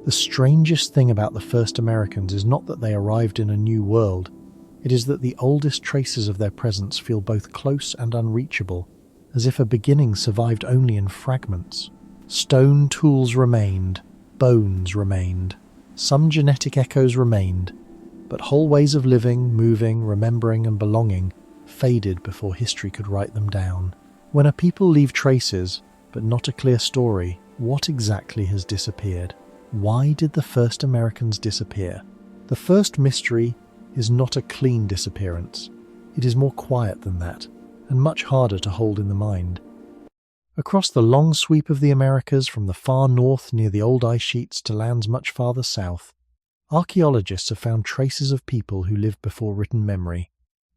The strangest thing about the first Americans is not that they arrived in a new world, it is that the oldest traces of their presence feel both close and unreachable, as if a beginning survived only in fragments. Stone tools remained, bones remained, some genetic echoes remained, but whole ways of living, moving, remembering and belonging faded before history could write them down. When a people leave traces, but not a clear story, what exactly has disappeared? Why did the first Americans disappear? The first mystery is not a clean disappearance. It is more quiet than that, and much harder to hold in the mind. Across the long sweep of the Americas, from the far north near the old ice sheets to lands much farther south, archaeologists have found traces of people who lived before written memory,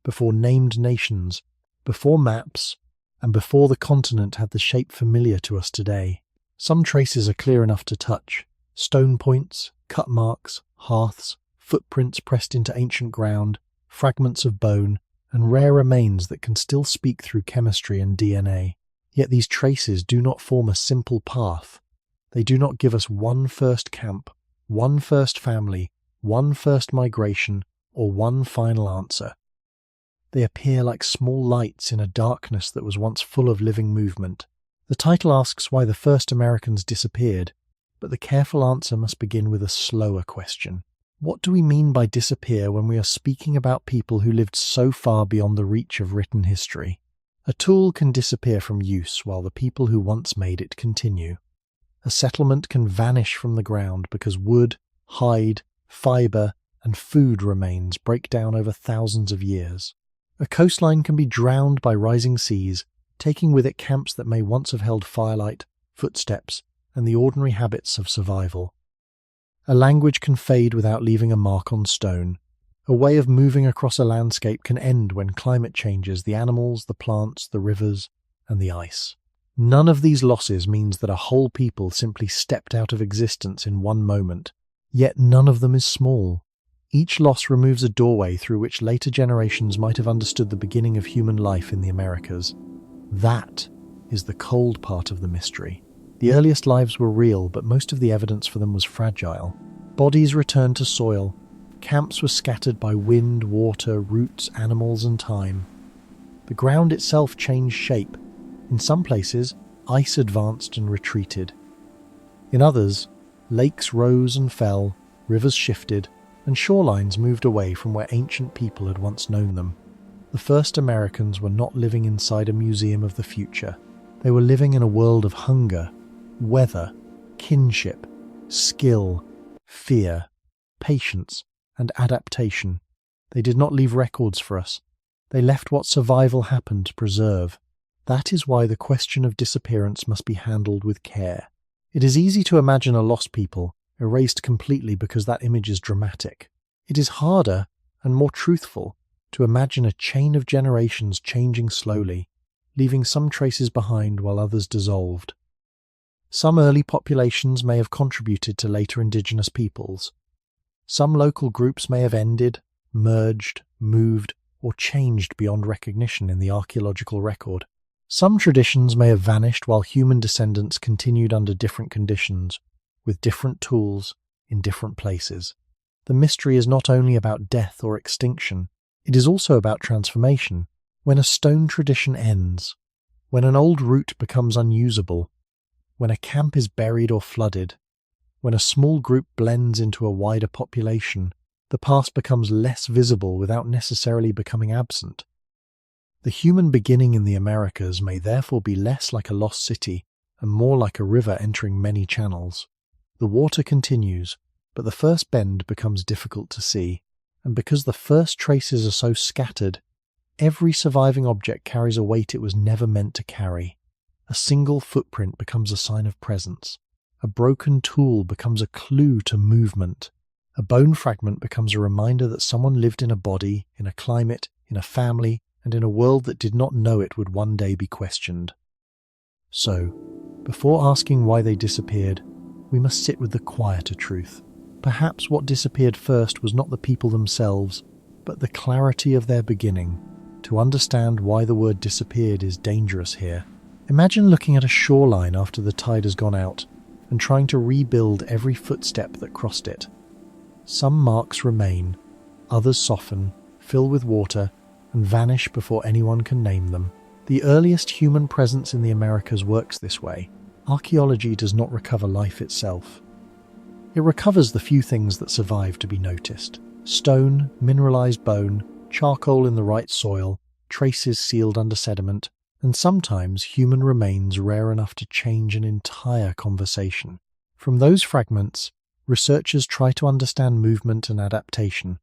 before named nations, before maps, and before the continent had the shape familiar to us today. Some traces are clear enough to touch: stone points, cut marks, hearths, footprints pressed into ancient ground, fragments of bone, and rare remains that can still speak through chemistry and DNA. Yet these traces do not form a simple path. They do not give us one first camp, one first family, one first migration, or one final answer. They appear like small lights in a darkness that was once full of living movement. The title asks why the first Americans disappeared, but the careful answer must begin with a slower question. What do we mean by disappear when we are speaking about people who lived so far beyond the reach of written history? A tool can disappear from use while the people who once made it continue. A settlement can vanish from the ground because wood, hide, fibre, and food remains break down over thousands of years. A coastline can be drowned by rising seas, taking with it camps that may once have held firelight, footsteps, and the ordinary habits of survival. A language can fade without leaving a mark on stone. A way of moving across a landscape can end when climate changes the animals, the plants, the rivers, and the ice. None of these losses means that a whole people simply stepped out of existence in one moment, yet none of them is small. Each loss removes a doorway through which later generations might have understood the beginning of human life in the Americas. That is the cold part of the mystery. The earliest lives were real, but most of the evidence for them was fragile. Bodies returned to soil. Camps were scattered by wind, water, roots, animals, and time. The ground itself changed shape. In some places, ice advanced and retreated. In others, lakes rose and fell, rivers shifted, and shorelines moved away from where ancient people had once known them. The first Americans were not living inside a museum of the future. They were living in a world of hunger, weather, kinship, skill, fear, patience, and adaptation. They did not leave records for us. They left what survival happened to preserve. That is why the question of disappearance must be handled with care. It is easy to imagine a lost people, erased completely because that image is dramatic. It is harder and more truthful to imagine a chain of generations changing slowly, leaving some traces behind while others dissolved. Some early populations may have contributed to later indigenous peoples. Some local groups may have ended, merged, moved, or changed beyond recognition in the archaeological record. Some traditions may have vanished while human descendants continued under different conditions, with different tools, in different places. The mystery is not only about death or extinction, it is also about transformation. When a stone tradition ends, when an old route becomes unusable, when a camp is buried or flooded, when a small group blends into a wider population, the past becomes less visible without necessarily becoming absent. The human beginning in the Americas may therefore be less like a lost city and more like a river entering many channels. The water continues, but the first bend becomes difficult to see, and because the first traces are so scattered, every surviving object carries a weight it was never meant to carry. A single footprint becomes a sign of presence. A broken tool becomes a clue to movement. A bone fragment becomes a reminder that someone lived in a body, in a climate, in a family, and in a world that did not know it would one day be questioned. So, before asking why they disappeared, we must sit with the quieter truth. Perhaps what disappeared first was not the people themselves, but the clarity of their beginning. To understand why the word disappeared is dangerous here. Imagine looking at a shoreline after the tide has gone out, and trying to rebuild every footstep that crossed it. Some marks remain, others soften, fill with water, and vanish before anyone can name them. The earliest human presence in the Americas works this way. Archaeology does not recover life itself. It recovers the few things that survive to be noticed: stone, mineralized bone, charcoal in the right soil, traces sealed under sediment, and sometimes human remains rare enough to change an entire conversation. From those fragments, researchers try to understand movement and adaptation,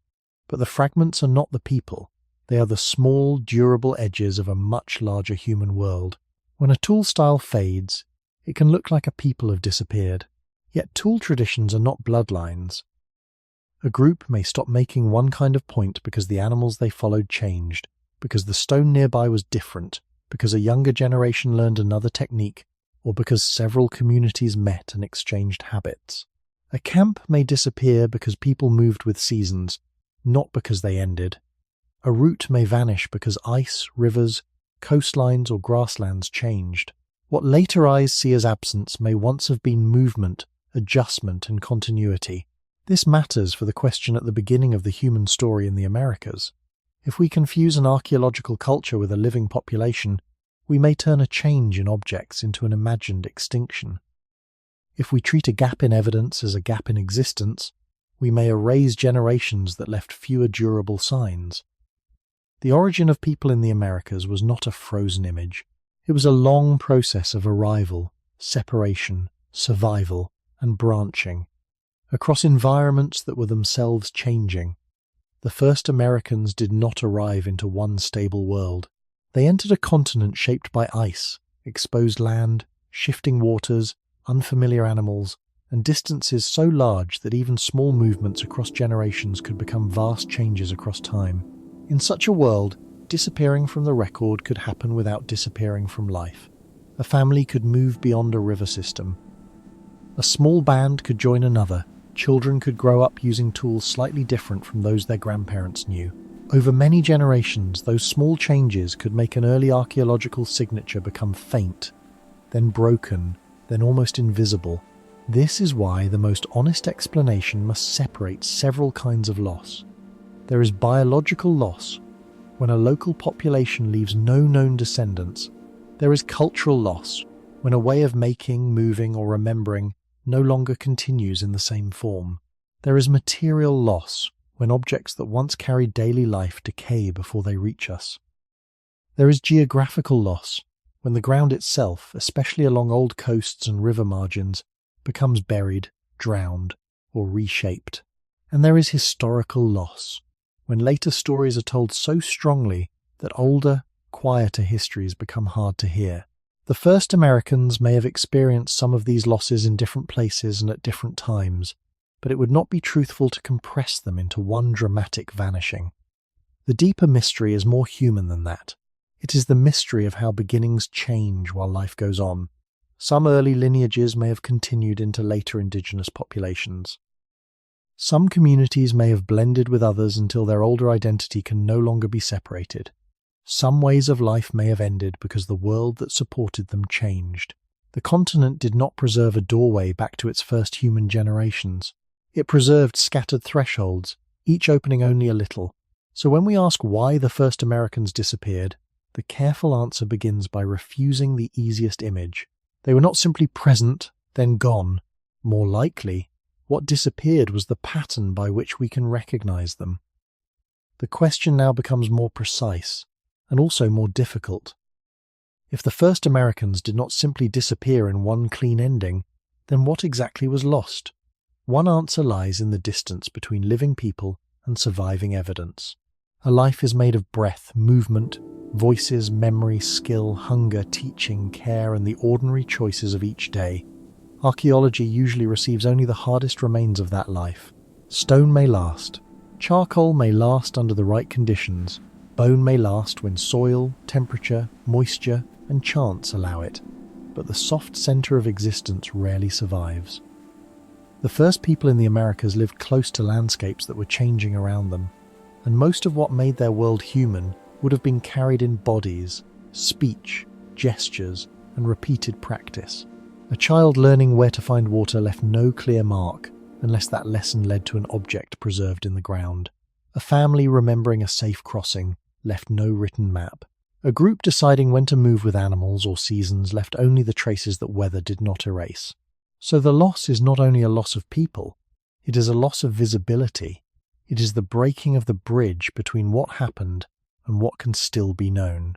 but the fragments are not the people. They are the small, durable edges of a much larger human world. When a tool style fades, it can look like a people have disappeared. Yet tool traditions are not bloodlines. A group may stop making one kind of point because the animals they followed changed, because the stone nearby was different, because a younger generation learned another technique, or because several communities met and exchanged habits. A camp may disappear because people moved with seasons, not because they ended. A route may vanish because ice, rivers, coastlines, or grasslands changed. What later eyes see as absence may once have been movement, adjustment, and continuity. This matters for the question at the beginning of the human story in the Americas. If we confuse an archaeological culture with a living population, we may turn a change in objects into an imagined extinction. If we treat a gap in evidence as a gap in existence, we may erase generations that left fewer durable signs. The origin of people in the Americas was not a frozen image. It was a long process of arrival, separation, survival, and branching, across environments that were themselves changing. The first Americans did not arrive into one stable world. They entered a continent shaped by ice, exposed land, shifting waters, unfamiliar animals, and distances so large that even small movements across generations could become vast changes across time. In such a world, disappearing from the record could happen without disappearing from life. A family could move beyond a river system. A small band could join another. Children could grow up using tools slightly different from those their grandparents knew. Over many generations, those small changes could make an early archaeological signature become faint, then broken, then almost invisible. This is why the most honest explanation must separate several kinds of loss. There is biological loss, when a local population leaves no known descendants. There is cultural loss, when a way of making, moving, or remembering no longer continues in the same form. There is material loss, when objects that once carried daily life decay before they reach us. There is geographical loss, when the ground itself, especially along old coasts and river margins, becomes buried, drowned, or reshaped. And there is historical loss, when later stories are told so strongly that older, quieter histories become hard to hear. The first Americans may have experienced some of these losses in different places and at different times, but it would not be truthful to compress them into one dramatic vanishing. The deeper mystery is more human than that. It is the mystery of how beginnings change while life goes on. Some early lineages may have continued into later indigenous populations. Some communities may have blended with others until their older identity can no longer be separated. Some ways of life may have ended because the world that supported them changed. The continent did not preserve a doorway back to its first human generations. It preserved scattered thresholds, each opening only a little. So when we ask why the first Americans disappeared, the careful answer begins by refusing the easiest image. They were not simply present, then gone. More likely, what disappeared was the pattern by which we can recognize them. The question now becomes more precise, and also more difficult. If the first Americans did not simply disappear in one clean ending, then what exactly was lost? One answer lies in the distance between living people and surviving evidence. A life is made of breath, movement, voices, memory, skill, hunger, teaching, care, and the ordinary choices of each day. Archaeology usually receives only the hardest remains of that life. Stone may last. Charcoal may last under the right conditions. Bone may last when soil, temperature, moisture, and chance allow it. But the soft center of existence rarely survives. The first people in the Americas lived close to landscapes that were changing around them, and most of what made their world human would have been carried in bodies, speech, gestures, and repeated practice. A child learning where to find water left no clear mark unless that lesson led to an object preserved in the ground. A family remembering a safe crossing left no written map. A group deciding when to move with animals or seasons left only the traces that weather did not erase. So the loss is not only a loss of people, it is a loss of visibility. It is the breaking of the bridge between what happened and what can still be known.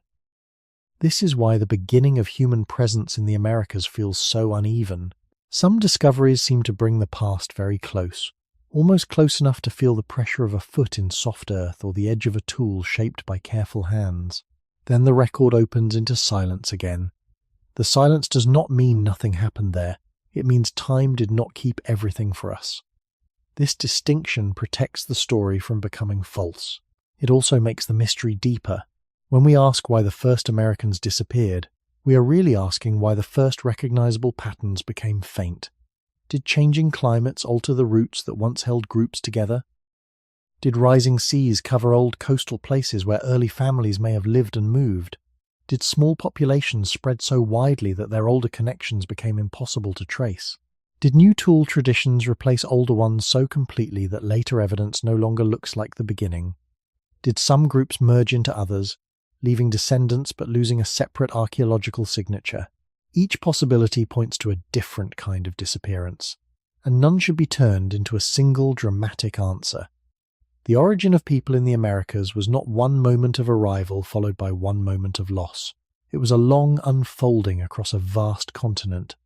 This is why the beginning of human presence in the Americas feels so uneven. Some discoveries seem to bring the past very close, almost close enough to feel the pressure of a foot in soft earth or the edge of a tool shaped by careful hands. Then the record opens into silence again. The silence does not mean nothing happened there. It means time did not keep everything for us. This distinction protects the story from becoming false. It also makes the mystery deeper. When we ask why the first Americans disappeared, we are really asking why the first recognizable patterns became faint. Did changing climates alter the roots that once held groups together? Did rising seas cover old coastal places where early families may have lived and moved? Did small populations spread so widely that their older connections became impossible to trace? Did new tool traditions replace older ones so completely that later evidence no longer looks like the beginning? Did some groups merge into others, leaving descendants but losing a separate archaeological signature? Each possibility points to a different kind of disappearance, and none should be turned into a single dramatic answer. The origin of people in the Americas was not one moment of arrival followed by one moment of loss. It was a long unfolding across a vast continent.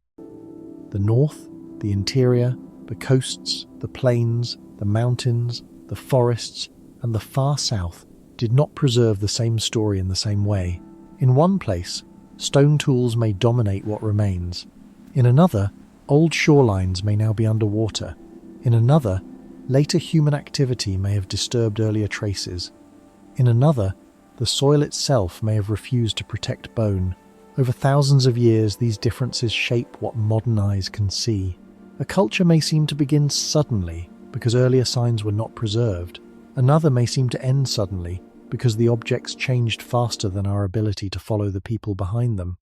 The north, the interior, the coasts, the plains, the mountains, the forests, and the far south did not preserve the same story in the same way. In one place, stone tools may dominate what remains. In another, old shorelines may now be underwater. In another, later human activity may have disturbed earlier traces. In another, the soil itself may have refused to protect bone. Over thousands of years, these differences shape what modern eyes can see. A culture may seem to begin suddenly because earlier signs were not preserved. Another may seem to end suddenly because the objects changed faster than our ability to follow the people behind them.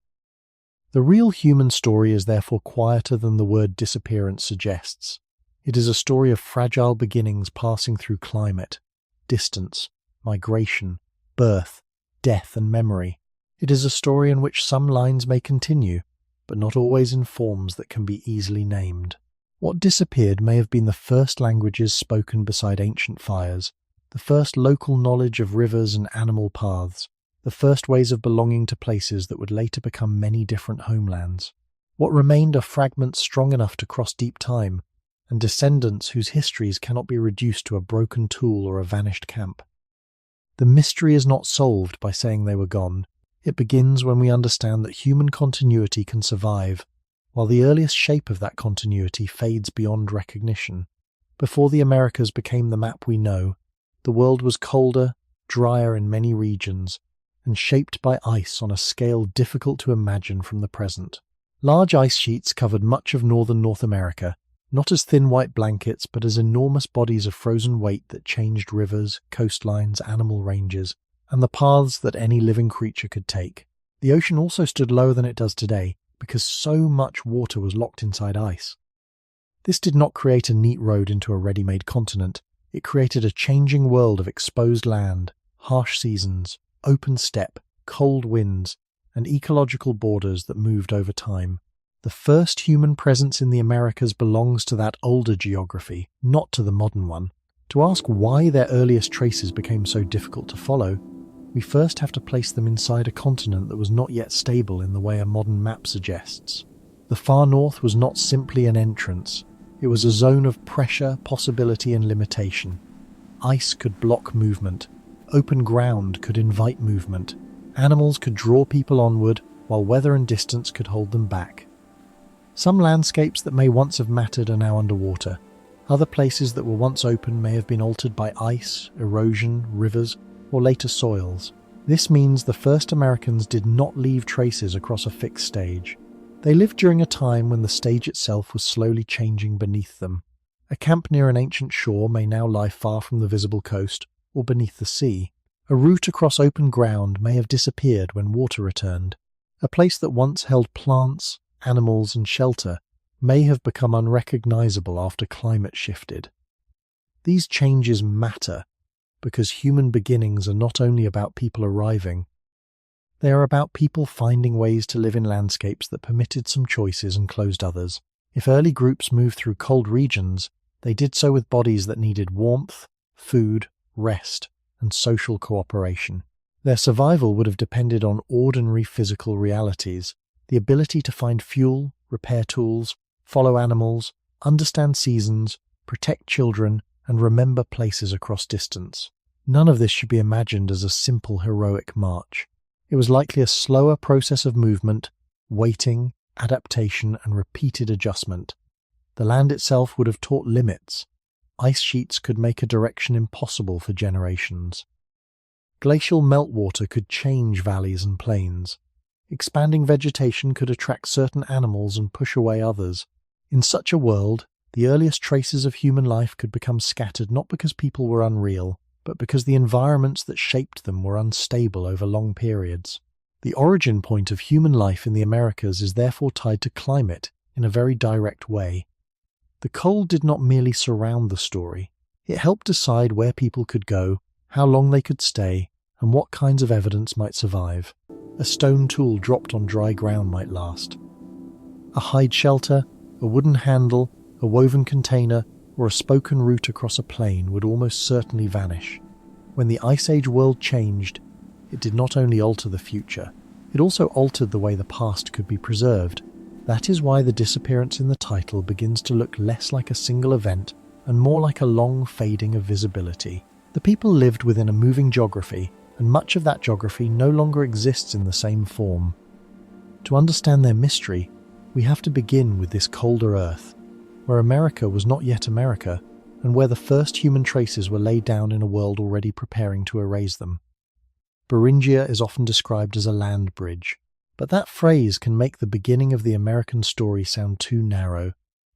The real human story is therefore quieter than the word disappearance suggests. It is a story of fragile beginnings passing through climate, distance, migration, birth, death, and memory. It is a story in which some lines may continue, but not always in forms that can be easily named. What disappeared may have been the first languages spoken beside ancient fires, the first local knowledge of rivers and animal paths, the first ways of belonging to places that would later become many different homelands. What remained are fragments strong enough to cross deep time, and descendants whose histories cannot be reduced to a broken tool or a vanished camp. The mystery is not solved by saying they were gone. It begins when we understand that human continuity can survive, while the earliest shape of that continuity fades beyond recognition. Before the Americas became the map we know, the world was colder, drier in many regions, and shaped by ice on a scale difficult to imagine from the present. Large ice sheets covered much of northern North America, not as thin white blankets, but as enormous bodies of frozen weight that changed rivers, coastlines, animal ranges, and the paths that any living creature could take. The ocean also stood lower than it does today, because so much water was locked inside ice. This did not create a neat road into a ready-made continent. It created a changing world of exposed land, harsh seasons, open steppe, cold winds, and ecological borders that moved over time. The first human presence in the Americas belongs to that older geography, not to the modern one. To ask why their earliest traces became so difficult to follow, we first have to place them inside a continent that was not yet stable in the way a modern map suggests. The far north was not simply an entrance. It was a zone of pressure, possibility, and limitation. Ice could block movement. Open ground could invite movement. Animals could draw people onward, while weather and distance could hold them back. Some landscapes that may once have mattered are now underwater. Other places that were once open may have been altered by ice, erosion, rivers, or later soils. This means the first Americans did not leave traces across a fixed stage. They lived during a time when the stage itself was slowly changing beneath them. A camp near an ancient shore may now lie far from the visible coast, or beneath the sea. A route across open ground may have disappeared when water returned. A place that once held plants, animals, and shelter may have become unrecognizable after climate shifted. These changes matter because human beginnings are not only about people arriving, they are about people finding ways to live in landscapes that permitted some choices and closed others. If early groups moved through cold regions, they did so with bodies that needed warmth, food, rest, and social cooperation. Their survival would have depended on ordinary physical realities, the ability to find fuel, repair tools, follow animals, understand seasons, protect children, and remember places across distance. None of this should be imagined as a simple heroic march. It was likely a slower process of movement, waiting, adaptation, and repeated adjustment. The land itself would have taught limits. Ice sheets could make a direction impossible for generations. Glacial meltwater could change valleys and plains. Expanding vegetation could attract certain animals and push away others. In such a world, the earliest traces of human life could become scattered not because people were unreal, but because the environments that shaped them were unstable over long periods. The origin point of human life in the Americas is therefore tied to climate in a very direct way. The cold did not merely surround the story. It helped decide where people could go, how long they could stay, and what kinds of evidence might survive. A stone tool dropped on dry ground might last. A hide shelter, a wooden handle, a woven container, or a spoken route across a plain would almost certainly vanish. When the Ice Age world changed, it did not only alter the future, it also altered the way the past could be preserved. That is why the disappearance in the title begins to look less like a single event and more like a long fading of visibility. The people lived within a moving geography, and much of that geography no longer exists in the same form. To understand their mystery, we have to begin with this colder Earth, where America was not yet America, and where the first human traces were laid down in a world already preparing to erase them. Beringia is often described as a land bridge, but that phrase can make the beginning of the American story sound too narrow,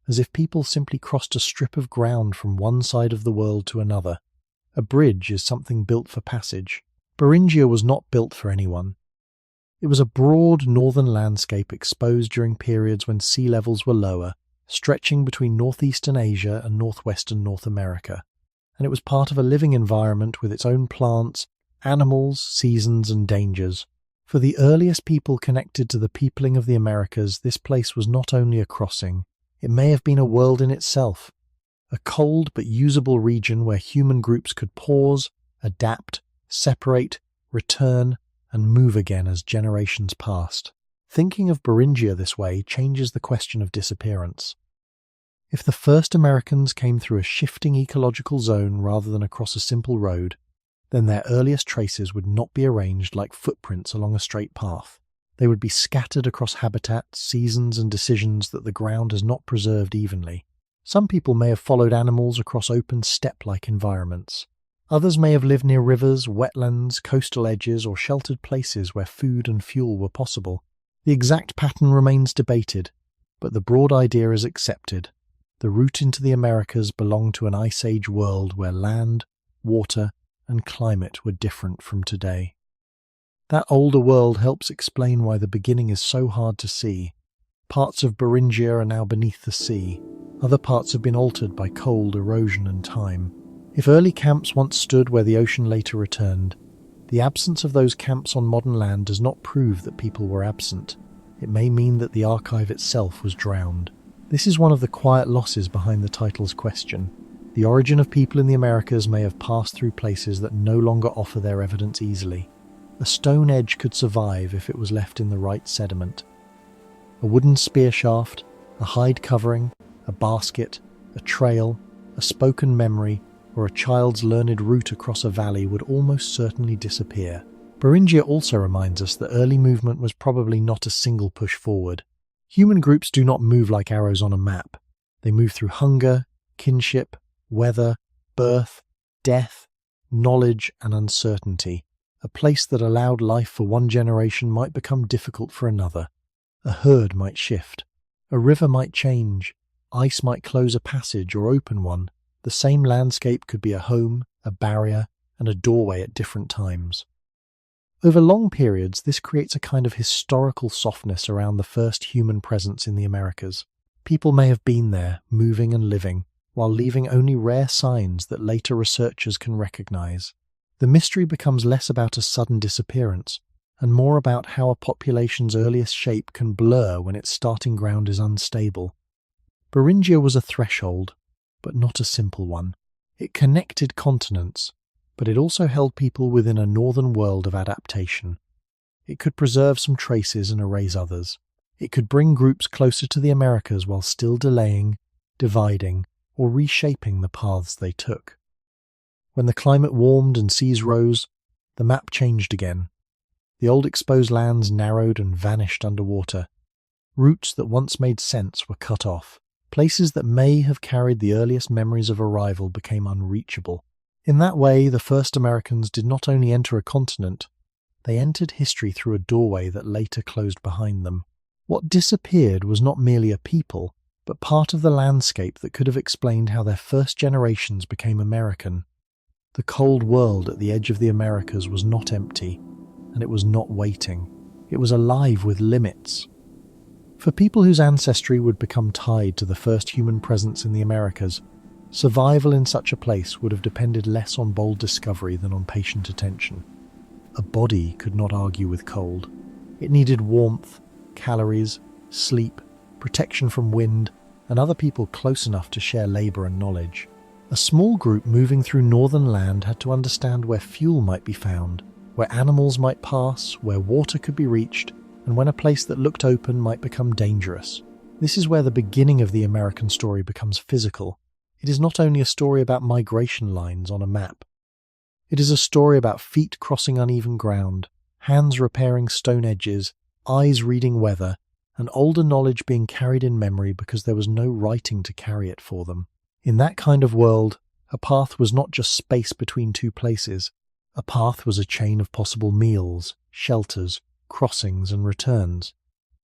as if people simply crossed a strip of ground from one side of the world to another. A bridge is something built for passage. Beringia was not built for anyone. It was a broad northern landscape exposed during periods when sea levels were lower, stretching between northeastern Asia and northwestern North America, and it was part of a living environment with its own plants, animals, seasons, and dangers. For the earliest people connected to the peopling of the Americas, this place was not only a crossing, it may have been a world in itself, a cold but usable region where human groups could pause, adapt, separate, return, and move again as generations passed. Thinking of Beringia this way changes the question of disappearance. If the first Americans came through a shifting ecological zone rather than across a simple road, then their earliest traces would not be arranged like footprints along a straight path. They would be scattered across habitats, seasons, and decisions that the ground has not preserved evenly. Some people may have followed animals across open steppe-like environments. Others may have lived near rivers, wetlands, coastal edges, or sheltered places where food and fuel were possible. The exact pattern remains debated, but the broad idea is accepted. The route into the Americas belonged to an Ice Age world where land, water, and climate were different from today. That older world helps explain why the beginning is so hard to see. Parts of Beringia are now beneath the sea. Other parts have been altered by cold, erosion, and time. If early camps once stood where the ocean later returned, the absence of those camps on modern land does not prove that people were absent. It may mean that the archive itself was drowned. This is one of the quiet losses behind the title's question. The origin of people in the Americas may have passed through places that no longer offer their evidence easily. A stone edge could survive if it was left in the right sediment. A wooden spear shaft, a hide covering, a basket, a trail, a spoken memory, or a child's learned route across a valley would almost certainly disappear. Beringia also reminds us that early movement was probably not a single push forward. Human groups do not move like arrows on a map. They move through hunger, kinship, weather, birth, death, knowledge, and uncertainty. A place that allowed life for one generation might become difficult for another. A herd might shift. A river might change. Ice might close a passage or open one. The same landscape could be a home, a barrier, and a doorway at different times. Over long periods, this creates a kind of historical softness around the first human presence in the Americas. People may have been there, moving and living, while leaving only rare signs that later researchers can recognize. The mystery becomes less about a sudden disappearance, and more about how a population's earliest shape can blur when its starting ground is unstable. Beringia was a threshold, but not a simple one. It connected continents, but it also held people within a northern world of adaptation. It could preserve some traces and erase others. It could bring groups closer to the Americas while still delaying, dividing, or reshaping the paths they took. When the climate warmed and seas rose, the map changed again. The old exposed lands narrowed and vanished underwater. Routes that once made sense were cut off. Places that may have carried the earliest memories of arrival became unreachable. In that way, the first Americans did not only enter a continent, they entered history through a doorway that later closed behind them. What disappeared was not merely a people, but part of the landscape that could have explained how their first generations became American. The cold world at the edge of the Americas was not empty, and it was not waiting. It was alive with limits. For people whose ancestry would become tied to the first human presence in the Americas, survival in such a place would have depended less on bold discovery than on patient attention. A body could not argue with cold. It needed warmth, calories, sleep, protection from wind, and other people close enough to share labor and knowledge. A small group moving through northern land had to understand where fuel might be found, where animals might pass, where water could be reached, and when a place that looked open might become dangerous. This is where the beginning of the American story becomes physical. It is not only a story about migration lines on a map. It is a story about feet crossing uneven ground, hands repairing stone edges, eyes reading weather, and older knowledge being carried in memory because there was no writing to carry it for them. In that kind of world, a path was not just space between two places. A path was a chain of possible meals, shelters, crossings, and returns.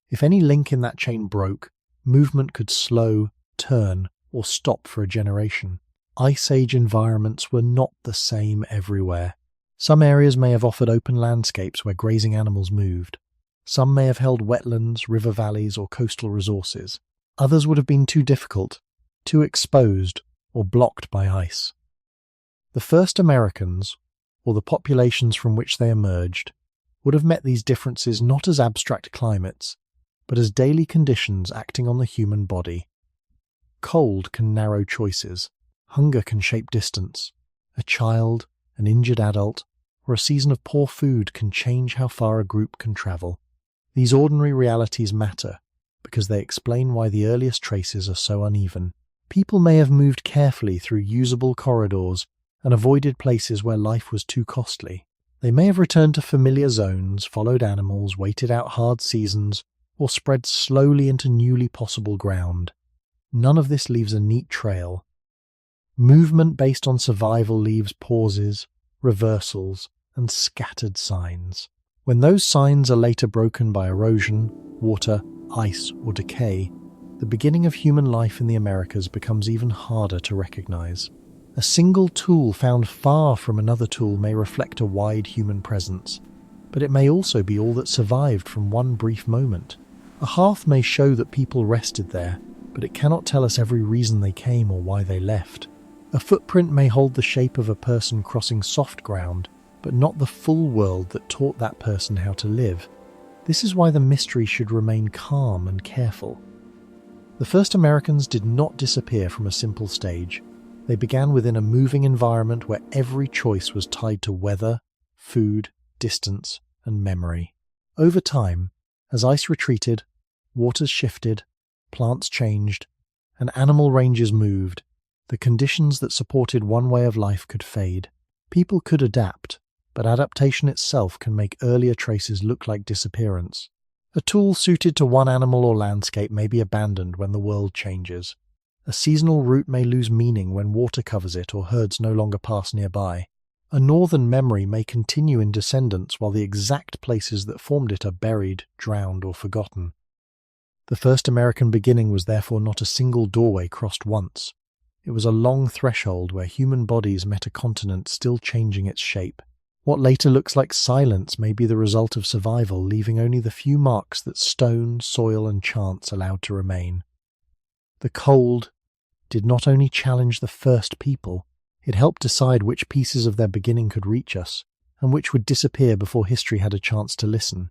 If any link in that chain broke, movement could slow, turn, or stop for a generation. Ice Age environments were not the same everywhere. Some areas may have offered open landscapes where grazing animals moved. Some may have held wetlands, river valleys, or coastal resources. Others would have been too difficult, too exposed, or blocked by ice. The first Americans, or the populations from which they emerged, would have met these differences not as abstract climates, but as daily conditions acting on the human body. Cold can narrow choices. Hunger can shape distance. A child, an injured adult, or a season of poor food can change how far a group can travel. These ordinary realities matter because they explain why the earliest traces are so uneven. People may have moved carefully through usable corridors and avoided places where life was too costly. They may have returned to familiar zones, followed animals, waited out hard seasons, or spread slowly into newly possible ground. None of this leaves a neat trail. Movement based on survival leaves pauses, reversals, and scattered signs. When those signs are later broken by erosion, water, ice, or decay, the beginning of human life in the Americas becomes even harder to recognize. A single tool found far from another tool may reflect a wide human presence, but it may also be all that survived from one brief moment. A hearth may show that people rested there, but it cannot tell us every reason they came or why they left. A footprint may hold the shape of a person crossing soft ground, but not the full world that taught that person how to live. This is why the mystery should remain calm and careful. The first Americans did not disappear from a simple stage. They began within a moving environment where every choice was tied to weather, food, distance, and memory. Over time, as ice retreated, waters shifted, plants changed, and animal ranges moved, the conditions that supported one way of life could fade. People could adapt, but adaptation itself can make earlier traces look like disappearance. A tool suited to one animal or landscape may be abandoned when the world changes. A seasonal route may lose meaning when water covers it or herds no longer pass nearby. A northern memory may continue in descendants while the exact places that formed it are buried, drowned, or forgotten. The first American beginning was therefore not a single doorway crossed once. It was a long threshold where human bodies met a continent still changing its shape. What later looks like silence may be the result of survival, leaving only the few marks that stone, soil, and chance allowed to remain. The cold did not only challenge the first people, it helped decide which pieces of their beginning could reach us, and which would disappear before history had a chance to listen.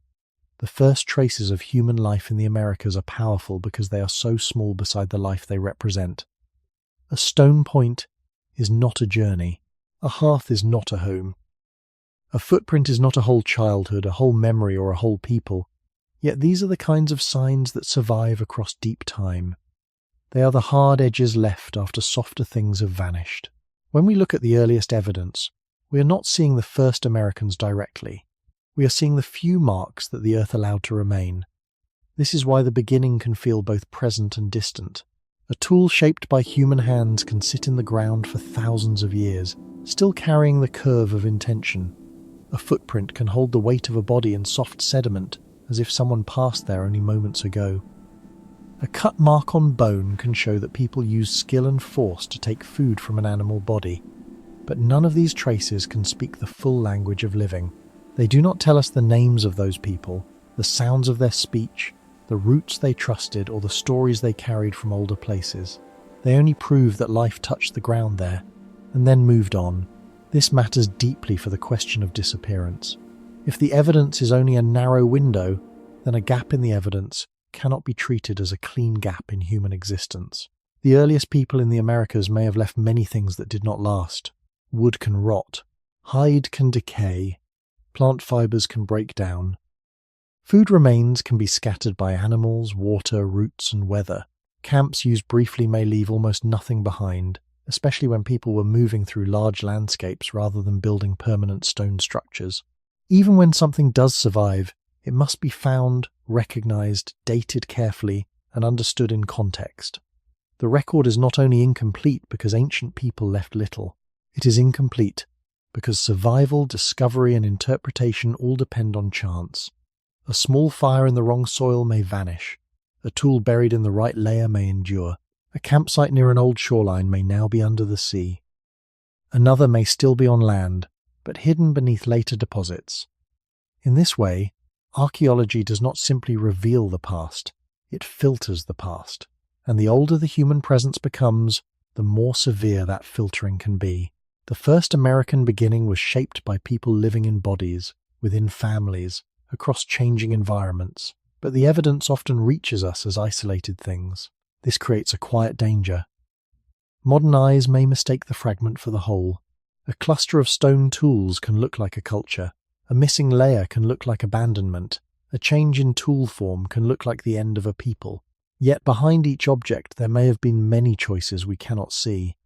The first traces of human life in the Americas are powerful because they are so small beside the life they represent. A stone point is not a journey. A hearth is not a home. A footprint is not a whole childhood, a whole memory, or a whole people. Yet these are the kinds of signs that survive across deep time. They are the hard edges left after softer things have vanished. When we look at the earliest evidence, we are not seeing the first Americans directly. We are seeing the few marks that the earth allowed to remain. This is why the beginning can feel both present and distant. A tool shaped by human hands can sit in the ground for thousands of years, still carrying the curve of intention. A footprint can hold the weight of a body in soft sediment, as if someone passed there only moments ago. A cut mark on bone can show that people used skill and force to take food from an animal body. But none of these traces can speak the full language of living. They do not tell us the names of those people, the sounds of their speech, the routes they trusted, or the stories they carried from older places. They only prove that life touched the ground there, and then moved on. This matters deeply for the question of disappearance. If the evidence is only a narrow window, then a gap in the evidence cannot be treated as a clean gap in human existence. The earliest people in the Americas may have left many things that did not last. Wood can rot. Hide can decay. Plant fibers can break down. Food remains can be scattered by animals, water, roots, and weather. Camps used briefly may leave almost nothing behind, especially when people were moving through large landscapes rather than building permanent stone structures. Even when something does survive, it must be found, recognized, dated carefully, and understood in context. The record is not only incomplete because ancient people left little, it is incomplete because survival, discovery, and interpretation all depend on chance. A small fire in the wrong soil may vanish. A tool buried in the right layer may endure. A campsite near an old shoreline may now be under the sea. Another may still be on land, but hidden beneath later deposits. In this way, archaeology does not simply reveal the past, it filters the past. And the older the human presence becomes, the more severe that filtering can be. The first American beginning was shaped by people living in bodies, within families, across changing environments. But the evidence often reaches us as isolated things. This creates a quiet danger. Modern eyes may mistake the fragment for the whole. A cluster of stone tools can look like a culture. A missing layer can look like abandonment. A change in tool form can look like the end of a people. Yet behind each object there may have been many choices we cannot see.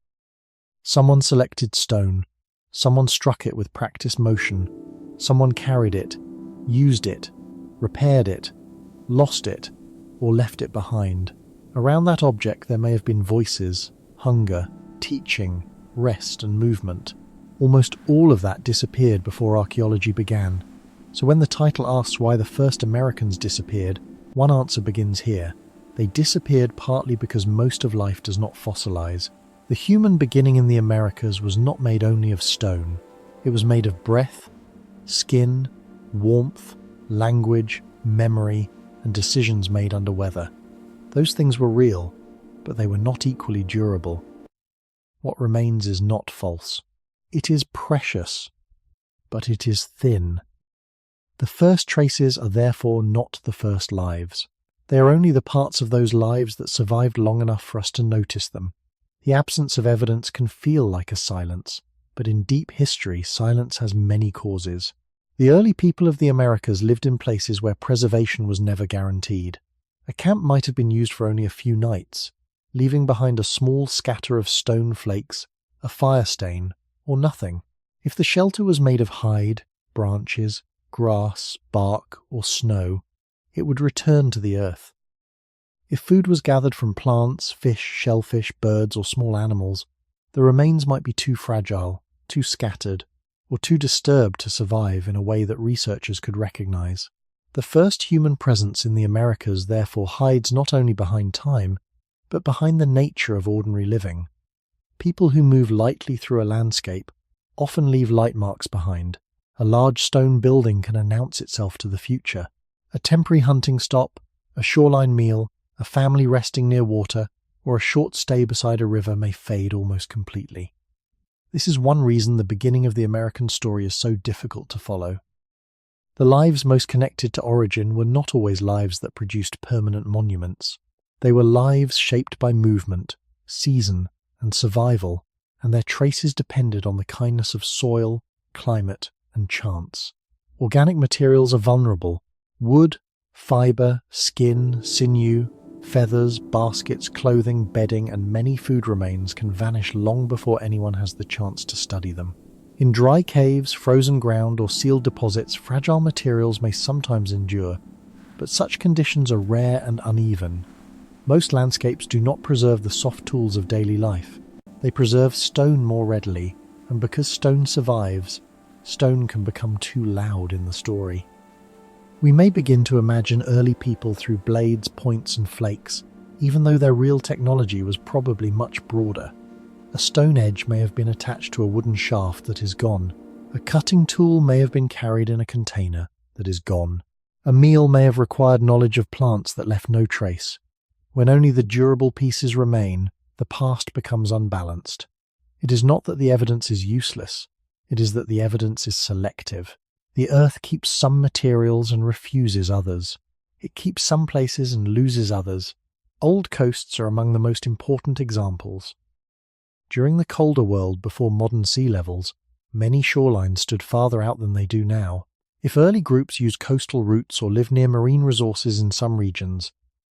Someone selected stone. Someone struck it with practiced motion. Someone carried it, used it, repaired it, lost it, or left it behind. Around that object there may have been voices, hunger, teaching, rest, and movement. Almost all of that disappeared before archaeology began. So when the title asks why the first Americans disappeared, one answer begins here. They disappeared partly because most of life does not fossilize. The human beginning in the Americas was not made only of stone. It was made of breath, skin, warmth, language, memory, and decisions made under weather. Those things were real, but they were not equally durable. What remains is not false. It is precious, but it is thin. The first traces are therefore not the first lives. They are only the parts of those lives that survived long enough for us to notice them. The absence of evidence can feel like a silence, but in deep history, silence has many causes. The early people of the Americas lived in places where preservation was never guaranteed. A camp might have been used for only a few nights, leaving behind a small scatter of stone flakes, a fire stain, or nothing. If the shelter was made of hide, branches, grass, bark, or snow, it would return to the earth. If food was gathered from plants, fish, shellfish, birds, or small animals, the remains might be too fragile, too scattered, or too disturbed to survive in a way that researchers could recognize. The first human presence in the Americas therefore hides not only behind time, but behind the nature of ordinary living. People who move lightly through a landscape often leave light marks behind, A large stone building can announce itself to the future. A temporary hunting stop, a shoreline meal, a family resting near water, or a short stay beside a river may fade almost completely. This is one reason the beginning of the American story is so difficult to follow. The lives most connected to origin were not always lives that produced permanent monuments. They were lives shaped by movement, season, and survival, and their traces depended on the kindness of soil, climate, and chance. Organic materials are vulnerable. Wood, fibre, skin, sinew, feathers, baskets, clothing, bedding, and many food remains can vanish long before anyone has the chance to study them. In dry caves, frozen ground, or sealed deposits, fragile materials may sometimes endure, but such conditions are rare and uneven. Most landscapes do not preserve the soft tools of daily life. They preserve stone more readily, and because stone survives, stone can become too loud in the story. We may begin to imagine early people through blades, points, and flakes, even though their real technology was probably much broader. A stone edge may have been attached to a wooden shaft that is gone. A cutting tool may have been carried in a container that is gone. A meal may have required knowledge of plants that left no trace. When only the durable pieces remain, the past becomes unbalanced. It is not that the evidence is useless, it is that the evidence is selective. The earth keeps some materials and refuses others. It keeps some places and loses others. Old coasts are among the most important examples. During the colder world before modern sea levels, many shorelines stood farther out than they do now. If early groups used coastal routes or lived near marine resources in some regions,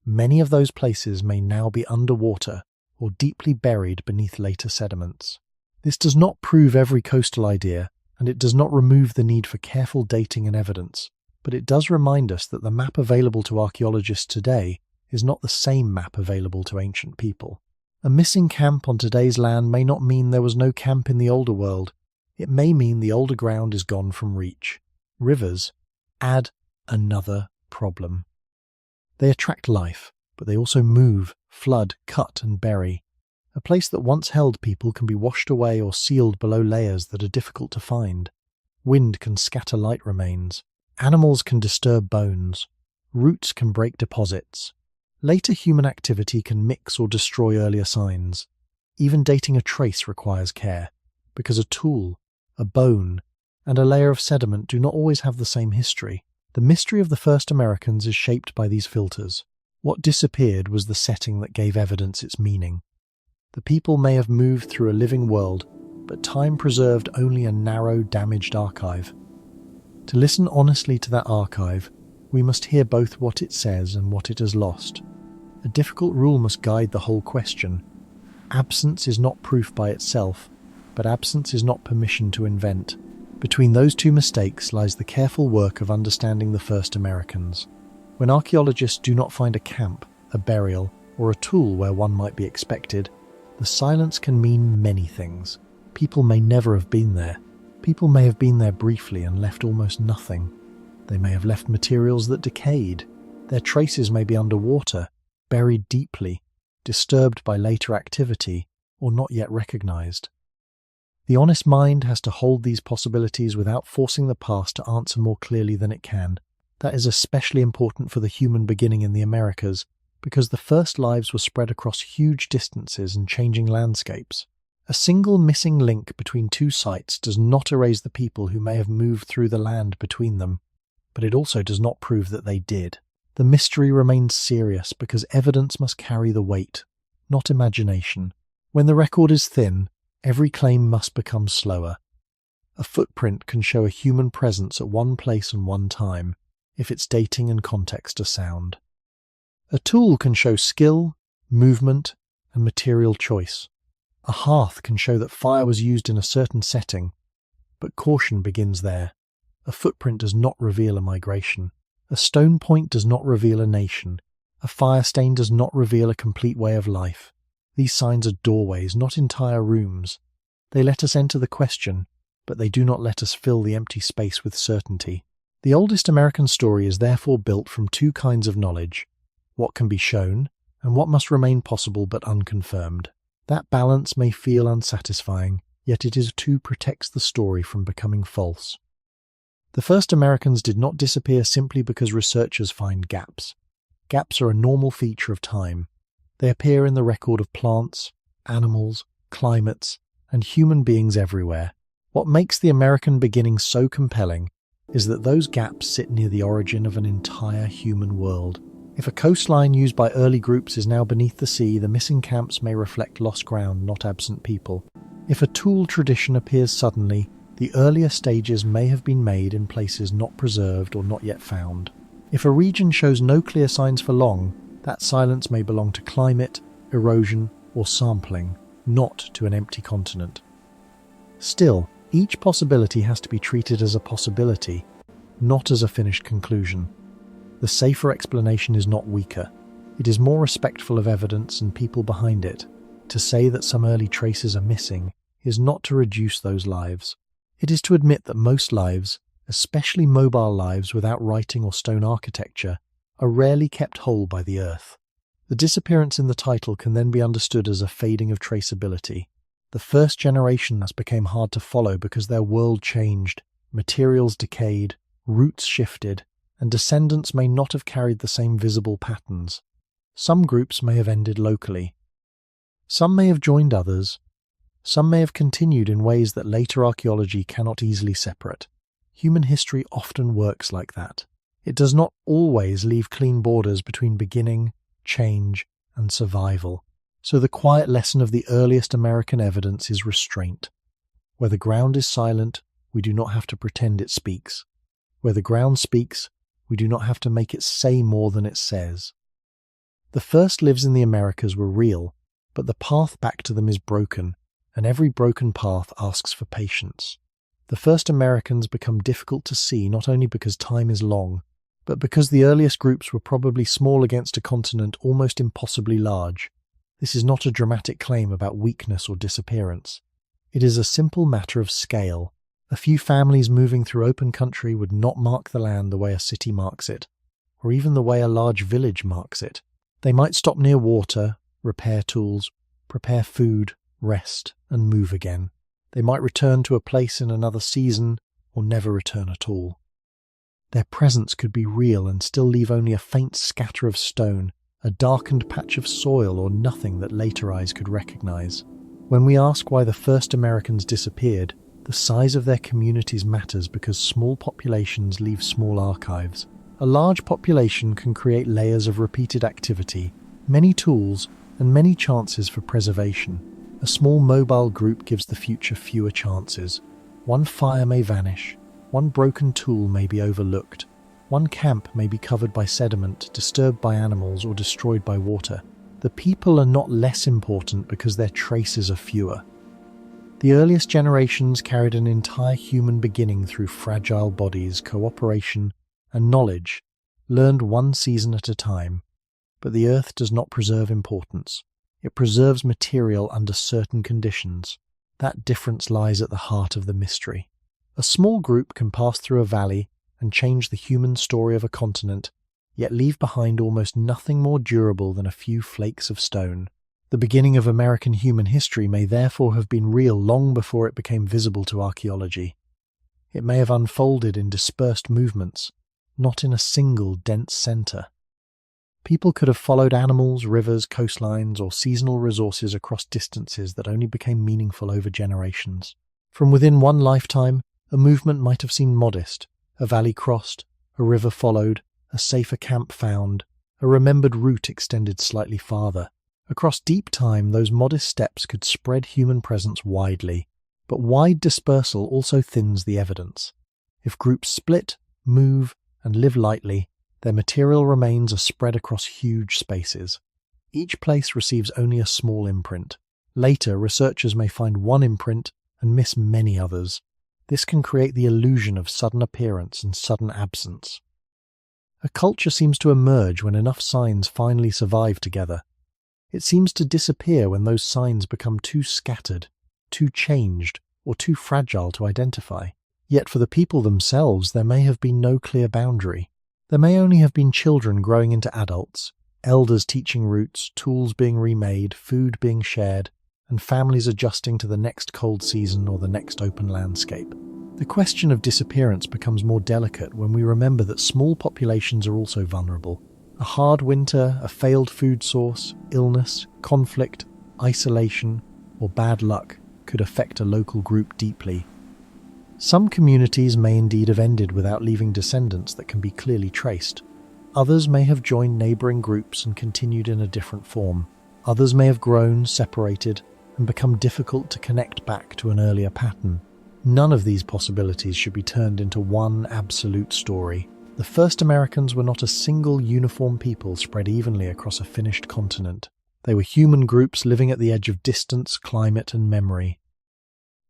many of those places may now be underwater or deeply buried beneath later sediments. This does not prove every coastal idea, and it does not remove the need for careful dating and evidence, but it does remind us that the map available to archaeologists today is not the same map available to ancient people. A missing camp on today's land may not mean there was no camp in the older world. It may mean the older ground is gone from reach. Rivers add another problem. They attract life, but they also move, flood, cut, and bury. A place that once held people can be washed away or sealed below layers that are difficult to find. Wind can scatter light remains. Animals can disturb bones. Roots can break deposits. Later human activity can mix or destroy earlier signs. Even dating a trace requires care, because a tool, a bone, and a layer of sediment do not always have the same history. The mystery of the first Americans is shaped by these filters. What disappeared was the setting that gave evidence its meaning. The people may have moved through a living world, but time preserved only a narrow, damaged archive. To listen honestly to that archive, we must hear both what it says and what it has lost. A difficult rule must guide the whole question. Absence is not proof by itself, but absence is not permission to invent. Between those two mistakes lies the careful work of understanding the first Americans. When archaeologists do not find a camp, a burial, or a tool where one might be expected, the silence can mean many things. People may never have been there. People may have been there briefly and left almost nothing. They may have left materials that decayed. Their traces may be underwater, buried deeply, disturbed by later activity, or not yet recognized. The honest mind has to hold these possibilities without forcing the past to answer more clearly than it can. That is especially important for the human beginning in the Americas, because the first lives were spread across huge distances and changing landscapes. A single missing link between two sites does not erase the people who may have moved through the land between them, but it also does not prove that they did. The mystery remains serious because evidence must carry the weight, not imagination. When the record is thin, every claim must become slower. A footprint can show a human presence at one place and one time, if its dating and context are sound. A tool can show skill, movement, and material choice. A hearth can show that fire was used in a certain setting, but caution begins there. A footprint does not reveal a migration. A stone point does not reveal a nation. A fire stain does not reveal a complete way of life. These signs are doorways, not entire rooms. They let us enter the question, but they do not let us fill the empty space with certainty. The oldest American story is therefore built from two kinds of knowledge: what can be shown, and what must remain possible but unconfirmed. That balance may feel unsatisfying, yet it is to protect the story from becoming false. The first Americans did not disappear simply because researchers find gaps. Gaps are a normal feature of time. They appear in the record of plants, animals, climates, and human beings everywhere. What makes the American beginning so compelling is that those gaps sit near the origin of an entire human world. If a coastline used by early groups is now beneath the sea, the missing camps may reflect lost ground, not absent people. If a tool tradition appears suddenly, the earlier stages may have been made in places not preserved or not yet found. If a region shows no clear signs for long, that silence may belong to climate, erosion, or sampling, not to an empty continent. Still, each possibility has to be treated as a possibility, not as a finished conclusion. The safer explanation is not weaker. It is more respectful of evidence and people behind it. To say that some early traces are missing is not to reduce those lives. It is to admit that most lives, especially mobile lives without writing or stone architecture, are rarely kept whole by the earth. The disappearance in the title can then be understood as a fading of traceability. The first generations became hard to follow because their world changed, materials decayed, routes shifted, and descendants may not have carried the same visible patterns. Some groups may have ended locally. Some may have joined others. Some may have continued in ways that later archaeology cannot easily separate. Human history often works like that. It does not always leave clean borders between beginning, change, and survival. So the quiet lesson of the earliest American evidence is restraint. Where the ground is silent, we do not have to pretend it speaks. Where the ground speaks, we do not have to make it say more than it says. The first lives in the Americas were real, but the path back to them is broken, and every broken path asks for patience. The first Americans become difficult to see not only because time is long, but because the earliest groups were probably small against a continent almost impossibly large. This is not a dramatic claim about weakness or disappearance. It is a simple matter of scale. A few families moving through open country would not mark the land the way a city marks it, or even the way a large village marks it. They might stop near water, repair tools, prepare food, rest, and move again. They might return to a place in another season, or never return at all. Their presence could be real and still leave only a faint scatter of stone, a darkened patch of soil, or nothing that later eyes could recognize. When we ask why the first Americans disappeared, the size of their communities matters because small populations leave small archives. A large population can create layers of repeated activity, many tools, and many chances for preservation. A small mobile group gives the future fewer chances. One fire may vanish, one broken tool may be overlooked, one camp may be covered by sediment, disturbed by animals, or destroyed by water. The people are not less important because their traces are fewer. The earliest generations carried an entire human beginning through fragile bodies, cooperation, and knowledge, learned one season at a time. But the earth does not preserve importance. It preserves material under certain conditions. That difference lies at the heart of the mystery. A small group can pass through a valley and change the human story of a continent, yet leave behind almost nothing more durable than a few flakes of stone. The beginning of American human history may therefore have been real long before it became visible to archaeology. It may have unfolded in dispersed movements, not in a single dense center. People could have followed animals, rivers, coastlines, or seasonal resources across distances that only became meaningful over generations. From within one lifetime, a movement might have seemed modest, a valley crossed, a river followed, a safer camp found, a remembered route extended slightly farther. Across deep time, those modest steps could spread human presence widely, but wide dispersal also thins the evidence. If groups split, move, and live lightly, their material remains are spread across huge spaces. Each place receives only a small imprint. Later, researchers may find one imprint and miss many others. This can create the illusion of sudden appearance and sudden absence. A culture seems to emerge when enough signs finally survive together. It seems to disappear when those signs become too scattered, too changed, or too fragile to identify. Yet for the people themselves, there may have been no clear boundary. There may only have been children growing into adults, elders teaching roots, tools being remade, food being shared, and families adjusting to the next cold season or the next open landscape. The question of disappearance becomes more delicate when we remember that small populations are also vulnerable. A hard winter, a failed food source, illness, conflict, isolation, or bad luck could affect a local group deeply. Some communities may indeed have ended without leaving descendants that can be clearly traced. Others may have joined neighbouring groups and continued in a different form. Others may have grown, separated, and become difficult to connect back to an earlier pattern. None of these possibilities should be turned into one absolute story. The first Americans were not a single uniform people spread evenly across a finished continent. They were human groups living at the edge of distance, climate, and memory.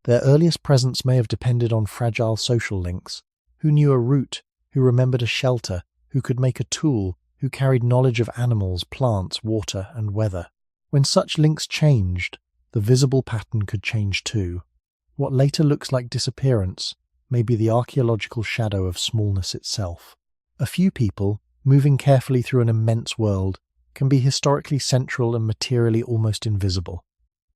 Their earliest presence may have depended on fragile social links. Who knew a route? Who remembered a shelter? Who could make a tool? Who carried knowledge of animals, plants, water, and weather? When such links changed, the visible pattern could change too. What later looks like disappearance may be the archaeological shadow of smallness itself. A few people, moving carefully through an immense world, can be historically central and materially almost invisible.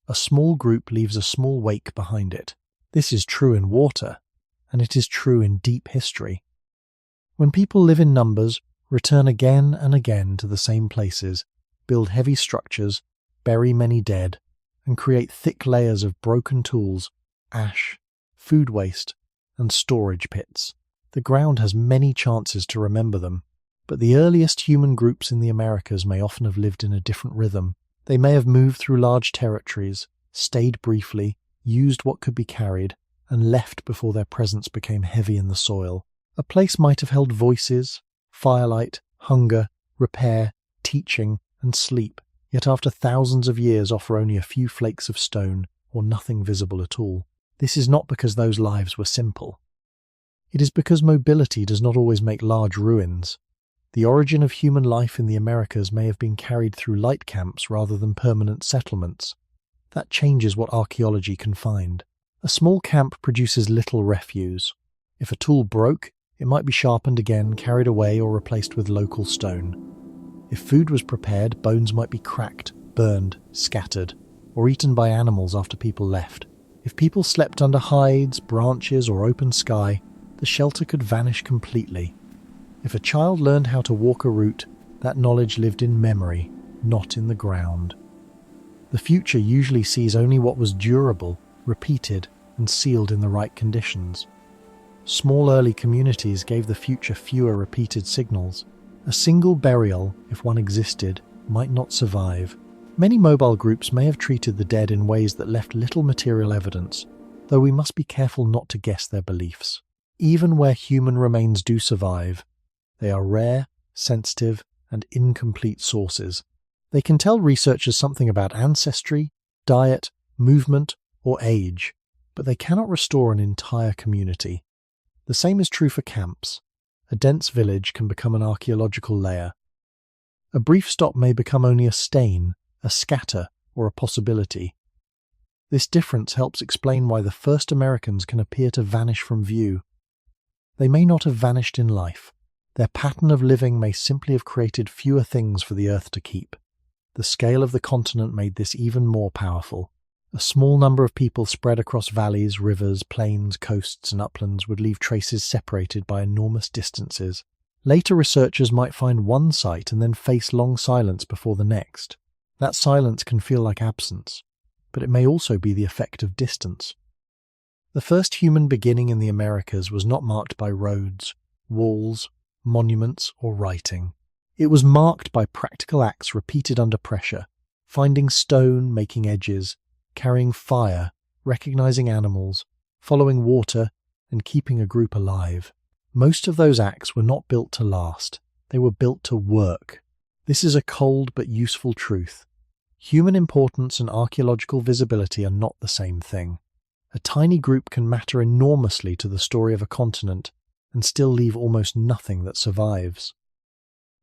A small group leaves a small wake behind it. This is true in water, and it is true in deep history. When people live in numbers, return again and again to the same places, build heavy structures, bury many dead, and create thick layers of broken tools, ash, food waste, and storage pits, the ground has many chances to remember them. But the earliest human groups in the Americas may often have lived in a different rhythm. They may have moved through large territories, stayed briefly, used what could be carried, and left before their presence became heavy in the soil. A place might have held voices, firelight, hunger, repair, teaching, and sleep, yet after thousands of years offer only a few flakes of stone or nothing visible at all. This is not because those lives were simple. It is because mobility does not always make large ruins. The origin of human life in the Americas may have been carried through light camps rather than permanent settlements. That changes what archaeology can find. A small camp produces little refuse. If a tool broke, it might be sharpened again, carried away, or replaced with local stone. If food was prepared, bones might be cracked, burned, scattered, or eaten by animals after people left. If people slept under hides, branches, or open sky, the shelter could vanish completely. If a child learned how to walk a route, that knowledge lived in memory, not in the ground. The future usually sees only what was durable, repeated, and sealed in the right conditions. Small early communities gave the future fewer repeated signals. A single burial, if one existed, might not survive. Many mobile groups may have treated the dead in ways that left little material evidence, though we must be careful not to guess their beliefs. Even where human remains do survive, they are rare, sensitive, and incomplete sources. They can tell researchers something about ancestry, diet, movement, or age, but they cannot restore an entire community. The same is true for camps. A dense village can become an archaeological layer. A brief stop may become only a stain, a scatter, or a possibility. This difference helps explain why the first Americans can appear to vanish from view. They may not have vanished in life. Their pattern of living may simply have created fewer things for the earth to keep. The scale of the continent made this even more powerful. A small number of people spread across valleys, rivers, plains, coasts, and uplands would leave traces separated by enormous distances. Later researchers might find one site and then face long silence before the next. That silence can feel like absence, but it may also be the effect of distance. The first human beginning in the Americas was not marked by roads, walls, monuments, or writing. It was marked by practical acts repeated under pressure, finding stone, making edges, carrying fire, recognizing animals, following water, and keeping a group alive. Most of those acts were not built to last. They were built to work. This is a cold but useful truth. Human importance and archaeological visibility are not the same thing. A tiny group can matter enormously to the story of a continent and still leave almost nothing that survives.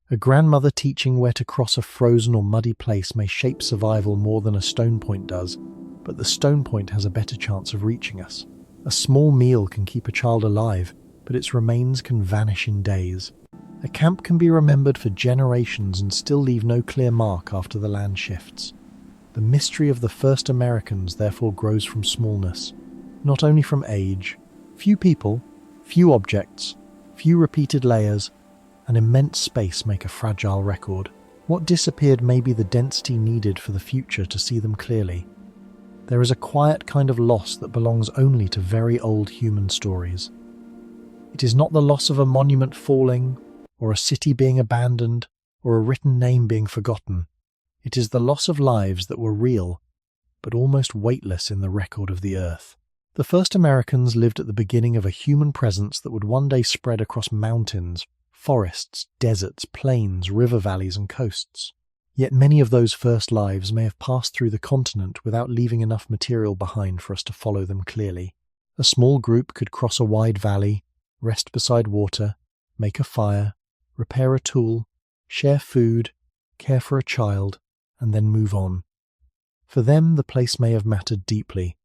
A grandmother teaching where to cross a frozen or muddy place may shape survival more than a stone point does, but the stone point has a better chance of reaching us. A small meal can keep a child alive, but its remains can vanish in days. A camp can be remembered for generations and still leave no clear mark after the land shifts. The mystery of the first Americans therefore grows from smallness, not only from age, Few people, few objects, few repeated layers, an immense space make a fragile record. What disappeared may be the density needed for the future to see them clearly. There is a quiet kind of loss that belongs only to very old human stories. It is not the loss of a monument falling, or a city being abandoned, or a written name being forgotten. It is the loss of lives that were real, but almost weightless in the record of the earth. The first Americans lived at the beginning of a human presence that would one day spread across mountains, forests, deserts, plains, river valleys, and coasts. Yet many of those first lives may have passed through the continent without leaving enough material behind for us to follow them clearly. A small group could cross a wide valley, rest beside water, make a fire, repair a tool, share food, care for a child, and then move on. For them, the place may have mattered deeply.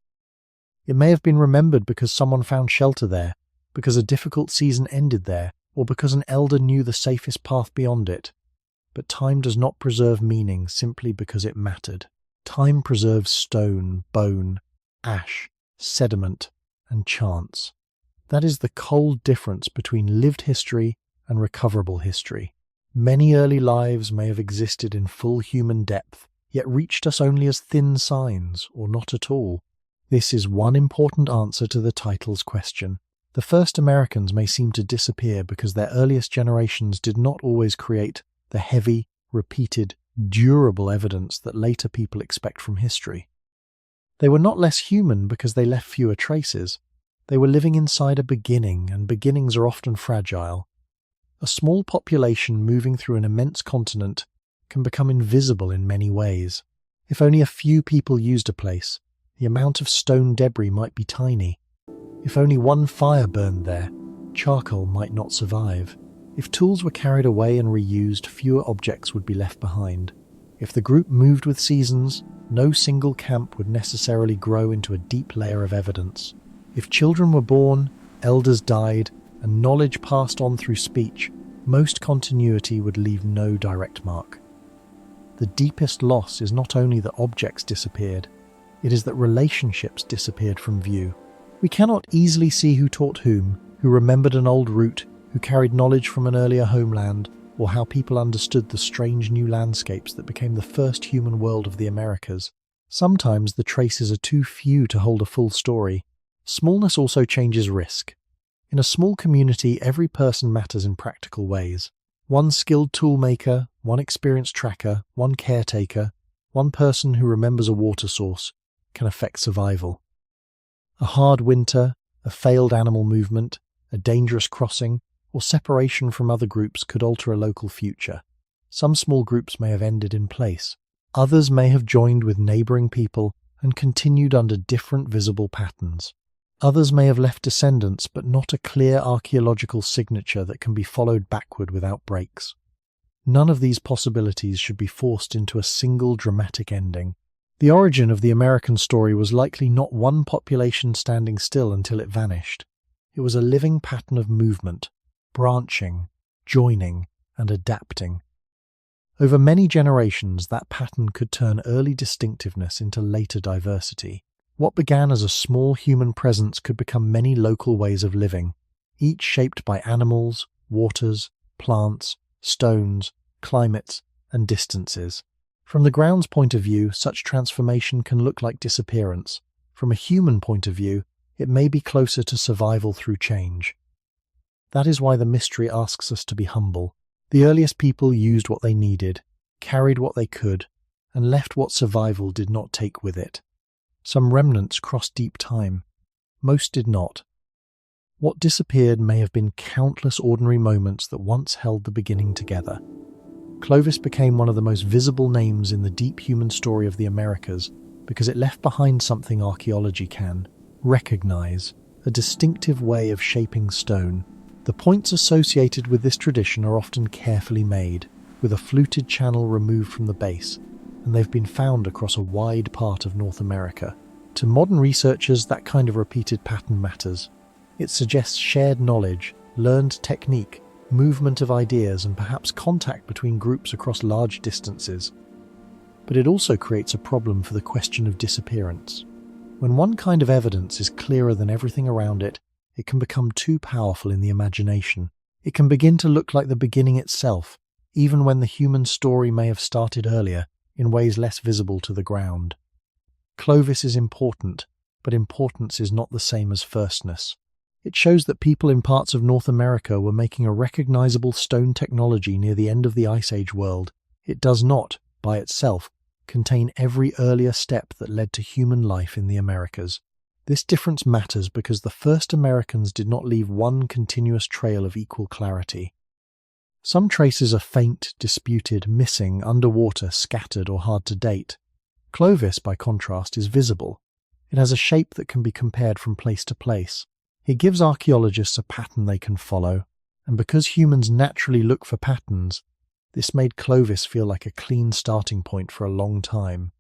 It may have been remembered because someone found shelter there, because a difficult season ended there, or because an elder knew the safest path beyond it. But time does not preserve meaning simply because it mattered. Time preserves stone, bone, ash, sediment, and chance. That is the cold difference between lived history and recoverable history. Many early lives may have existed in full human depth, yet reached us only as thin signs, or not at all. This is one important answer to the title's question. The first Americans may seem to disappear because their earliest generations did not always create the heavy, repeated, durable evidence that later people expect from history. They were not less human because they left fewer traces. They were living inside a beginning, and beginnings are often fragile. A small population moving through an immense continent can become invisible in many ways. If only a few people used a place, the amount of stone debris might be tiny. If only one fire burned there, charcoal might not survive. If tools were carried away and reused, fewer objects would be left behind. If the group moved with seasons, no single camp would necessarily grow into a deep layer of evidence. If children were born, elders died, and knowledge passed on through speech, most continuity would leave no direct mark. The deepest loss is not only that objects disappeared, it is that relationships disappeared from view. We cannot easily see who taught whom, who remembered an old route, who carried knowledge from an earlier homeland, or how people understood the strange new landscapes that became the first human world of the Americas. Sometimes the traces are too few to hold a full story. Smallness also changes risk. In a small community, every person matters in practical ways. One skilled toolmaker, one experienced tracker, one caretaker, one person who remembers a water source can affect survival. A hard winter, a failed animal movement, a dangerous crossing, or separation from other groups could alter a local future. Some small groups may have ended in place. Others may have joined with neighbouring people and continued under different visible patterns. Others may have left descendants, but not a clear archaeological signature that can be followed backward without breaks. None of these possibilities should be forced into a single dramatic ending. The origin of the American story was likely not one population standing still until it vanished. It was a living pattern of movement, branching, joining, and adapting. Over many generations, that pattern could turn early distinctiveness into later diversity. What began as a small human presence could become many local ways of living, each shaped by animals, waters, plants, stones, climates, and distances. From the ground's point of view, such transformation can look like disappearance. From a human point of view, it may be closer to survival through change. That is why the mystery asks us to be humble. The earliest people used what they needed, carried what they could, and left what survival did not take with it. Some remnants crossed deep time. Most did not. What disappeared may have been countless ordinary moments that once held the beginning together. Clovis became one of the most visible names in the deep human story of the Americas because it left behind something archaeology can recognize, a distinctive way of shaping stone. The points associated with this tradition are often carefully made, with a fluted channel removed from the base, and they've been found across a wide part of North America. To modern researchers, that kind of repeated pattern matters. It suggests shared knowledge, learned technique, movement of ideas, and perhaps contact between groups across large distances. But it also creates a problem for the question of disappearance. When one kind of evidence is clearer than everything around it, it can become too powerful in the imagination. It can begin to look like the beginning itself, even when the human story may have started earlier, in ways less visible to the ground. Clovis is important, but importance is not the same as firstness. It shows that people in parts of North America were making a recognizable stone technology near the end of the Ice Age world. It does not, by itself, contain every earlier step that led to human life in the Americas. This difference matters because the first Americans did not leave one continuous trail of equal clarity. Some traces are faint, disputed, missing, underwater, scattered, or hard to date. Clovis, by contrast, is visible. It has a shape that can be compared from place to place. It gives archaeologists a pattern they can follow, and because humans naturally look for patterns, this made Clovis feel like a clean starting point for a long time.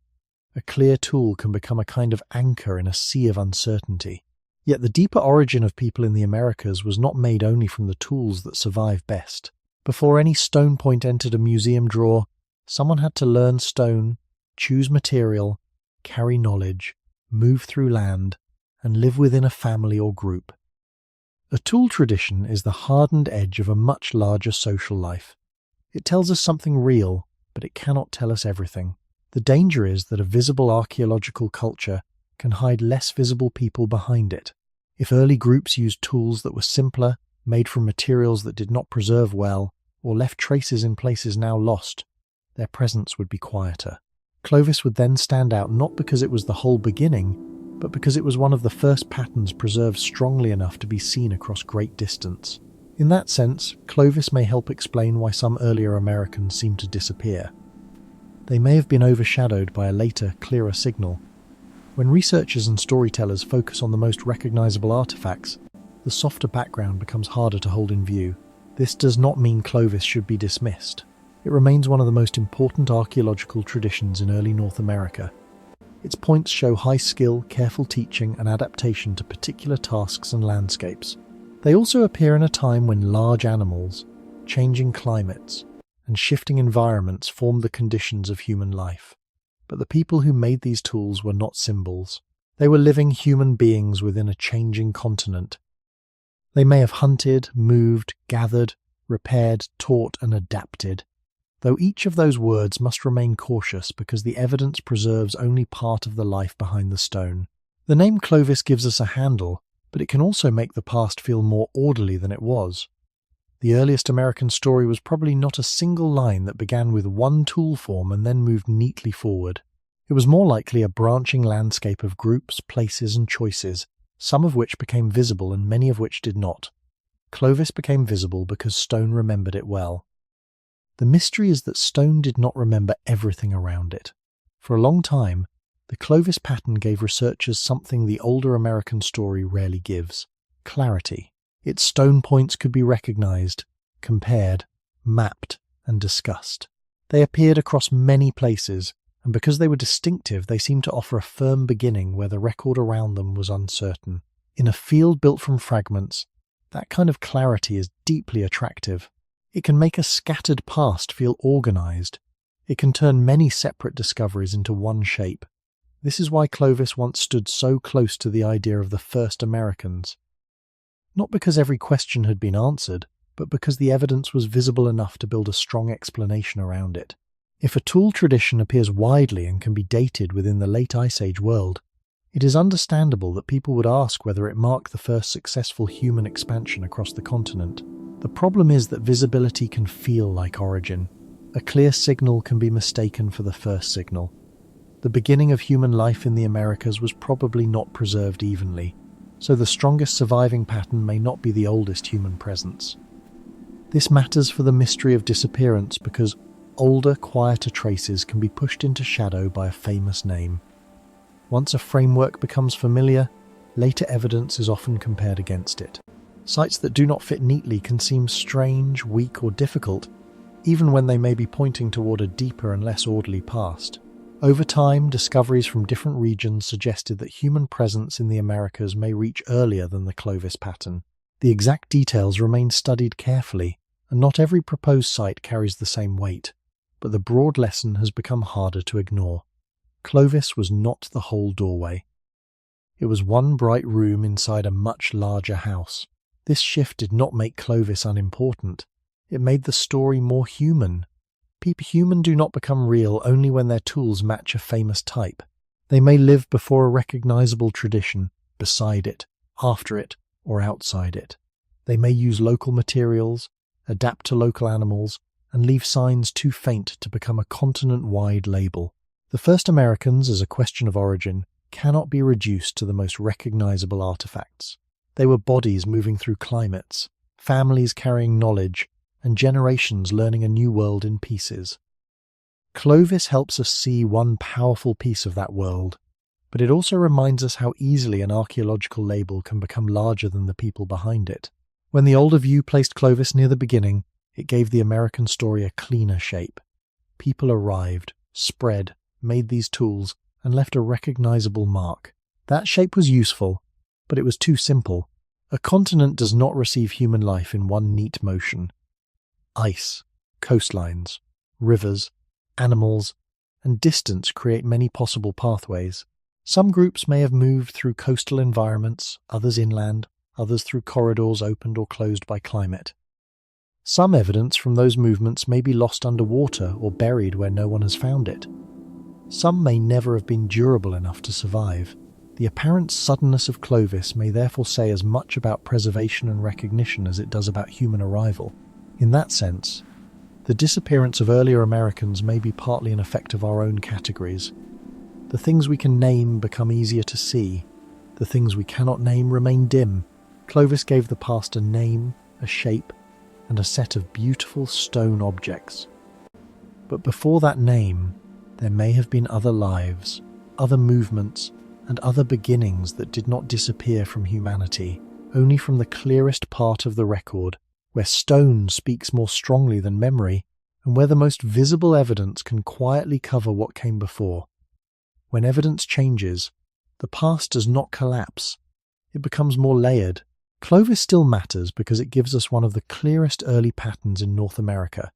A clear tool can become a kind of anchor in a sea of uncertainty. Yet the deeper origin of people in the Americas was not made only from the tools that survive best. Before any stone point entered a museum drawer, someone had to learn stone, choose material, carry knowledge, move through land, and live within a family or group. A tool tradition is the hardened edge of a much larger social life. It tells us something real, but it cannot tell us everything. The danger is that a visible archaeological culture can hide less visible people behind it. If early groups used tools that were simpler, made from materials that did not preserve well, or left traces in places now lost, their presence would be quieter. Clovis would then stand out not because it was the whole beginning, but because it was one of the first patterns preserved strongly enough to be seen across great distance. In that sense, Clovis may help explain why some earlier Americans seemed to disappear. They may have been overshadowed by a later, clearer signal. When researchers and storytellers focus on the most recognizable artifacts, the softer background becomes harder to hold in view. This does not mean Clovis should be dismissed. It remains one of the most important archaeological traditions in early North America. Its points show high skill, careful teaching, and adaptation to particular tasks and landscapes. They also appear in a time when large animals, changing climates, and shifting environments formed the conditions of human life. But the people who made these tools were not symbols. They were living human beings within a changing continent. They may have hunted, moved, gathered, repaired, taught, and adapted, though each of those words must remain cautious because the evidence preserves only part of the life behind the stone. The name Clovis gives us a handle, but it can also make the past feel more orderly than it was. The earliest American story was probably not a single line that began with one tool form and then moved neatly forward. It was more likely a branching landscape of groups, places, and choices, some of which became visible and many of which did not. Clovis became visible because stone remembered it well. The mystery is that stone did not remember everything around it. For a long time, the Clovis pattern gave researchers something the older American story rarely gives: clarity. Its stone points could be recognized, compared, mapped, and discussed. They appeared across many places, and because they were distinctive, they seemed to offer a firm beginning where the record around them was uncertain. In a field built from fragments, that kind of clarity is deeply attractive. It can make a scattered past feel organized. It can turn many separate discoveries into one shape. This is why Clovis once stood so close to the idea of the first Americans. Not because every question had been answered, but because the evidence was visible enough to build a strong explanation around it. If a tool tradition appears widely and can be dated within the late Ice Age world, it is understandable that people would ask whether it marked the first successful human expansion across the continent. The problem is that visibility can feel like origin. A clear signal can be mistaken for the first signal. The beginning of human life in the Americas was probably not preserved evenly, so the strongest surviving pattern may not be the oldest human presence. This matters for the mystery of disappearance because older, quieter traces can be pushed into shadow by a famous name. Once a framework becomes familiar, later evidence is often compared against it. Sites that do not fit neatly can seem strange, weak, or difficult, even when they may be pointing toward a deeper and less orderly past. Over time, discoveries from different regions suggested that human presence in the Americas may reach earlier than the Clovis pattern. The exact details remain studied carefully, and not every proposed site carries the same weight, but the broad lesson has become harder to ignore. Clovis was not the whole doorway. It was one bright room inside a much larger house. This shift did not make Clovis unimportant. It made the story more human. Human do not become real only when their tools match a famous type. They may live before a recognizable tradition, beside it, after it, or outside it. They may use local materials, adapt to local animals, and leave signs too faint to become a continent-wide label. The first Americans, as a question of origin, cannot be reduced to the most recognizable artifacts. They were bodies moving through climates, families carrying knowledge, and generations learning a new world in pieces. Clovis helps us see one powerful piece of that world, but it also reminds us how easily an archaeological label can become larger than the people behind it. When the older view placed Clovis near the beginning, it gave the American story a cleaner shape. People arrived, spread, made these tools, and left a recognizable mark. That shape was useful, but it was too simple. A continent does not receive human life in one neat motion. Ice, coastlines, rivers, animals, and distance create many possible pathways. Some groups may have moved through coastal environments, others inland, others through corridors opened or closed by climate. Some evidence from those movements may be lost underwater or buried where no one has found it. Some may never have been durable enough to survive. The apparent suddenness of Clovis may therefore say as much about preservation and recognition as it does about human arrival. In that sense, the disappearance of earlier Americans may be partly an effect of our own categories. The things we can name become easier to see. The things we cannot name remain dim. Clovis gave the past a name, a shape, and a set of beautiful stone objects. But before that name, there may have been other lives, other movements, and other beginnings that did not disappear from humanity, only from the clearest part of the record, where stone speaks more strongly than memory, and where the most visible evidence can quietly cover what came before. When evidence changes, the past does not collapse. It becomes more layered. Clovis still matters because it gives us one of the clearest early patterns in North America: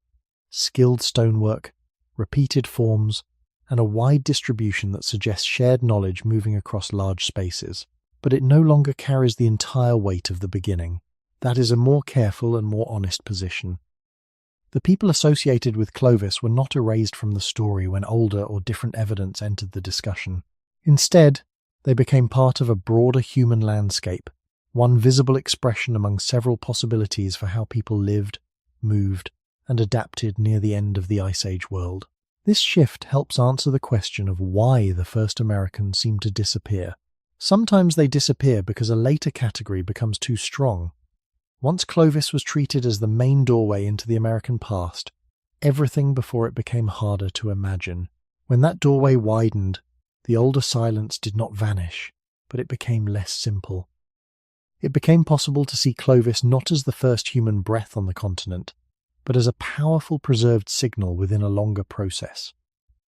skilled stonework, repeated forms, and a wide distribution that suggests shared knowledge moving across large spaces. But it no longer carries the entire weight of the beginning. That is a more careful and more honest position. The people associated with Clovis were not erased from the story when older or different evidence entered the discussion. Instead, they became part of a broader human landscape, one visible expression among several possibilities for how people lived, moved, and adapted near the end of the Ice Age world. This shift helps answer the question of why the first Americans seem to disappear. Sometimes they disappear because a later category becomes too strong. Once Clovis was treated as the main doorway into the American past, everything before it became harder to imagine. When that doorway widened, the older silence did not vanish, but it became less simple. It became possible to see Clovis not as the first human breath on the continent, but as a powerful preserved signal within a longer process.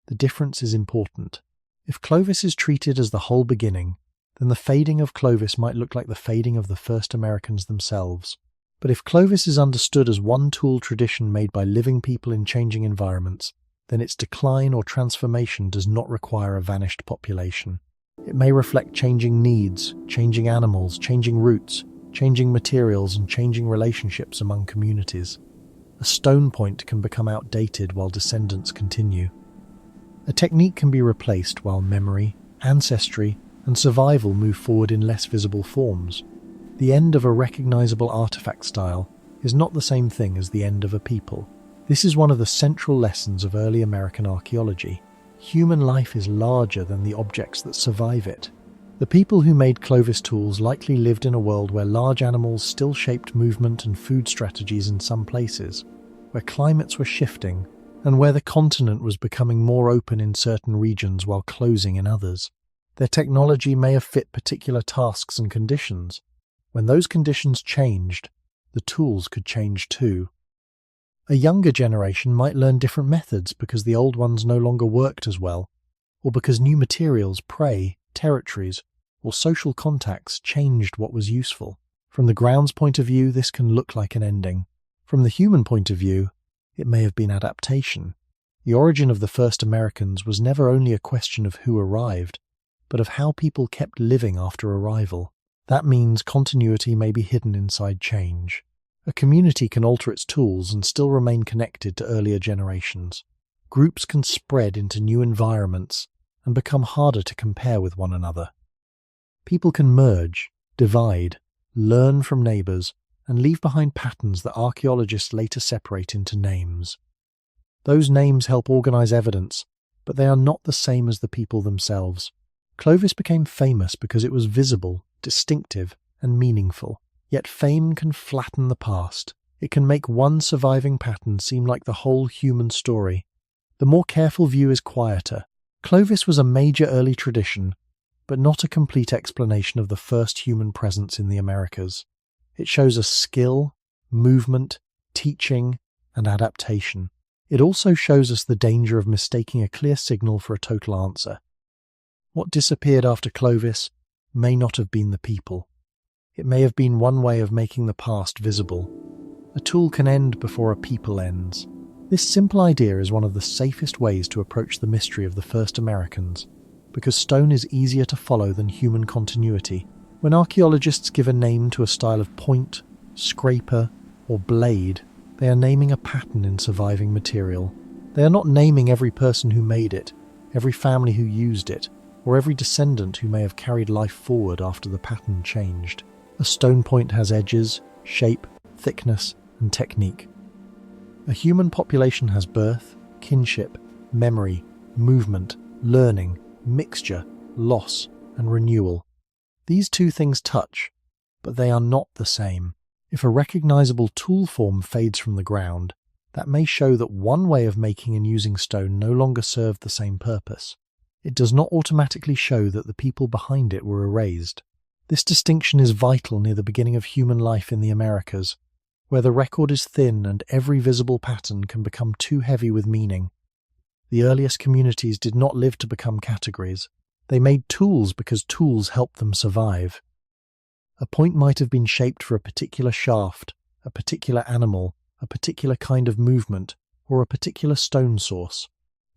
The difference is important. If Clovis is treated as the whole beginning, then the fading of Clovis might look like the fading of the first Americans themselves. But if Clovis is understood as one tool tradition made by living people in changing environments, then its decline or transformation does not require a vanished population. It may reflect changing needs, changing animals, changing routes, changing materials, and changing relationships among communities. A stone point can become outdated while descendants continue. A technique can be replaced while memory, ancestry, and survival move forward in less visible forms. The end of a recognizable artifact style is not the same thing as the end of a people. This is one of the central lessons of early American archaeology. Human life is larger than the objects that survive it. The people who made Clovis tools likely lived in a world where large animals still shaped movement and food strategies in some places, where climates were shifting, and where the continent was becoming more open in certain regions while closing in others. Their technology may have fit particular tasks and conditions. When those conditions changed, the tools could change too. A younger generation might learn different methods because the old ones no longer worked as well, or because new materials, prey, territories, or social contacts changed what was useful. From the ground's point of view, this can look like an ending. From the human point of view, it may have been adaptation. The origin of the first Americans was never only a question of who arrived, but of how people kept living after arrival. That means continuity may be hidden inside change. A community can alter its tools and still remain connected to earlier generations. Groups can spread into new environments and become harder to compare with one another. People can merge, divide, learn from neighbours, and leave behind patterns that archaeologists later separate into names. Those names help organise evidence, but they are not the same as the people themselves. Clovis became famous because it was visible, distinctive, and meaningful. Yet fame can flatten the past. It can make one surviving pattern seem like the whole human story. The more careful view is quieter. Clovis was a major early tradition, but not a complete explanation of the first human presence in the Americas. It shows us skill, movement, teaching, and adaptation. It also shows us the danger of mistaking a clear signal for a total answer. What disappeared after Clovis may not have been the people. It may have been one way of making the past visible. A tool can end before a people ends. This simple idea is one of the safest ways to approach the mystery of the first Americans, because stone is easier to follow than human continuity. When archaeologists give a name to a style of point, scraper, or blade, they are naming a pattern in surviving material. They are not naming every person who made it, every family who used it, or every descendant who may have carried life forward after the pattern changed. A stone point has edges, shape, thickness, and technique. A human population has birth, kinship, memory, movement, learning, mixture, loss, and renewal. These two things touch, but they are not the same. If a recognizable tool form fades from the ground, that may show that one way of making and using stone no longer served the same purpose. It does not automatically show that the people behind it were erased. This distinction is vital near the beginning of human life in the Americas, where the record is thin and every visible pattern can become too heavy with meaning. The earliest communities did not live to become categories. They made tools because tools helped them survive. A point might have been shaped for a particular shaft, a particular animal, a particular kind of movement, or a particular stone source.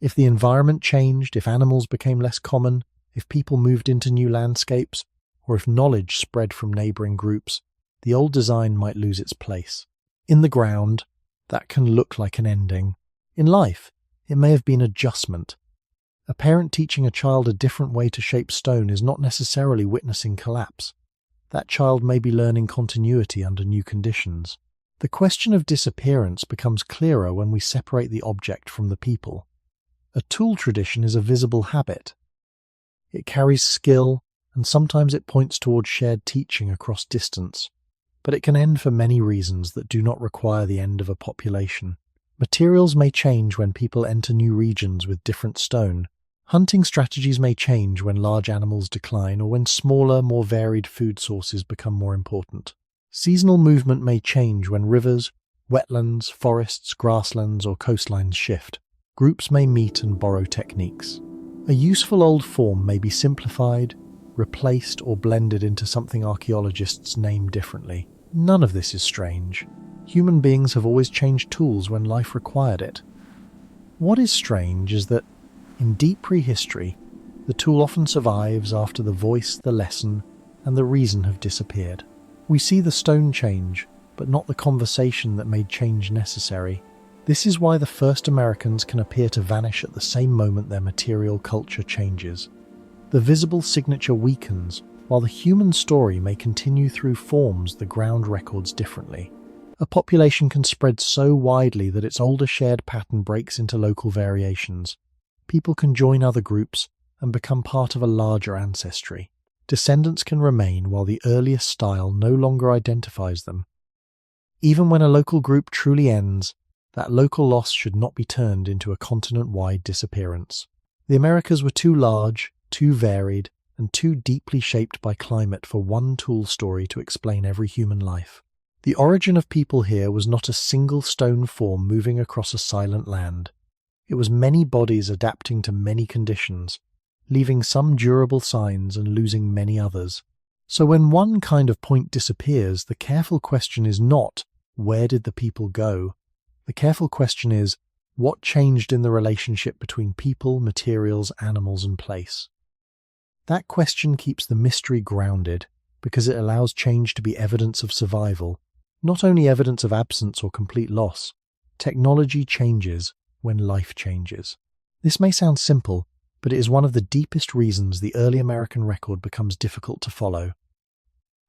If the environment changed, if animals became less common, if people moved into new landscapes, or if knowledge spread from neighbouring groups, the old design might lose its place. In the ground, that can look like an ending. In life, it may have been adjustment. A parent teaching a child a different way to shape stone is not necessarily witnessing collapse. That child may be learning continuity under new conditions. The question of disappearance becomes clearer when we separate the object from the people. A tool tradition is a visible habit. It carries skill, and sometimes it points towards shared teaching across distance. But it can end for many reasons that do not require the end of a population. Materials may change when people enter new regions with different stone. Hunting strategies may change when large animals decline or when smaller, more varied food sources become more important. Seasonal movement may change when rivers, wetlands, forests, grasslands, or coastlines shift. Groups may meet and borrow techniques. A useful old form may be simplified, replaced, or blended into something archaeologists name differently. None of this is strange. Human beings have always changed tools when life required it. What is strange is that, in deep prehistory, the tool often survives after the voice, the lesson, and the reason have disappeared. We see the stone change, but not the conversation that made change necessary. This is why the first Americans can appear to vanish at the same moment their material culture changes. The visible signature weakens, while the human story may continue through forms the ground records differently. A population can spread so widely that its older shared pattern breaks into local variations. People can join other groups and become part of a larger ancestry. Descendants can remain while the earliest style no longer identifies them. Even when a local group truly ends, that local loss should not be turned into a continent-wide disappearance. The Americas were too large, too varied, and too deeply shaped by climate for one tool story to explain every human life. The origin of people here was not a single stone form moving across a silent land. It was many bodies adapting to many conditions, leaving some durable signs and losing many others. So when one kind of point disappears, the careful question is not, where did the people go? The careful question is, what changed in the relationship between people, materials, animals, and place? That question keeps the mystery grounded because it allows change to be evidence of survival, not only evidence of absence or complete loss. Technology changes when life changes. This may sound simple, but it is one of the deepest reasons the early American record becomes difficult to follow.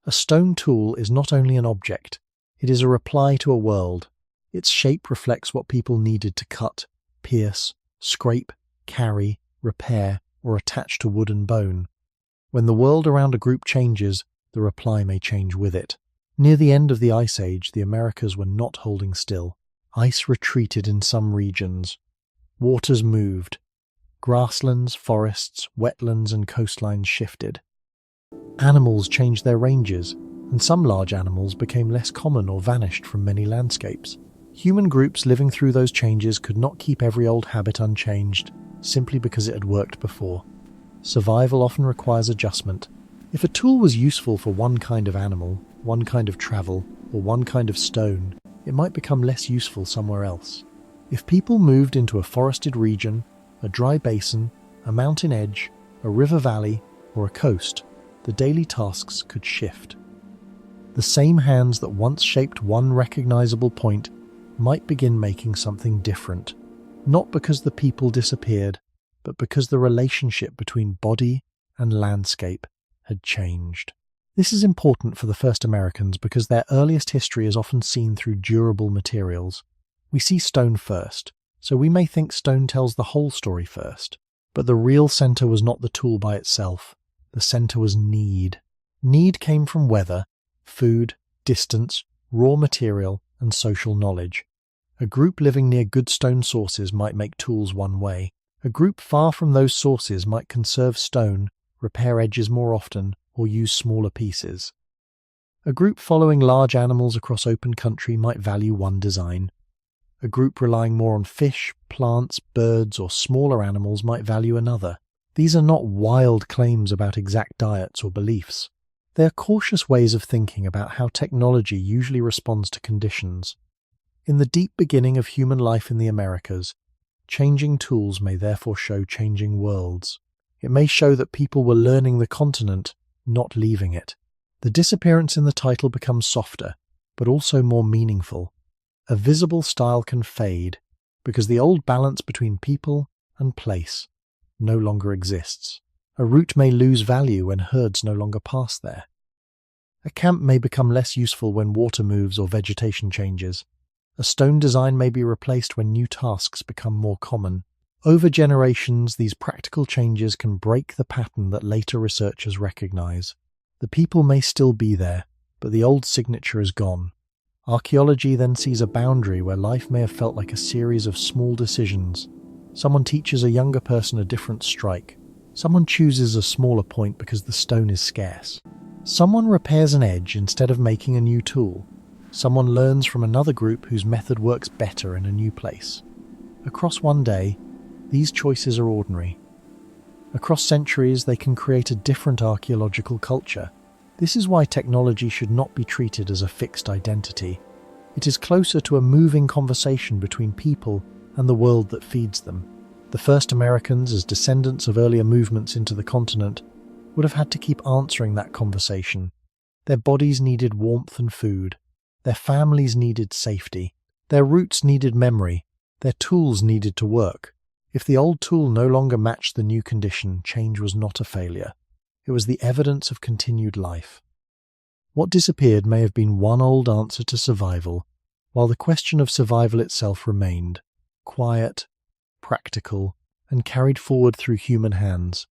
A stone tool is not only an object, it is a reply to a world. Its shape reflects what people needed to cut, pierce, scrape, carry, repair, or attach to wood and bone. When the world around a group changes, the reply may change with it. Near the end of the Ice Age, the Americas were not holding still. Ice retreated in some regions. Waters moved. Grasslands, forests, wetlands, and coastlines shifted. Animals changed their ranges, and some large animals became less common or vanished from many landscapes. Human groups living through those changes could not keep every old habit unchanged, simply because it had worked before. Survival often requires adjustment. If a tool was useful for one kind of animal, one kind of travel, or one kind of stone, it might become less useful somewhere else. If people moved into a forested region, a dry basin, a mountain edge, a river valley, or a coast, the daily tasks could shift. The same hands that once shaped one recognizable point might begin making something different, not because the people disappeared, but because the relationship between body and landscape had changed. This is important for the first Americans because their earliest history is often seen through durable materials. We see stone first, so we may think stone tells the whole story first. But the real center was not the tool by itself. The center was need. Need came from weather, food, distance, raw material, and social knowledge. A group living near good stone sources might make tools one way. A group far from those sources might conserve stone, repair edges more often, or use smaller pieces. A group following large animals across open country might value one design. A group relying more on fish, plants, birds, or smaller animals might value another. These are not wild claims about exact diets or beliefs. They are cautious ways of thinking about how technology usually responds to conditions. In the deep beginning of human life in the Americas, changing tools may therefore show changing worlds. It may show that people were learning the continent, not leaving it. The disappearance in the title becomes softer, but also more meaningful. A visible style can fade, because the old balance between people and place no longer exists. A route may lose value when herds no longer pass there. A camp may become less useful when water moves or vegetation changes. A stone design may be replaced when new tasks become more common. Over generations, these practical changes can break the pattern that later researchers recognize. The people may still be there, but the old signature is gone. Archaeology then sees a boundary where life may have felt like a series of small decisions. Someone teaches a younger person a different strike. Someone chooses a smaller point because the stone is scarce. Someone repairs an edge instead of making a new tool. Someone learns from another group whose method works better in a new place. Across one day, these choices are ordinary. Across centuries, they can create a different archaeological culture. This is why technology should not be treated as a fixed identity. It is closer to a moving conversation between people and the world that feeds them. The first Americans, as descendants of earlier movements into the continent, would have had to keep answering that conversation. Their bodies needed warmth and food. Their families needed safety. Their roots needed memory. Their tools needed to work. If the old tool no longer matched the new condition, change was not a failure. It was the evidence of continued life. What disappeared may have been one old answer to survival, while the question of survival itself remained, quiet, practical, and carried forward through human hands.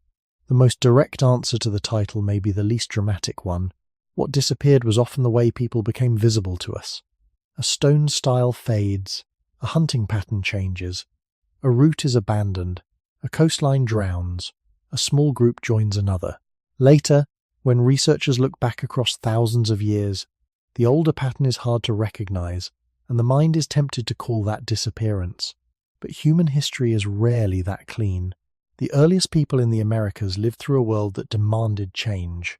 The most direct answer to the title may be the least dramatic one. What disappeared was often the way people became visible to us. A stone style fades, a hunting pattern changes, a route is abandoned, a coastline drowns, a small group joins another. Later, when researchers look back across thousands of years, the older pattern is hard to recognize, and the mind is tempted to call that disappearance. But human history is rarely that clean. The earliest people in the Americas lived through a world that demanded change.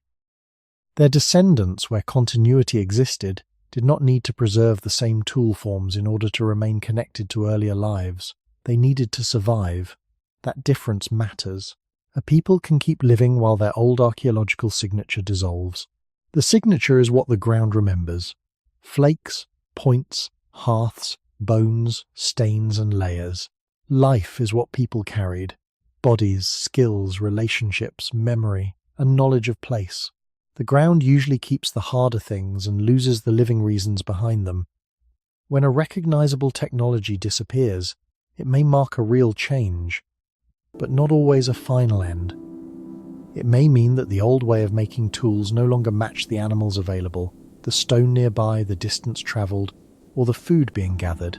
Their descendants, where continuity existed, did not need to preserve the same tool forms in order to remain connected to earlier lives. They needed to survive. That difference matters. A people can keep living while their old archaeological signature dissolves. The signature is what the ground remembers. Flakes, points, hearths, bones, stains and layers. Life is what people carried. Bodies, skills, relationships, memory, and knowledge of place. The ground usually keeps the harder things and loses the living reasons behind them. When a recognizable technology disappears, it may mark a real change, but not always a final end. It may mean that the old way of making tools no longer match the animals available, the stone nearby, the distance travelled, or the food being gathered.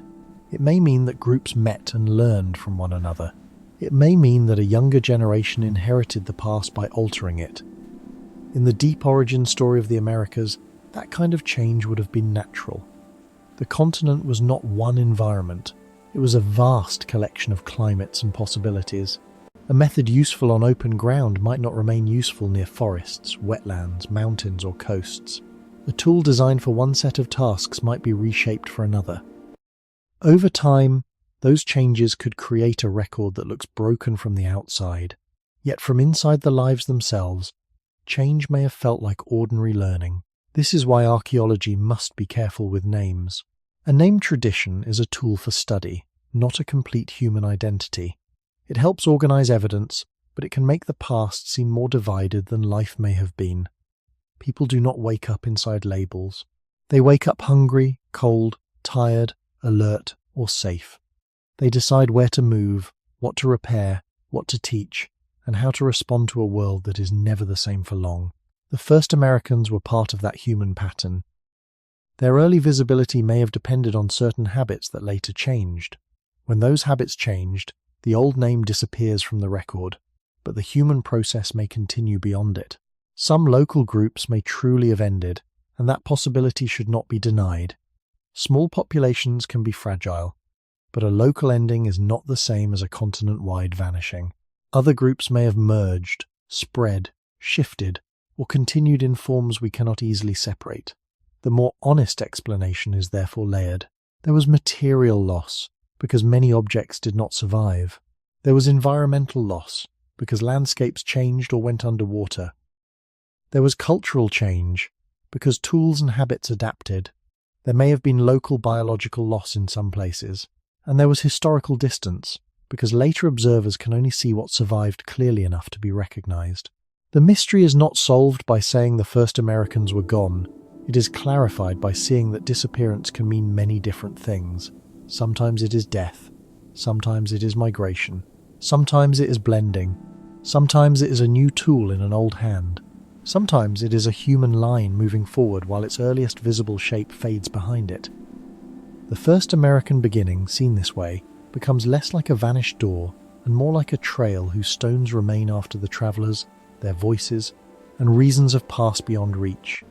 It may mean that groups met and learned from one another. It may mean that a younger generation inherited the past by altering it. In the deep origin story of the Americas, that kind of change would have been natural. The continent was not one environment. It was a vast collection of climates and possibilities. A method useful on open ground might not remain useful near forests, wetlands, mountains, or coasts. A tool designed for one set of tasks might be reshaped for another. Over time, those changes could create a record that looks broken from the outside, yet from inside the lives themselves, change may have felt like ordinary learning. This is why archaeology must be careful with names. A name tradition is a tool for study, not a complete human identity. It helps organize evidence, but it can make the past seem more divided than life may have been. People do not wake up inside labels. They wake up hungry, cold, tired, alert, or safe. They decide where to move, what to repair, what to teach, and how to respond to a world that is never the same for long. The first Americans were part of that human pattern. Their early visibility may have depended on certain habits that later changed. When those habits changed, the old name disappears from the record, but the human process may continue beyond it. Some local groups may truly have ended, and that possibility should not be denied. Small populations can be fragile, but a local ending is not the same as a continent-wide vanishing. Other groups may have merged, spread, shifted, or continued in forms we cannot easily separate. The more honest explanation is therefore layered. There was material loss, because many objects did not survive. There was environmental loss, because landscapes changed or went underwater. There was cultural change, because tools and habits adapted. There may have been local biological loss in some places. And there was historical distance, because later observers can only see what survived clearly enough to be recognized. The mystery is not solved by saying the first Americans were gone. It is clarified by seeing that disappearance can mean many different things. Sometimes it is death. Sometimes it is migration. Sometimes it is blending. Sometimes it is a new tool in an old hand. Sometimes it is a human line moving forward while its earliest visible shape fades behind it. The first American beginning, seen this way, becomes less like a vanished door and more like a trail whose stones remain after the travelers, their voices, and reasons have passed beyond reach.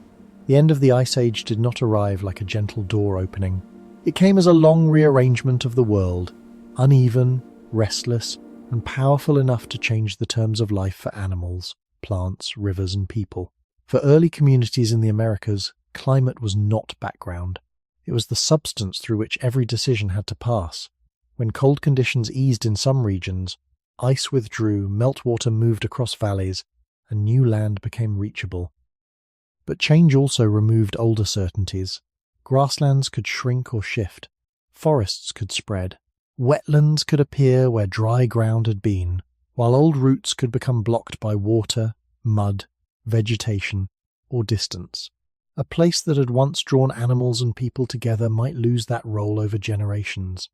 The end of the Ice Age did not arrive like a gentle door opening. It came as a long rearrangement of the world, uneven, restless, and powerful enough to change the terms of life for animals, plants, rivers, and people. For early communities in the Americas, climate was not background. It was the substance through which every decision had to pass. When cold conditions eased in some regions, ice withdrew, meltwater moved across valleys, and new land became reachable. But change also removed older certainties. Grasslands could shrink or shift. Forests could spread. Wetlands could appear where dry ground had been, while old routes could become blocked by water, mud, vegetation, or distance. A place that had once drawn animals and people together might lose that role over generations.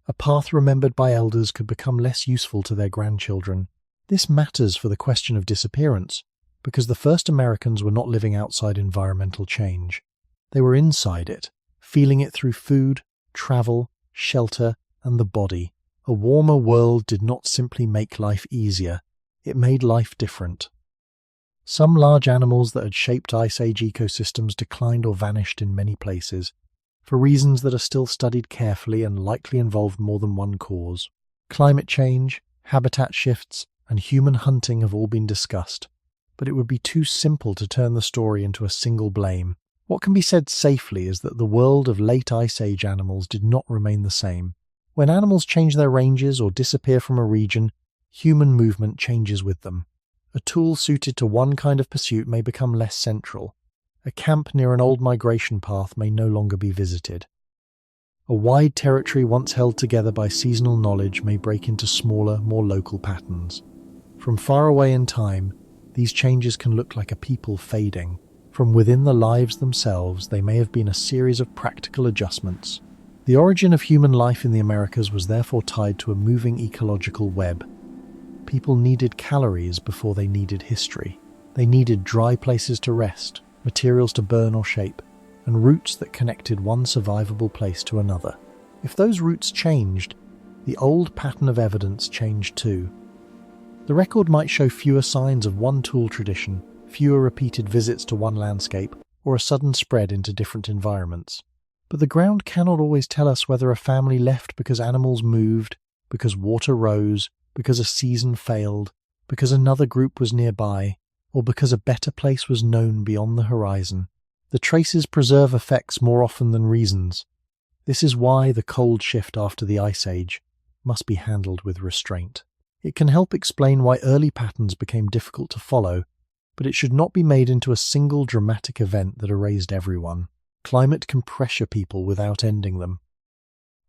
A path remembered by elders could become less useful to their grandchildren. This matters for the question of disappearance, because the first Americans were not living outside environmental change. They were inside it, feeling it through food, travel, shelter, and the body. A warmer world did not simply make life easier, it made life different. Some large animals that had shaped Ice Age ecosystems declined or vanished in many places, for reasons that are still studied carefully and likely involved more than one cause. Climate change, habitat shifts, and human hunting have all been discussed, but it would be too simple to turn the story into a single blame. What can be said safely is that the world of late Ice Age animals did not remain the same. When animals change their ranges or disappear from a region, human movement changes with them. A tool suited to one kind of pursuit may become less central. A camp near an old migration path may no longer be visited. A wide territory once held together by seasonal knowledge may break into smaller, more local patterns. From far away in time, these changes can look like a people fading. From within the lives themselves, they may have been a series of practical adjustments. The origin of human life in the Americas was therefore tied to a moving ecological web. People needed calories before they needed history. They needed dry places to rest, materials to burn or shape, and routes that connected one survivable place to another. If those routes changed, the old pattern of evidence changed too. The record might show fewer signs of one tool tradition, fewer repeated visits to one landscape, or a sudden spread into different environments. But the ground cannot always tell us whether a family left because animals moved, because water rose, because a season failed, because another group was nearby, or because a better place was known beyond the horizon. The traces preserve effects more often than reasons. This is why the cold shift after the Ice Age must be handled with restraint. It can help explain why early patterns became difficult to follow, but it should not be made into a single dramatic event that erased everyone. Climate can pressure people without ending them.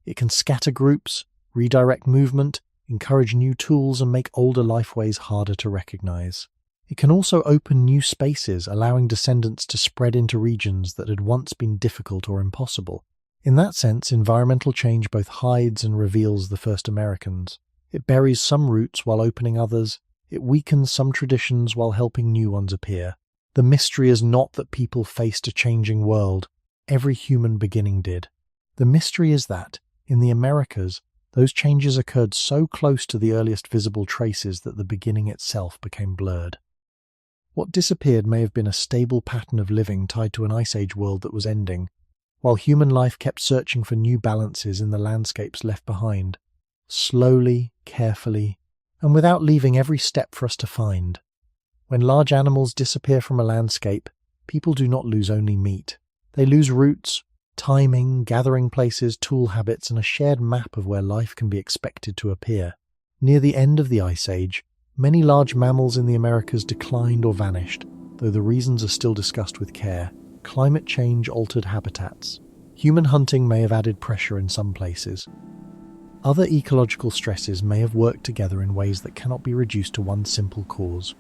It can scatter groups, redirect movement, encourage new tools, and make older lifeways harder to recognize. It can also open new spaces, allowing descendants to spread into regions that had once been difficult or impossible. In that sense, environmental change both hides and reveals the first Americans. It buries some roots while opening others. It weakens some traditions while helping new ones appear. The mystery is not that people faced a changing world. Every human beginning did. The mystery is that, in the Americas, those changes occurred so close to the earliest visible traces that the beginning itself became blurred. What disappeared may have been a stable pattern of living tied to an Ice Age world that was ending, while human life kept searching for new balances in the landscapes left behind, slowly, carefully, and without leaving every step for us to find. When large animals disappear from a landscape, people do not lose only meat. They lose roots, timing, gathering places, tool habits, and a shared map of where life can be expected to appear. Near the end of the Ice Age, many large mammals in the Americas declined or vanished, though the reasons are still discussed with care. Climate change altered habitats. Human hunting may have added pressure in some places. Other ecological stresses may have worked together in ways that cannot be reduced to one simple cause.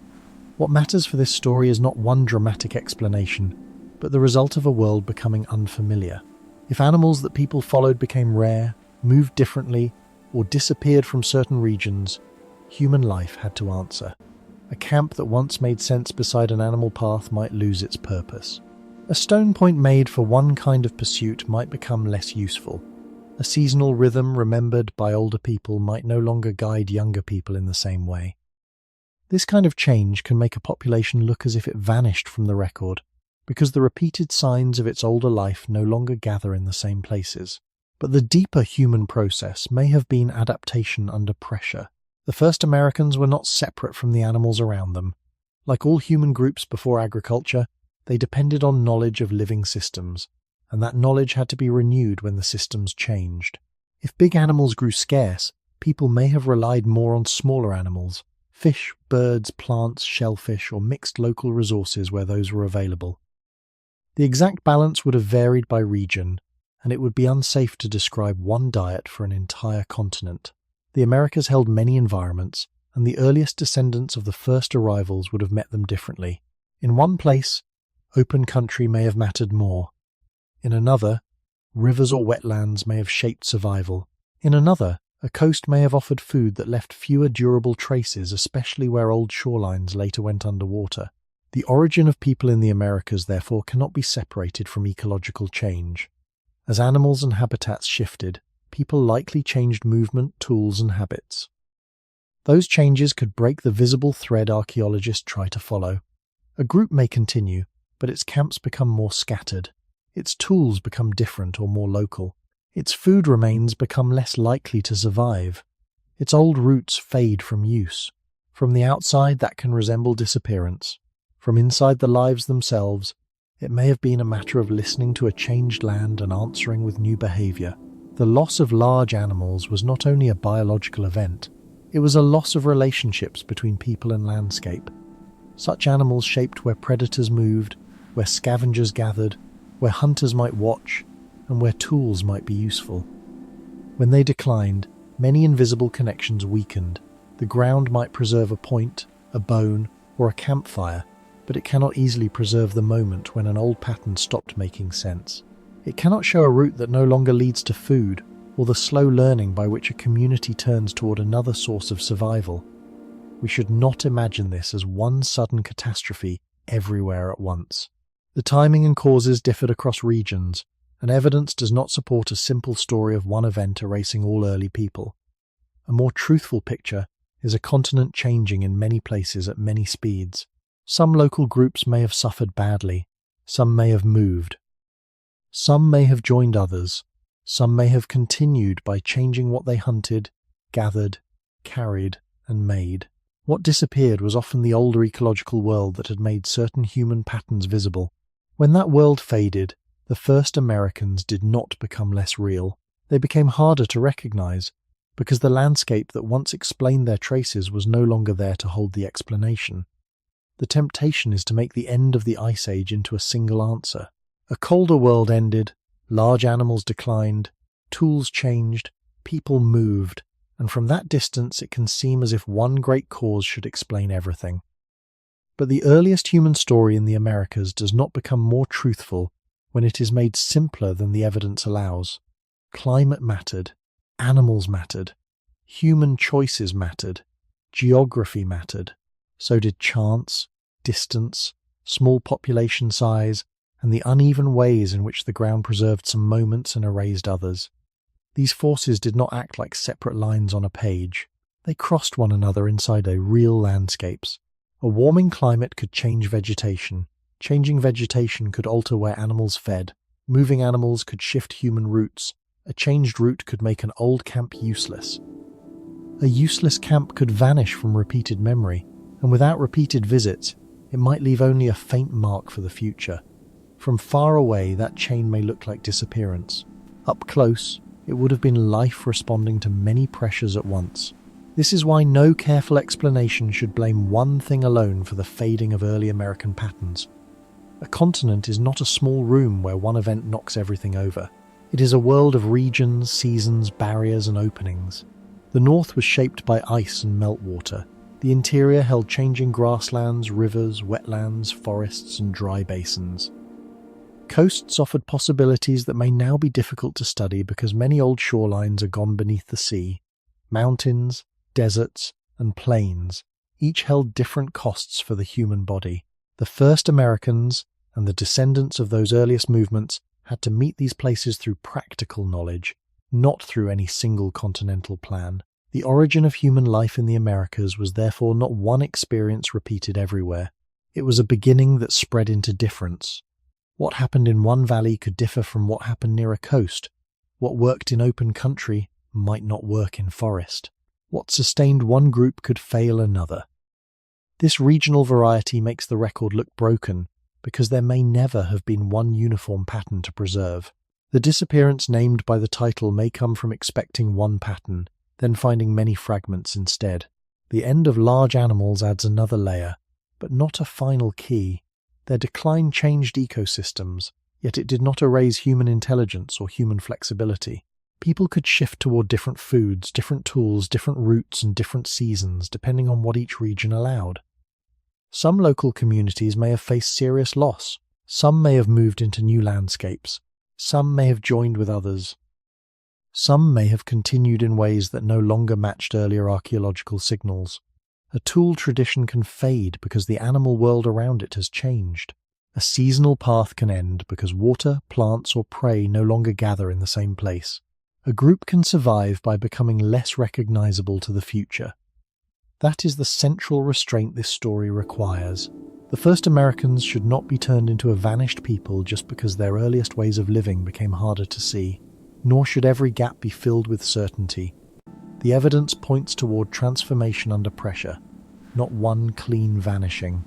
What matters for this story is not one dramatic explanation, but the result of a world becoming unfamiliar. If animals that people followed became rare, moved differently, or disappeared from certain regions, human life had to answer. A camp that once made sense beside an animal path might lose its purpose. A stone point made for one kind of pursuit might become less useful. A seasonal rhythm remembered by older people might no longer guide younger people in the same way. This kind of change can make a population look as if it vanished from the record, because the repeated signs of its older life no longer gather in the same places. But the deeper human process may have been adaptation under pressure. The first Americans were not separate from the animals around them. Like all human groups before agriculture, they depended on knowledge of living systems, and that knowledge had to be renewed when the systems changed. If big animals grew scarce, people may have relied more on smaller animals, fish, birds, plants, shellfish, or mixed local resources where those were available. The exact balance would have varied by region, and it would be unsafe to describe one diet for an entire continent. The Americas held many environments, and the earliest descendants of the first arrivals would have met them differently. In one place, open country may have mattered more. In another, rivers or wetlands may have shaped survival. In another, a coast may have offered food that left fewer durable traces, especially where old shorelines later went underwater. The origin of people in the Americas, therefore, cannot be separated from ecological change. As animals and habitats shifted, people likely changed movement, tools, and habits. Those changes could break the visible thread archaeologists try to follow. A group may continue, but its camps become more scattered. Its tools become different or more local. Its food remains become less likely to survive. Its old roots fade from use. From the outside, that can resemble disappearance. From inside the lives themselves, it may have been a matter of listening to a changed land and answering with new behavior. The loss of large animals was not only a biological event, It was a loss of relationships between people and landscape. Such animals shaped where predators moved, where scavengers gathered, where hunters might watch, and where tools might be useful. When they declined, many invisible connections weakened. The ground might preserve a point, a bone, or a campfire, but it cannot easily preserve the moment when an old pattern stopped making sense. It cannot show a route that no longer leads to food, or the slow learning by which a community turns toward another source of survival. We should not imagine this as one sudden catastrophe everywhere at once. The timing and causes differed across regions, and evidence does not support a simple story of one event erasing all early people. A more truthful picture is a continent changing in many places at many speeds. Some local groups may have suffered badly, some may have moved. Some may have joined others, some may have continued by changing what they hunted, gathered, carried, and made. What disappeared was often the older ecological world that had made certain human patterns visible. When that world faded, the first Americans did not become less real. They became harder to recognize, because the landscape that once explained their traces was no longer there to hold the explanation. The temptation is to make the end of the Ice Age into a single answer. A colder world ended, large animals declined, tools changed, people moved, and from that distance it can seem as if one great cause should explain everything. But the earliest human story in the Americas does not become more truthful when it is made simpler than the evidence allows. Climate mattered, animals mattered, human choices mattered, geography mattered. So did chance, distance, small population size, and the uneven ways in which the ground preserved some moments and erased others. These forces did not act like separate lines on a page. They crossed one another inside real landscapes. A warming climate could change vegetation. Changing vegetation could alter where animals fed. Moving animals could shift human routes. A changed route could make an old camp useless. A useless camp could vanish from repeated memory, and without repeated visits, it might leave only a faint mark for the future. From far away, that chain may look like disappearance. Up close, it would have been life responding to many pressures at once. This is why no careful explanation should blame one thing alone for the fading of early American patterns. A continent is not a small room where one event knocks everything over. It is a world of regions, seasons, barriers, and openings. The north was shaped by ice and meltwater. The interior held changing grasslands, rivers, wetlands, forests, and dry basins. Coasts offered possibilities that may now be difficult to study because many old shorelines are gone beneath the sea. Mountains, deserts, and plains each held different costs for the human body. The first Americans, and the descendants of those earliest movements, had to meet these places through practical knowledge, not through any single continental plan. The origin of human life in the Americas was therefore not one experience repeated everywhere. It was a beginning that spread into difference. What happened in one valley could differ from what happened near a coast. What worked in open country might not work in forest. What sustained one group could fail another. This regional variety makes the record look broken, because there may never have been one uniform pattern to preserve. The disappearance named by the title may come from expecting one pattern, then finding many fragments instead. The end of large animals adds another layer, but not a final key. Their decline changed ecosystems, yet it did not erase human intelligence or human flexibility. People could shift toward different foods, different tools, different routes, and different seasons, depending on what each region allowed. Some local communities may have faced serious loss. Some may have moved into new landscapes. Some may have joined with others. Some may have continued in ways that no longer matched earlier archaeological signals. A tool tradition can fade because the animal world around it has changed. A seasonal path can end because water, plants, or prey no longer gather in the same place. A group can survive by becoming less recognizable to the future. That is the central restraint this story requires. The first Americans should not be turned into a vanished people just because their earliest ways of living became harder to see, nor should every gap be filled with certainty. The evidence points toward transformation under pressure, not one clean vanishing.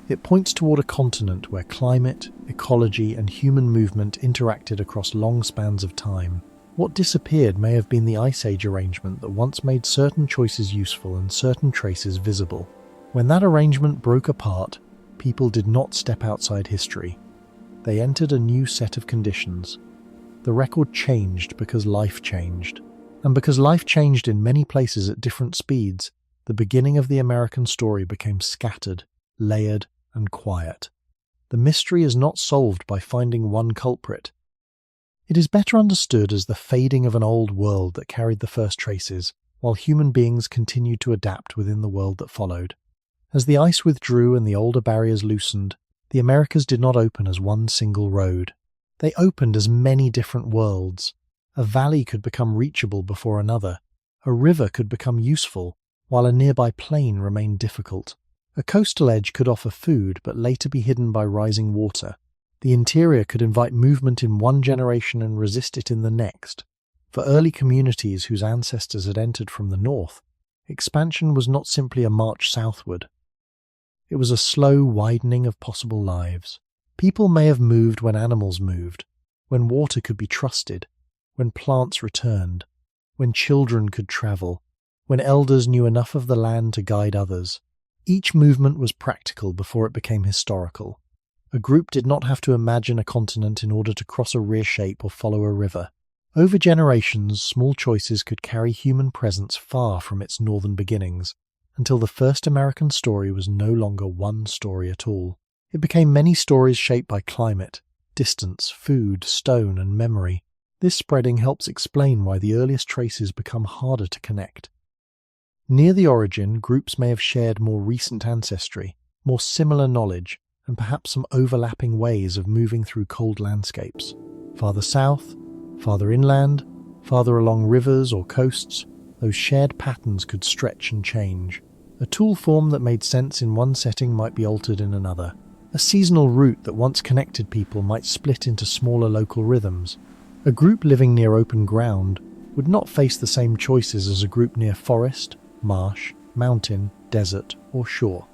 It points toward a continent where climate, ecology, and human movement interacted across long spans of time. What disappeared may have been the Ice Age arrangement that once made certain choices useful and certain traces visible. When that arrangement broke apart, people did not step outside history. They entered a new set of conditions. The record changed because life changed. And because life changed in many places at different speeds, the beginning of the American story became scattered, layered, and quiet. The mystery is not solved by finding one culprit. It is better understood as the fading of an old world that carried the first traces, while human beings continued to adapt within the world that followed. As the ice withdrew and the older barriers loosened, the Americas did not open as one single road. They opened as many different worlds. A valley could become reachable before another. A river could become useful, while a nearby plain remained difficult. A coastal edge could offer food but later be hidden by rising water. The interior could invite movement in one generation and resist it in the next. For early communities whose ancestors had entered from the north, expansion was not simply a march southward. It was a slow widening of possible lives. People may have moved when animals moved, when water could be trusted, when plants returned, when children could travel, when elders knew enough of the land to guide others. Each movement was practical before it became historical. A group did not have to imagine a continent in order to cross a rear shape or follow a river. Over generations, small choices could carry human presence far from its northern beginnings, until the first American story was no longer one story at all. It became many stories shaped by climate, distance, food, stone, and memory. This spreading helps explain why the earliest traces become harder to connect. Near the origin, groups may have shared more recent ancestry, more similar knowledge, and perhaps some overlapping ways of moving through cold landscapes. Farther south, farther inland, farther along rivers or coasts, those shared patterns could stretch and change. A tool form that made sense in one setting might be altered in another. A seasonal route that once connected people might split into smaller local rhythms. A group living near open ground would not face the same choices as a group near forest, marsh, mountain, desert, or shore.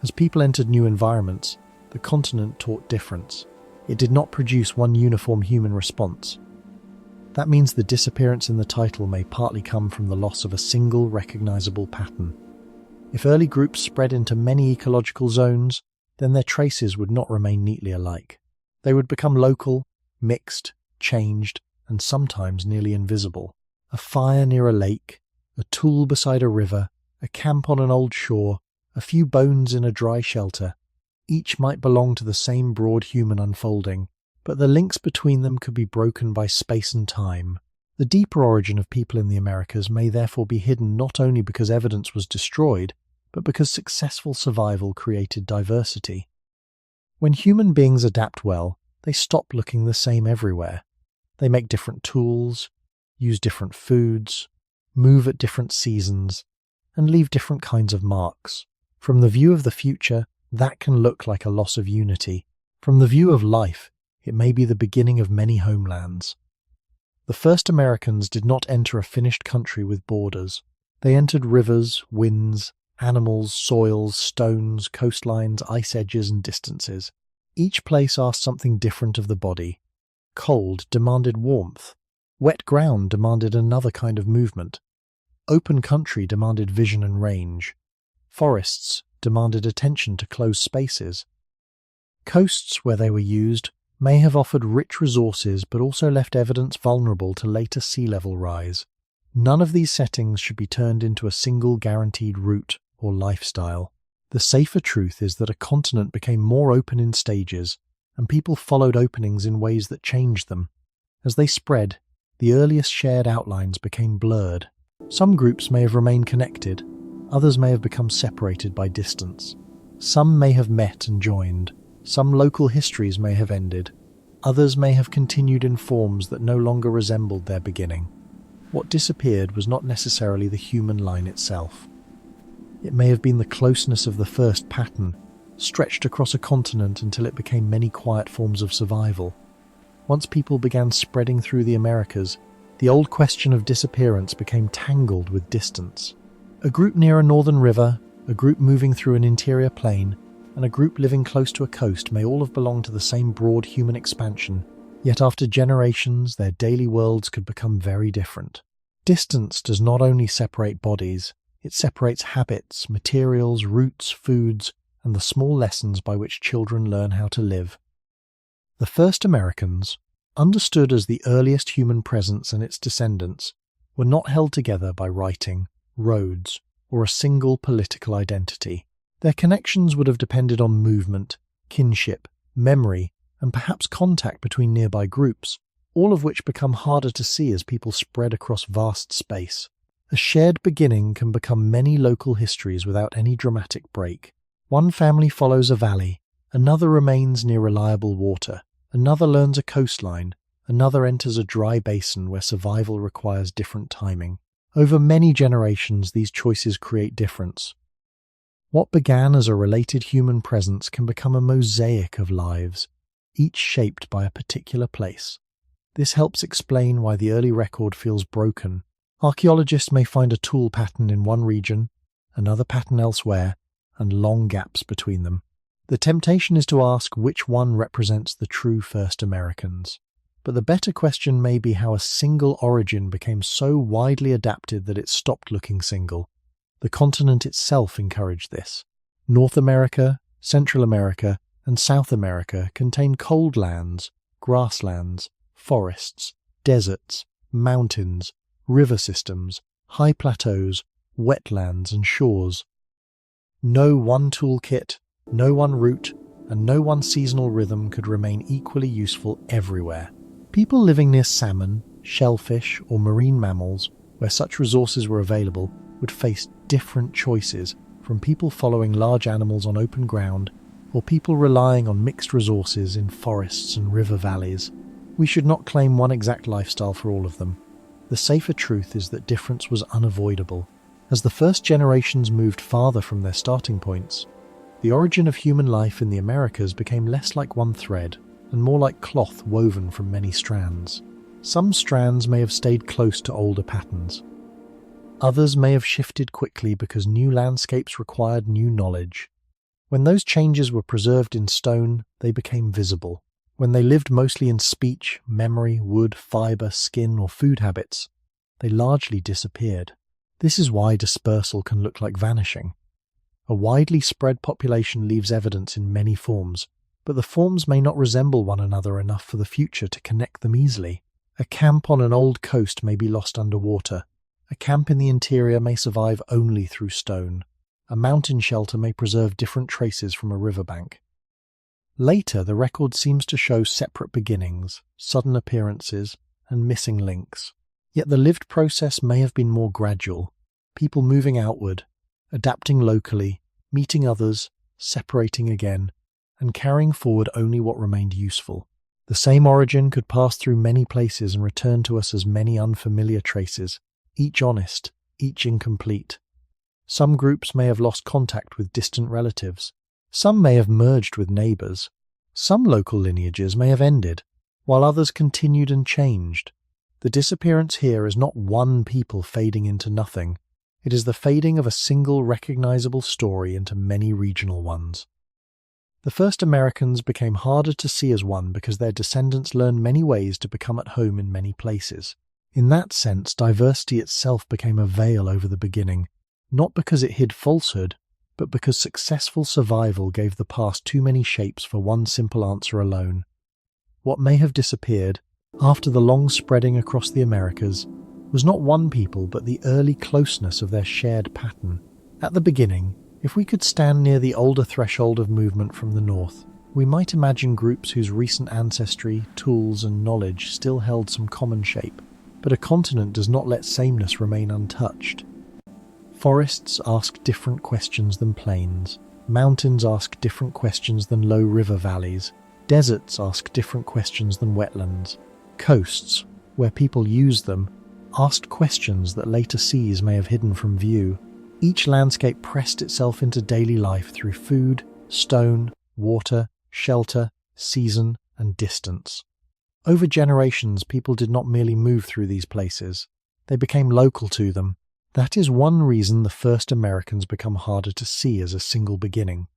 As people entered new environments, the continent taught difference. It did not produce one uniform human response. That means the disappearance in the title may partly come from the loss of a single recognizable pattern. If early groups spread into many ecological zones, then their traces would not remain neatly alike. They would become local, mixed, changed, and sometimes nearly invisible. A fire near a lake, a tool beside a river, a camp on an old shore, a few bones in a dry shelter. Each might belong to the same broad human unfolding, but the links between them could be broken by space and time. The deeper origin of people in the Americas may therefore be hidden not only because evidence was destroyed, but because successful survival created diversity. When human beings adapt well, they stop looking the same everywhere. They make different tools, use different foods, move at different seasons, and leave different kinds of marks. From the view of the future, that can look like a loss of unity. From the view of life, it may be the beginning of many homelands. The first Americans did not enter a finished country with borders. They entered rivers, winds, animals, soils, stones, coastlines, ice edges, and distances. Each place asked something different of the body. Cold demanded warmth. Wet ground demanded another kind of movement. Open country demanded vision and range. Forests demanded attention to closed spaces. Coasts, where they were used, may have offered rich resources but also left evidence vulnerable to later sea level rise. None of these settings should be turned into a single guaranteed route or lifestyle. The safer truth is that a continent became more open in stages, and people followed openings in ways that changed them. As they spread, the earliest shared outlines became blurred. Some groups may have remained connected, others may have become separated by distance. Some may have met and joined, some local histories may have ended, others may have continued in forms that no longer resembled their beginning. What disappeared was not necessarily the human line itself. It may have been the closeness of the first pattern, stretched across a continent until it became many quiet forms of survival. Once people began spreading through the Americas, the old question of disappearance became tangled with distance. A group near a northern river, a group moving through an interior plain, and a group living close to a coast may all have belonged to the same broad human expansion, Yet after generations, their daily worlds could become very different. Distance does not only separate bodies, it separates habits, materials, routes, foods, and the small lessons by which children learn how to live. The first Americans, understood as the earliest human presence and its descendants, were not held together by writing, roads, or a single political identity. Their connections would have depended on movement, kinship, memory, and perhaps contact between nearby groups, all of which become harder to see as people spread across vast space. A shared beginning can become many local histories without any dramatic break. One family follows a valley, another remains near reliable water, another learns a coastline, another enters a dry basin where survival requires different timing. Over many generations, these choices create difference. What began as a related human presence can become a mosaic of lives, each shaped by a particular place. This helps explain why the early record feels broken. Archaeologists may find a tool pattern in one region, another pattern elsewhere, and long gaps between them. The temptation is to ask which one represents the true first Americans. But the better question may be how a single origin became so widely adapted that it stopped looking single. The continent itself encouraged this. North America, Central America, and South America contain cold lands, grasslands, forests, deserts, mountains, river systems, high plateaus, wetlands, and shores. No one toolkit, no one route, and no one seasonal rhythm could remain equally useful everywhere. People living near salmon, shellfish, or marine mammals, where such resources were available, would face different choices from people following large animals on open ground or people relying on mixed resources in forests and river valleys. We should not claim one exact lifestyle for all of them. The safer truth is that difference was unavoidable. As the first generations moved farther from their starting points, the origin of human life in the Americas became less like one thread and more like cloth woven from many strands. Some strands may have stayed close to older patterns. Others may have shifted quickly because new landscapes required new knowledge. When those changes were preserved in stone, they became visible. When they lived mostly in speech, memory, wood, fibre, skin, or food habits, they largely disappeared. This is why dispersal can look like vanishing. A widely spread population leaves evidence in many forms, but the forms may not resemble one another enough for the future to connect them easily. A camp on an old coast may be lost underwater. A camp in the interior may survive only through stone. A mountain shelter may preserve different traces from a riverbank. Later, the record seems to show separate beginnings, sudden appearances, and missing links. Yet the lived process may have been more gradual, people moving outward, adapting locally, meeting others, separating again, and carrying forward only what remained useful. The same origin could pass through many places and return to us as many unfamiliar traces, each honest, each incomplete. Some groups may have lost contact with distant relatives. Some may have merged with neighbours. Some local lineages may have ended, while others continued and changed. The disappearance here is not one people fading into nothing. It is the fading of a single recognizable story into many regional ones. The first Americans became harder to see as one because their descendants learned many ways to become at home in many places. In that sense, diversity itself became a veil over the beginning, not because it hid falsehood, but because successful survival gave the past too many shapes for one simple answer alone. What may have disappeared, after the long spreading across the Americas, was not one people but the early closeness of their shared pattern. At the beginning, if we could stand near the older threshold of movement from the north, we might imagine groups whose recent ancestry, tools, and knowledge still held some common shape. But a continent does not let sameness remain untouched. Forests ask different questions than plains. Mountains ask different questions than low river valleys. Deserts ask different questions than wetlands. Coasts, where people use them, asked questions that later seas may have hidden from view. Each landscape pressed itself into daily life through food, stone, water, shelter, season, and distance. Over generations, people did not merely move through these places. They became local to them. That is one reason the first Americans become harder to see as a single beginning.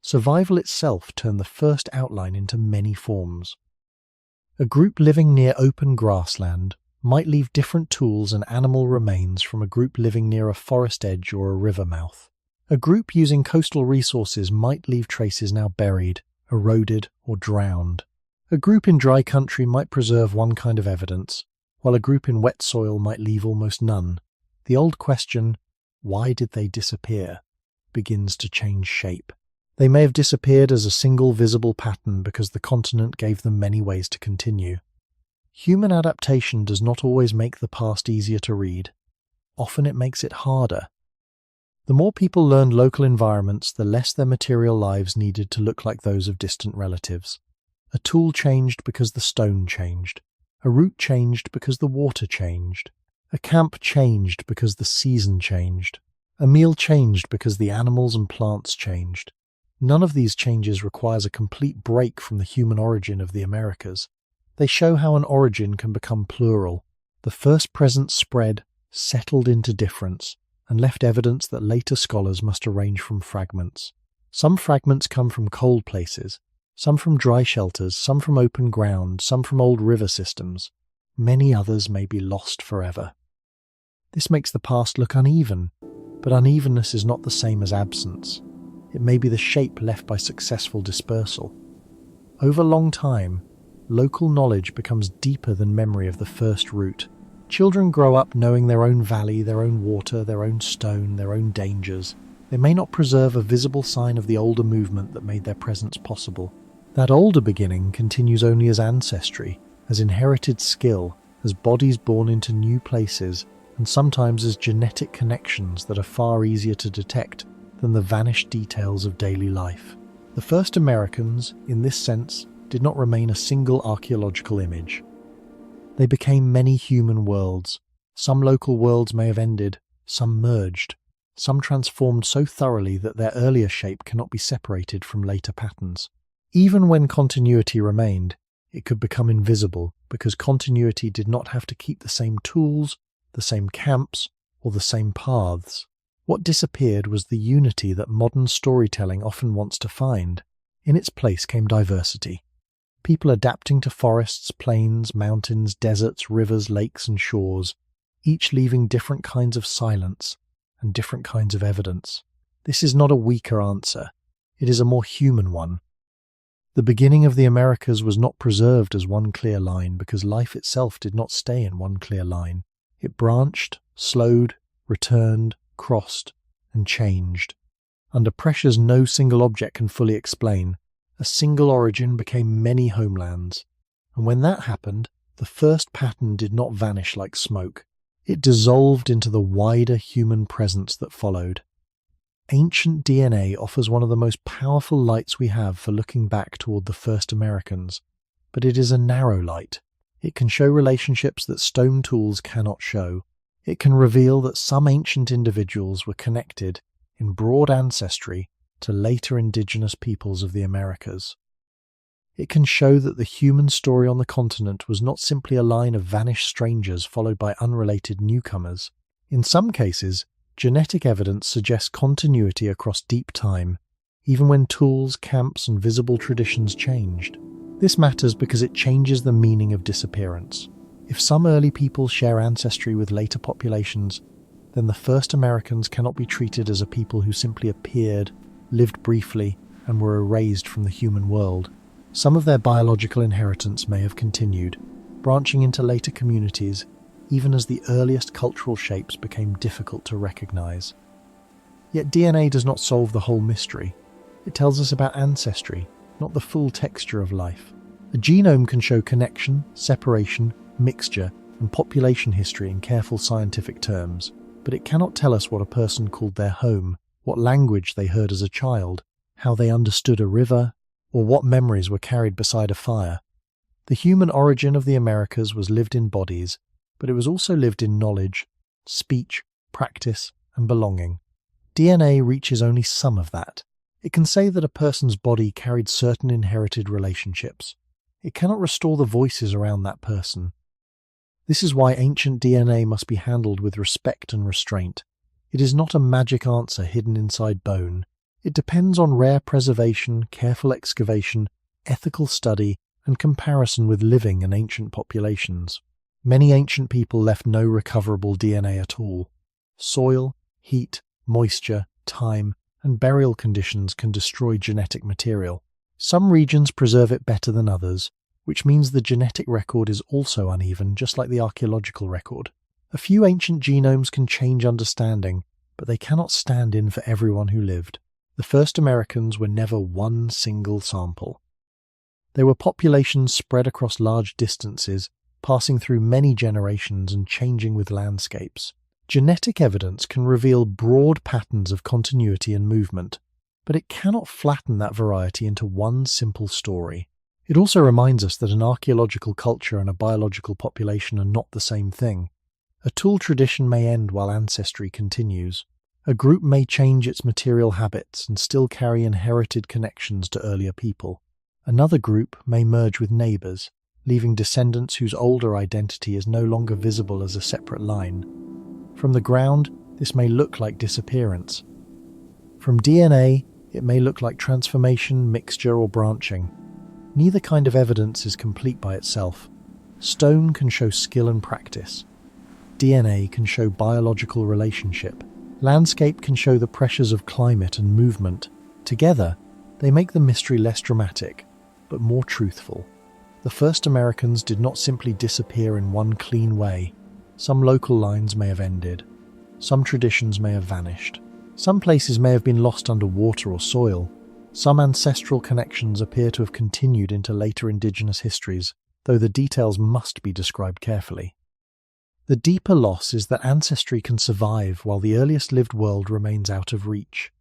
Survival itself turned the first outline into many forms. A group living near open grassland might leave different tools and animal remains from a group living near a forest edge or a river mouth. A group using coastal resources might leave traces now buried, eroded, or drowned. A group in dry country might preserve one kind of evidence, while a group in wet soil might leave almost none. The old question, why did they disappear, begins to change shape. They may have disappeared as a single visible pattern because the continent gave them many ways to continue. Human adaptation does not always make the past easier to read. Often it makes it harder. The more people learned local environments, the less their material lives needed to look like those of distant relatives. A tool changed because the stone changed. A route changed because the water changed. A camp changed because the season changed. A meal changed because the animals and plants changed. None of these changes requires a complete break from the human origin of the Americas. They show how an origin can become plural. The first presence spread, settled into difference, and left evidence that later scholars must arrange from fragments. Some fragments come from cold places, some from dry shelters, some from open ground, some from old river systems. Many others may be lost forever. This makes the past look uneven, but unevenness is not the same as absence. It may be the shape left by successful dispersal. Over long time, local knowledge becomes deeper than memory of the first route. Children grow up knowing their own valley, their own water, their own stone, their own dangers. They may not preserve a visible sign of the older movement that made their presence possible. That older beginning continues only as ancestry, as inherited skill, as bodies born into new places, and sometimes as genetic connections that are far easier to detect than the vanished details of daily life. The first Americans, in this sense, did not remain a single archaeological image. They became many human worlds. Some local worlds may have ended, some merged, some transformed so thoroughly that their earlier shape cannot be separated from later patterns. Even when continuity remained, it could become invisible because continuity did not have to keep the same tools, the same camps, or the same paths. What disappeared was the unity that modern storytelling often wants to find. In its place came diversity. People adapting to forests, plains, mountains, deserts, rivers, lakes, and shores, each leaving different kinds of silence and different kinds of evidence. This is not a weaker answer. It is a more human one. The beginning of the Americas was not preserved as one clear line because life itself did not stay in one clear line. It branched, slowed, returned, crossed, and changed. Under pressures no single object can fully explain, a single origin became many homelands. And when that happened, the first pattern did not vanish like smoke. It dissolved into the wider human presence that followed. Ancient DNA offers one of the most powerful lights we have for looking back toward the first Americans, but it is a narrow light. It can show relationships that stone tools cannot show. It can reveal that some ancient individuals were connected, in broad ancestry, to later indigenous peoples of the Americas. It can show that the human story on the continent was not simply a line of vanished strangers followed by unrelated newcomers. In some cases, genetic evidence suggests continuity across deep time, even when tools, camps, and visible traditions changed. This matters because it changes the meaning of disappearance. If some early people share ancestry with later populations, then the first Americans cannot be treated as a people who simply appeared, lived briefly, and were erased from the human world. Some of their biological inheritance may have continued, branching into later communities, even as the earliest cultural shapes became difficult to recognize. Yet DNA does not solve the whole mystery. It tells us about ancestry, not the full texture of life. A genome can show connection, separation, mixture, and population history in careful scientific terms, but it cannot tell us what a person called their home, what language they heard as a child, how they understood a river, or what memories were carried beside a fire. The human origin of the Americas was lived in bodies, but it was also lived in knowledge, speech, practice, and belonging. DNA reaches only some of that. It can say that a person's body carried certain inherited relationships. It cannot restore the voices around that person. This is why ancient DNA must be handled with respect and restraint. It is not a magic answer hidden inside bone. It depends on rare preservation, careful excavation, ethical study, and comparison with living and ancient populations. Many ancient people left no recoverable DNA at all. Soil, heat, moisture, time, and burial conditions can destroy genetic material. Some regions preserve it better than others, which means the genetic record is also uneven, just like the archaeological record. A few ancient genomes can change understanding, but they cannot stand in for everyone who lived. The first Americans were never one single sample. They were populations spread across large distances, passing through many generations and changing with landscapes. Genetic evidence can reveal broad patterns of continuity and movement, but it cannot flatten that variety into one simple story. It also reminds us that an archaeological culture and a biological population are not the same thing. A tool tradition may end while ancestry continues. A group may change its material habits and still carry inherited connections to earlier people. Another group may merge with neighbours, leaving descendants whose older identity is no longer visible as a separate line. From the ground, this may look like disappearance. From DNA, it may look like transformation, mixture, or branching. Neither kind of evidence is complete by itself. Stone can show skill and practice. DNA can show biological relationship. Landscape can show the pressures of climate and movement. Together, they make the mystery less dramatic, but more truthful. The first Americans did not simply disappear in one clean way. Some local lines may have ended. Some traditions may have vanished. Some places may have been lost under water or soil. Some ancestral connections appear to have continued into later indigenous histories, though the details must be described carefully. The deeper loss is that ancestry can survive while the earliest lived world remains out of reach.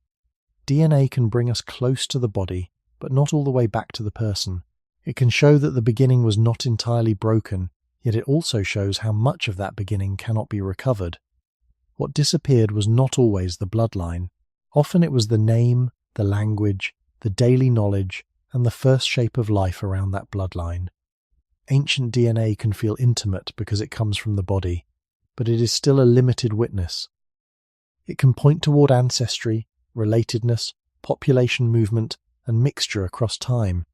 DNA can bring us close to the body, but not all the way back to the person. It can show that the beginning was not entirely broken, yet it also shows how much of that beginning cannot be recovered. What disappeared was not always the bloodline. Often it was the name, the language, the daily knowledge, and the first shape of life around that bloodline. Ancient DNA can feel intimate because it comes from the body, but it is still a limited witness. It can point toward ancestry, relatedness, population movement, and mixture across time,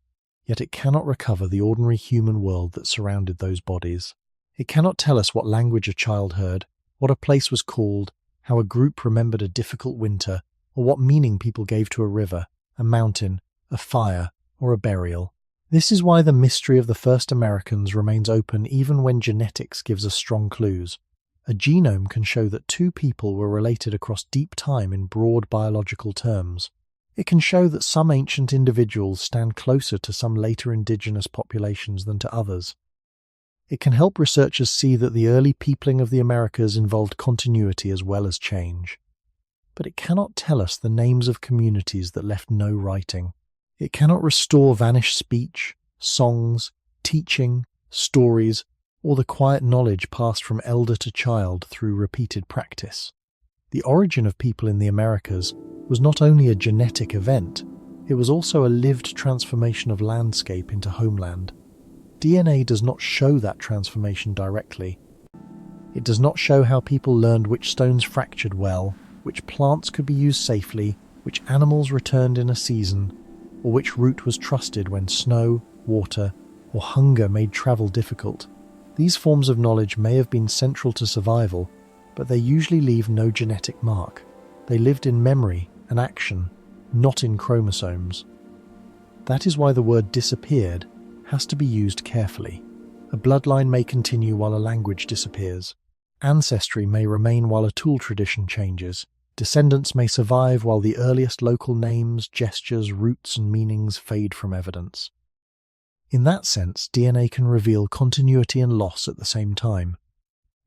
yet it cannot recover the ordinary human world that surrounded those bodies. It cannot tell us what language a child heard, what a place was called, how a group remembered a difficult winter, or what meaning people gave to a river, a mountain, a fire, or a burial. This is why the mystery of the first Americans remains open even when genetics gives us strong clues. A genome can show that two people were related across deep time in broad biological terms. It can show that some ancient individuals stand closer to some later indigenous populations than to others. It can help researchers see that the early peopling of the Americas involved continuity as well as change. But it cannot tell us the names of communities that left no writing. It cannot restore vanished speech, songs, teaching, stories, or the quiet knowledge passed from elder to child through repeated practice. The origin of people in the Americas was not only a genetic event, it was also a lived transformation of landscape into homeland. DNA does not show that transformation directly. It does not show how people learned which stones fractured well, which plants could be used safely, which animals returned in a season, or which route was trusted when snow, water, or hunger made travel difficult. These forms of knowledge may have been central to survival, but they usually leave no genetic mark. They lived in memory and action, not in chromosomes. That is why the word disappeared has to be used carefully. A bloodline may continue while a language disappears. Ancestry may remain while a tool tradition changes. Descendants may survive while the earliest local names, gestures, roots, and meanings fade from evidence. In that sense, DNA can reveal continuity and loss at the same time.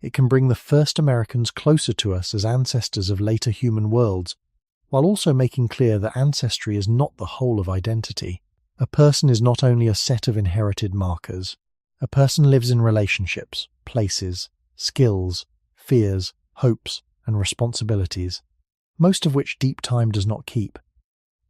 It can bring the first Americans closer to us as ancestors of later human worlds, while also making clear that ancestry is not the whole of identity. A person is not only a set of inherited markers. A person lives in relationships, places, skills, fears, hopes, and responsibilities, most of which deep time does not keep.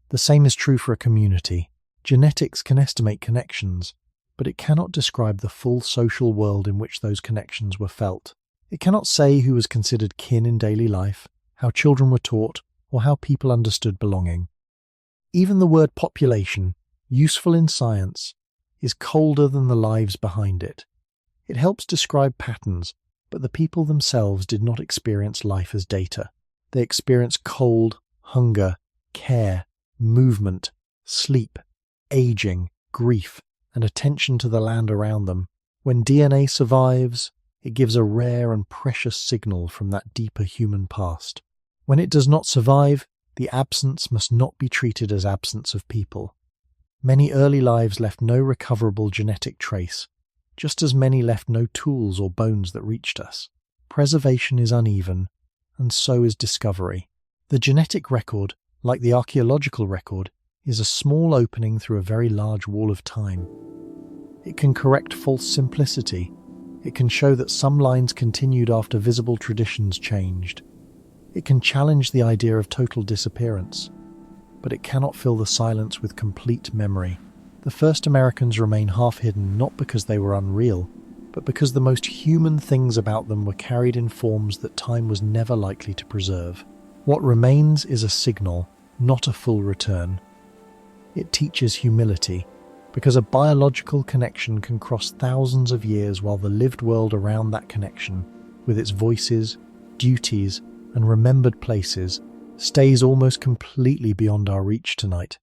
The same is true for a community. Genetics can estimate connections, but it cannot describe the full social world in which those connections were felt. It cannot say who was considered kin in daily life, how children were taught, or how people understood belonging. Even the word population, useful in science, is colder than the lives behind it. It helps describe patterns, but the people themselves did not experience life as data. They experienced cold, hunger, care, movement, sleep, aging, grief, and attention to the land around them. When DNA survives, it gives a rare and precious signal from that deeper human past. When it does not survive, the absence must not be treated as absence of people. Many early lives left no recoverable genetic trace, just as many left no tools or bones that reached us. Preservation is uneven, and so is discovery. The genetic record, like the archaeological record, is a small opening through a very large wall of time. It can correct false simplicity. It can show that some lines continued after visible traditions changed. It can challenge the idea of total disappearance, but it cannot fill the silence with complete memory. The first Americans remain half-hidden not because they were unreal, but because the most human things about them were carried in forms that time was never likely to preserve. What remains is a signal, not a full return. It teaches humility, because a biological connection can cross thousands of years while the lived world around that connection, with its voices, duties, and remembered places, stays almost completely beyond our reach tonight.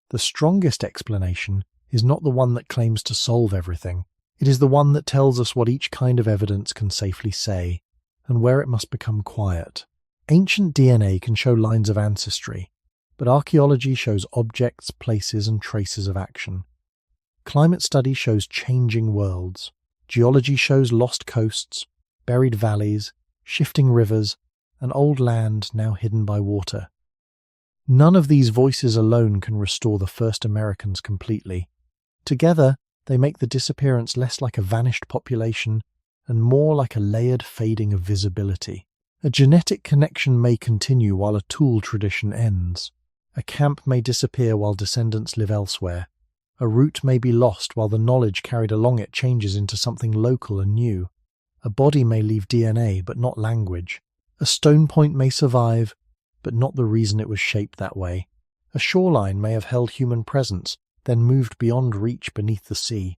The strongest explanation is not the one that claims to solve everything. It is the one that tells us what each kind of evidence can safely say, and where it must become quiet. Ancient DNA can show lines of ancestry, but archaeology shows objects, places, and traces of action. Climate study shows changing worlds. Geology shows lost coasts, buried valleys, shifting rivers, and old land now hidden by water. None of these voices alone can restore the first Americans completely. Together, they make the disappearance less like a vanished population and more like a layered fading of visibility. A genetic connection may continue while a tool tradition ends. A camp may disappear while descendants live elsewhere. A route may be lost while the knowledge carried along it changes into something local and new. A body may leave DNA but not language. A stone point may survive, but not the reason it was shaped that way. A shoreline may have held human presence, then moved beyond reach beneath the sea.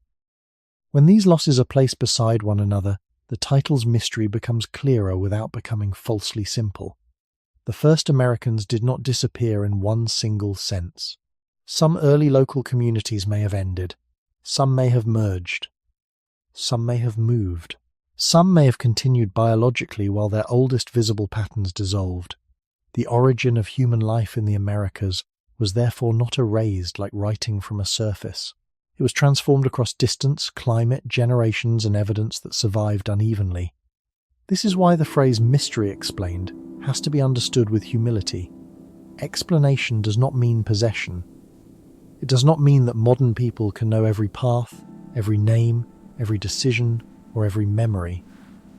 When these losses are placed beside one another, the title's mystery becomes clearer without becoming falsely simple. The first Americans did not disappear in one single sense. Some early local communities may have ended. Some may have merged. Some may have moved. Some may have continued biologically while their oldest visible patterns dissolved. The origin of human life in the Americas was therefore not erased like writing from a surface. It was transformed across distance, climate, generations, and evidence that survived unevenly. This is why the phrase mystery explained has to be understood with humility. Explanation does not mean possession. It does not mean that modern people can know every path, every name, every decision, or every memory.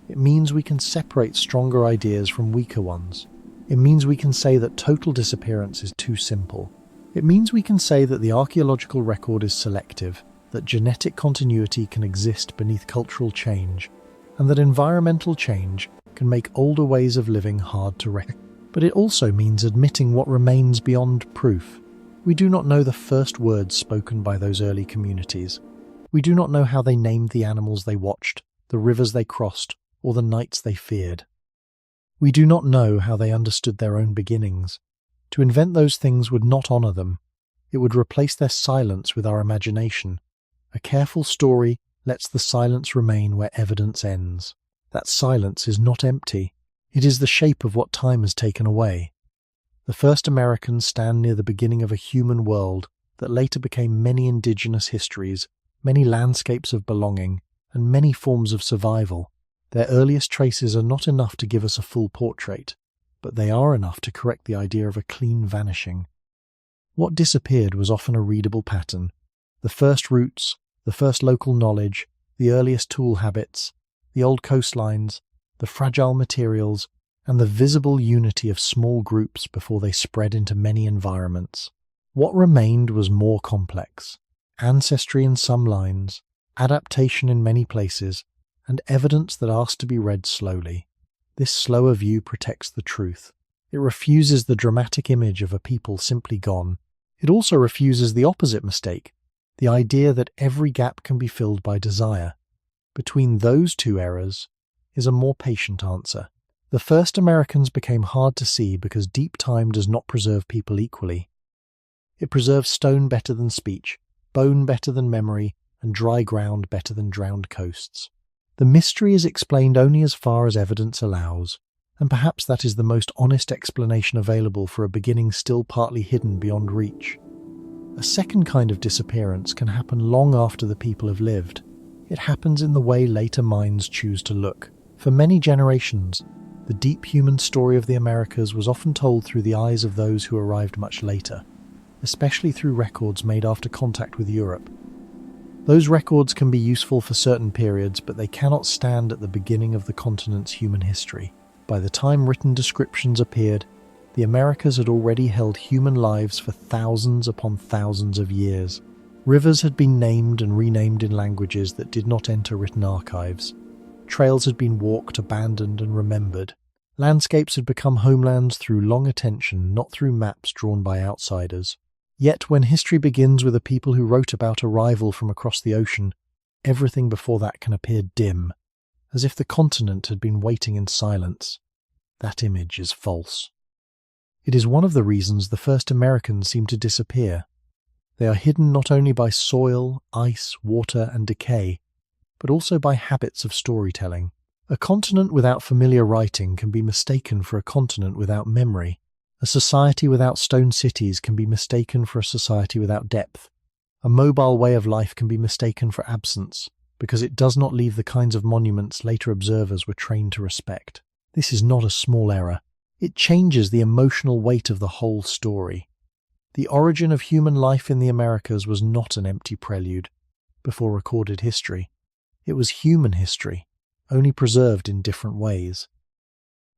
It means we can separate stronger ideas from weaker ones. It means we can say that total disappearance is too simple. It means we can say that the archaeological record is selective, that genetic continuity can exist beneath cultural change, and that environmental change can make older ways of living hard to recognize. But it also means admitting what remains beyond proof. We do not know the first words spoken by those early communities. We do not know how they named the animals they watched, the rivers they crossed, or the nights they feared. We do not know how they understood their own beginnings. To invent those things would not honour them. It would replace their silence with our imagination. A careful story lets the silence remain where evidence ends. That silence is not empty. It is the shape of what time has taken away. The first Americans stand near the beginning of a human world that later became many indigenous histories, many landscapes of belonging, and many forms of survival. Their earliest traces are not enough to give us a full portrait, but they are enough to correct the idea of a clean vanishing. What disappeared was often a readable pattern. The first routes, the first local knowledge, the earliest tool habits, the old coastlines, the fragile materials, and the visible unity of small groups before they spread into many environments. What remained was more complex. Ancestry in some lines, adaptation in many places, and evidence that asks to be read slowly. This slower view protects the truth. It refuses the dramatic image of a people simply gone. It also refuses the opposite mistake, the idea that every gap can be filled by desire. Between those two errors is a more patient answer. The first Americans became hard to see because deep time does not preserve people equally. It preserves stone better than speech, bone better than memory, and dry ground better than drowned coasts. The mystery is explained only as far as evidence allows, and perhaps that is the most honest explanation available for a beginning still partly hidden beyond reach. A second kind of disappearance can happen long after the people have lived. It happens in the way later minds choose to look. For many generations, the deep human story of the Americas was often told through the eyes of those who arrived much later, especially through records made after contact with Europe. Those records can be useful for certain periods, but they cannot stand at the beginning of the continent's human history. By the time written descriptions appeared, the Americas had already held human lives for thousands upon thousands of years. Rivers had been named and renamed in languages that did not enter written archives. Trails had been walked, abandoned, and remembered. Landscapes had become homelands through long attention, not through maps drawn by outsiders. Yet when history begins with a people who wrote about arrival from across the ocean, everything before that can appear dim, as if the continent had been waiting in silence. That image is false. It is one of the reasons the first Americans seem to disappear. They are hidden not only by soil, ice, water, and decay, but also by habits of storytelling. A continent without familiar writing can be mistaken for a continent without memory. A society without stone cities can be mistaken for a society without depth. A mobile way of life can be mistaken for absence, because it does not leave the kinds of monuments later observers were trained to respect. This is not a small error. It changes the emotional weight of the whole story. The origin of human life in the Americas was not an empty prelude before recorded history. It was human history, only preserved in different ways.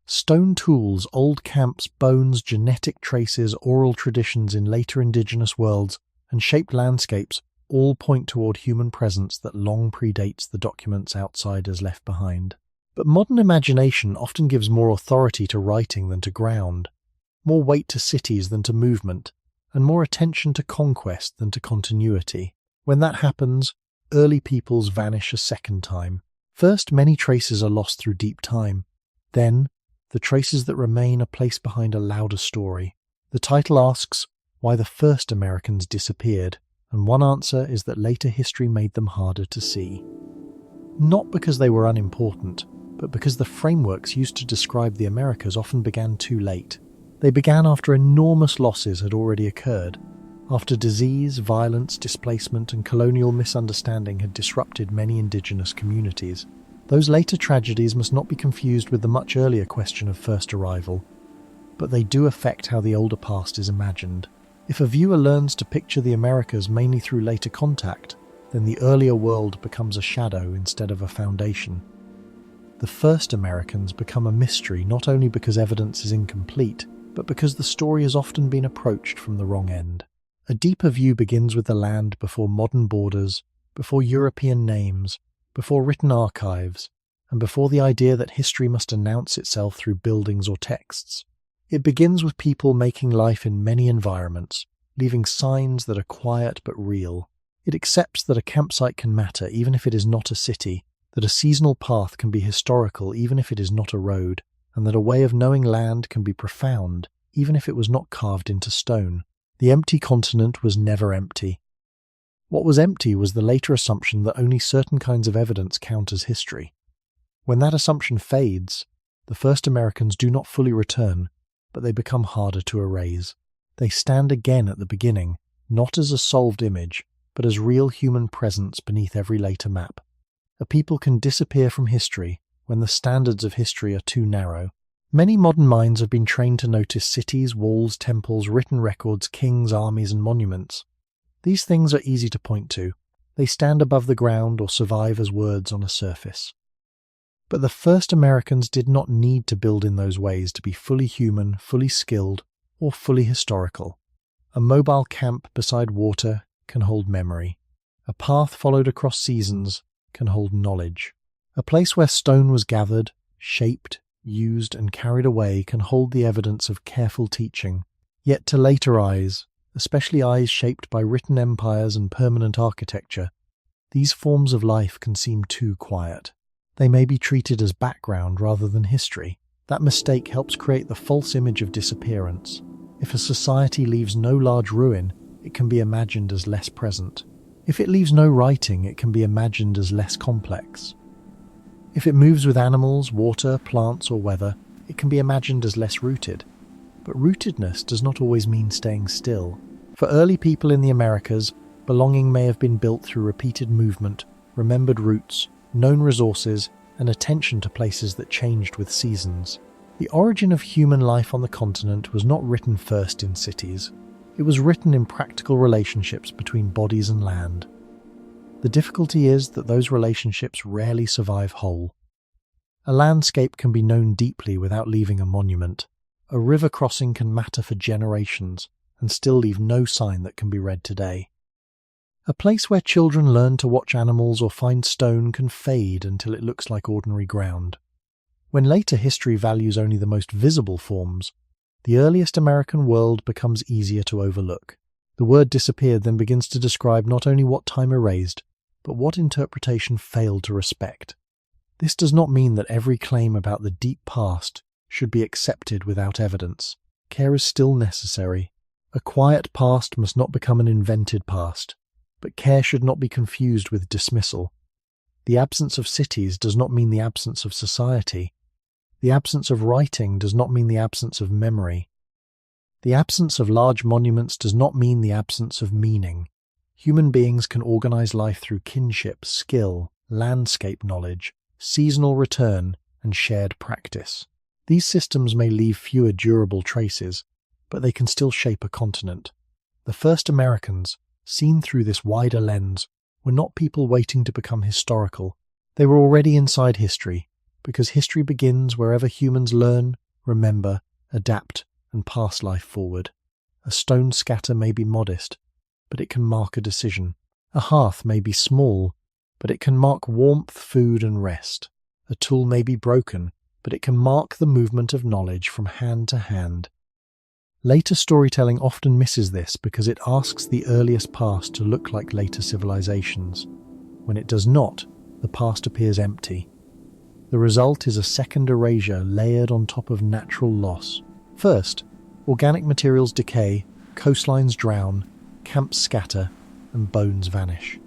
Stone tools, old camps, bones, genetic traces, oral traditions in later indigenous worlds, and shaped landscapes all point toward human presence that long predates the documents outsiders left behind. But modern imagination often gives more authority to writing than to ground, more weight to cities than to movement, and more attention to conquest than to continuity. When that happens, early peoples vanish a second time. First, many traces are lost through deep time. Then, the traces that remain are placed behind a louder story. The title asks why the first Americans disappeared, and one answer is that later history made them harder to see. Not because they were unimportant, but because the frameworks used to describe the Americas often began too late. They began after enormous losses had already occurred, after disease, violence, displacement, and colonial misunderstanding had disrupted many indigenous communities. Those later tragedies must not be confused with the much earlier question of first arrival, but they do affect how the older past is imagined. If a viewer learns to picture the Americas mainly through later contact, then the earlier world becomes a shadow instead of a foundation. The first Americans become a mystery not only because evidence is incomplete, but because the story has often been approached from the wrong end. A deeper view begins with the land before modern borders, before European names, before written archives, and before the idea that history must announce itself through buildings or texts. It begins with people making life in many environments, leaving signs that are quiet but real. It accepts that a campsite can matter even if it is not a city, that a seasonal path can be historical even if it is not a road, and that a way of knowing land can be profound even if it was not carved into stone. The empty continent was never empty. What was empty was the later assumption that only certain kinds of evidence count as history. When that assumption fades, the first Americans do not fully return, but they become harder to erase. They stand again at the beginning, not as a solved image, but as real human presence beneath every later map. A people can disappear from history when the standards of history are too narrow. Many modern minds have been trained to notice cities, walls, temples, written records, kings, armies, and monuments. These things are easy to point to. They stand above the ground or survive as words on a surface. But the first Americans did not need to build in those ways to be fully human, fully skilled, or fully historical. A mobile camp beside water can hold memory. A path followed across seasons can hold knowledge. A place where stone was gathered, shaped, used, and carried away can hold the evidence of careful teaching. Yet to later eyes, especially eyes shaped by written empires and permanent architecture. These forms of life can seem too quiet. They may be treated as background rather than history. That mistake helps create the false image of disappearance. If a society leaves no large ruin, it can be imagined as less present. If it leaves no writing, it can be imagined as less complex. If it moves with animals, water, plants, or weather, it can be imagined as less rooted. But rootedness does not always mean staying still. For early people in the Americas, belonging may have been built through repeated movement, remembered routes, known resources, and attention to places that changed with seasons. The origin of human life on the continent was not written first in cities. It was written in practical relationships between bodies and land. The difficulty is that those relationships rarely survive whole. A landscape can be known deeply without leaving a monument. A river crossing can matter for generations and still leave no sign that can be read today. A place where children learn to watch animals or find stone can fade until it looks like ordinary ground. When later history values only the most visible forms, the earliest American world becomes easier to overlook. The word disappeared then begins to describe not only what time erased, but what interpretation failed to respect. This does not mean that every claim about the deep past should be accepted without evidence. Care is still necessary. A quiet past must not become an invented past, but care should not be confused with dismissal. The absence of cities does not mean the absence of society. The absence of writing does not mean the absence of memory. The absence of large monuments does not mean the absence of meaning. Human beings can organize life through kinship, skill, landscape knowledge, seasonal return, and shared practice. These systems may leave fewer durable traces, but they can still shape a continent. The first Americans, seen through this wider lens, were not people waiting to become historical. They were already inside history, because history begins wherever humans learn, remember, adapt, and pass life forward. A stone scatter may be modest, but it can mark a decision. A hearth may be small, but it can mark warmth, food, and rest. A tool may be broken, but it can mark the movement of knowledge from hand to hand. Later storytelling often misses this because it asks the earliest past to look like later civilizations. When it does not, the past appears empty. The result is a second erasure layered on top of natural loss. First, organic materials decay, coastlines drown, camps scatter, and bones vanish.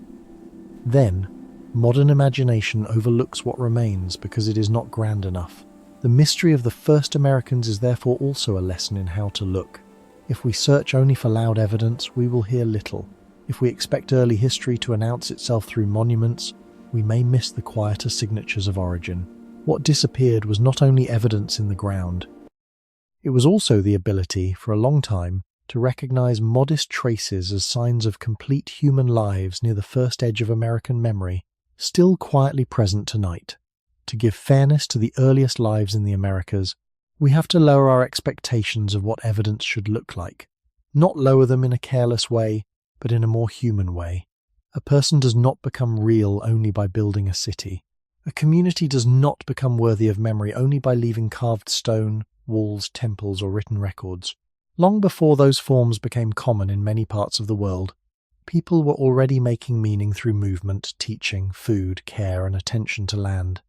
Then, modern imagination overlooks what remains because it is not grand enough. The mystery of the first Americans is therefore also a lesson in how to look. If we search only for loud evidence, we will hear little. If we expect early history to announce itself through monuments, we may miss the quieter signatures of origin. What disappeared was not only evidence in the ground. It was also the ability, for a long time, to recognize modest traces as signs of complete human lives near the first edge of American memory, still quietly present tonight. To give fairness to the earliest lives in the Americas, we have to lower our expectations of what evidence should look like. Not lower them in a careless way, but in a more human way. A person does not become real only by building a city. A community does not become worthy of memory only by leaving carved stone, walls, temples, or written records. Long before those forms became common in many parts of the world, people were already making meaning through movement, teaching, food, care, and attention to land.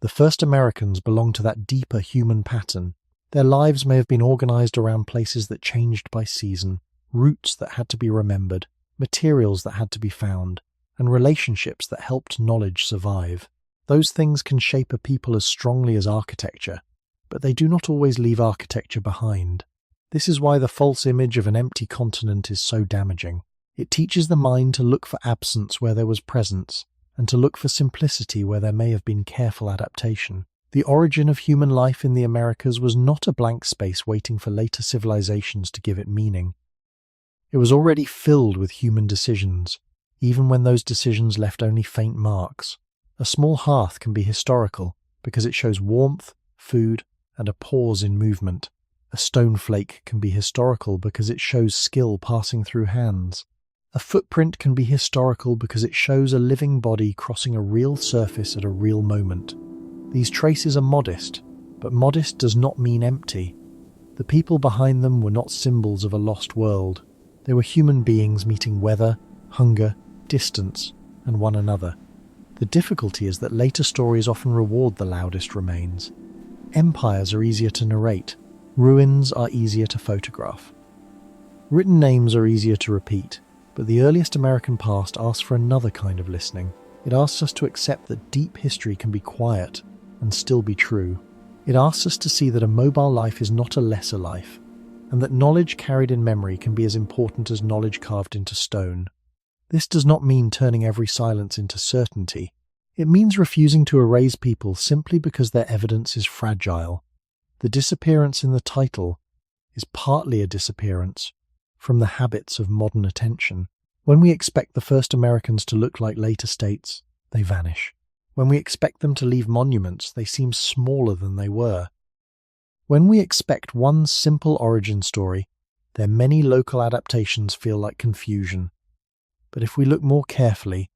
The first Americans belonged to that deeper human pattern. Their lives may have been organized around places that changed by season, routes that had to be remembered, materials that had to be found, and relationships that helped knowledge survive. Those things can shape a people as strongly as architecture, but they do not always leave architecture behind. This is why the false image of an empty continent is so damaging. It teaches the mind to look for absence where there was presence, and to look for simplicity where there may have been careful adaptation. The origin of human life in the Americas was not a blank space waiting for later civilizations to give it meaning. It was already filled with human decisions, even when those decisions left only faint marks. A small hearth can be historical because it shows warmth, food, and a pause in movement. A stone flake can be historical because it shows skill passing through hands. A footprint can be historical because it shows a living body crossing a real surface at a real moment. These traces are modest, but modest does not mean empty. The people behind them were not symbols of a lost world. They were human beings meeting weather, hunger, distance, and one another. The difficulty is that later stories often reward the loudest remains. Empires are easier to narrate. Ruins are easier to photograph. Written names are easier to repeat, but the earliest American past asks for another kind of listening. It asks us to accept that deep history can be quiet and still be true. It asks us to see that a mobile life is not a lesser life, and that knowledge carried in memory can be as important as knowledge carved into stone. This does not mean turning every silence into certainty. It means refusing to erase people simply because their evidence is fragile. The disappearance in the title is partly a disappearance from the habits of modern attention. When we expect the first Americans to look like later states, they vanish. When we expect them to leave monuments, they seem smaller than they were. When we expect one simple origin story, their many local adaptations feel like confusion. But if we look more carefully,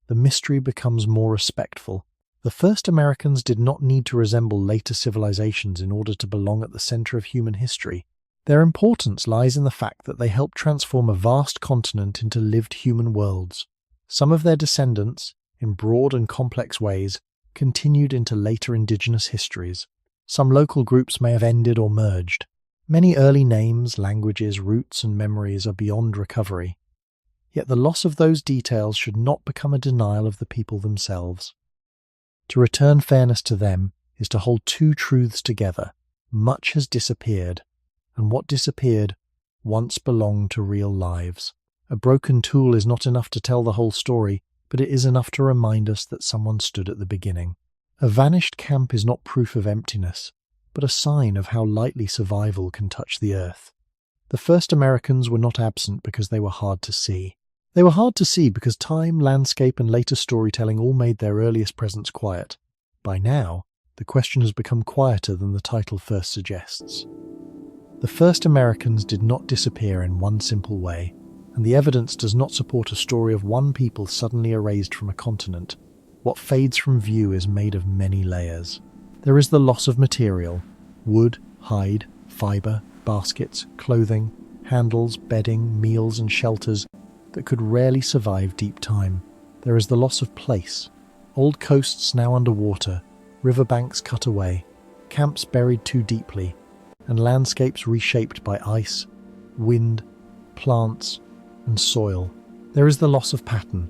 the mystery becomes more respectful. The first Americans did not need to resemble later civilizations in order to belong at the center of human history. Their importance lies in the fact that they helped transform a vast continent into lived human worlds. Some of their descendants, in broad and complex ways, continued into later indigenous histories. Some local groups may have ended or merged. Many early names, languages, roots, and memories are beyond recovery. Yet the loss of those details should not become a denial of the people themselves. To return fairness to them is to hold two truths together. Much has disappeared, and what disappeared once belonged to real lives. A broken tool is not enough to tell the whole story, but it is enough to remind us that someone stood at the beginning. A vanished camp is not proof of emptiness, but a sign of how lightly survival can touch the earth. The first Americans were not absent because they were hard to see. They were hard to see because time, landscape, and later storytelling all made their earliest presence quiet. By now, the question has become quieter than the title first suggests. The first Americans did not disappear in one simple way, and the evidence does not support a story of one people suddenly erased from a continent. What fades from view is made of many layers. There is the loss of material: wood, hide, fibre, baskets, clothing, handles, bedding, meals, and shelters that could rarely survive deep time. There is the loss of place: old coasts now underwater, riverbanks cut away, camps buried too deeply, and landscapes reshaped by ice, wind, plants, and soil. There is the loss of pattern: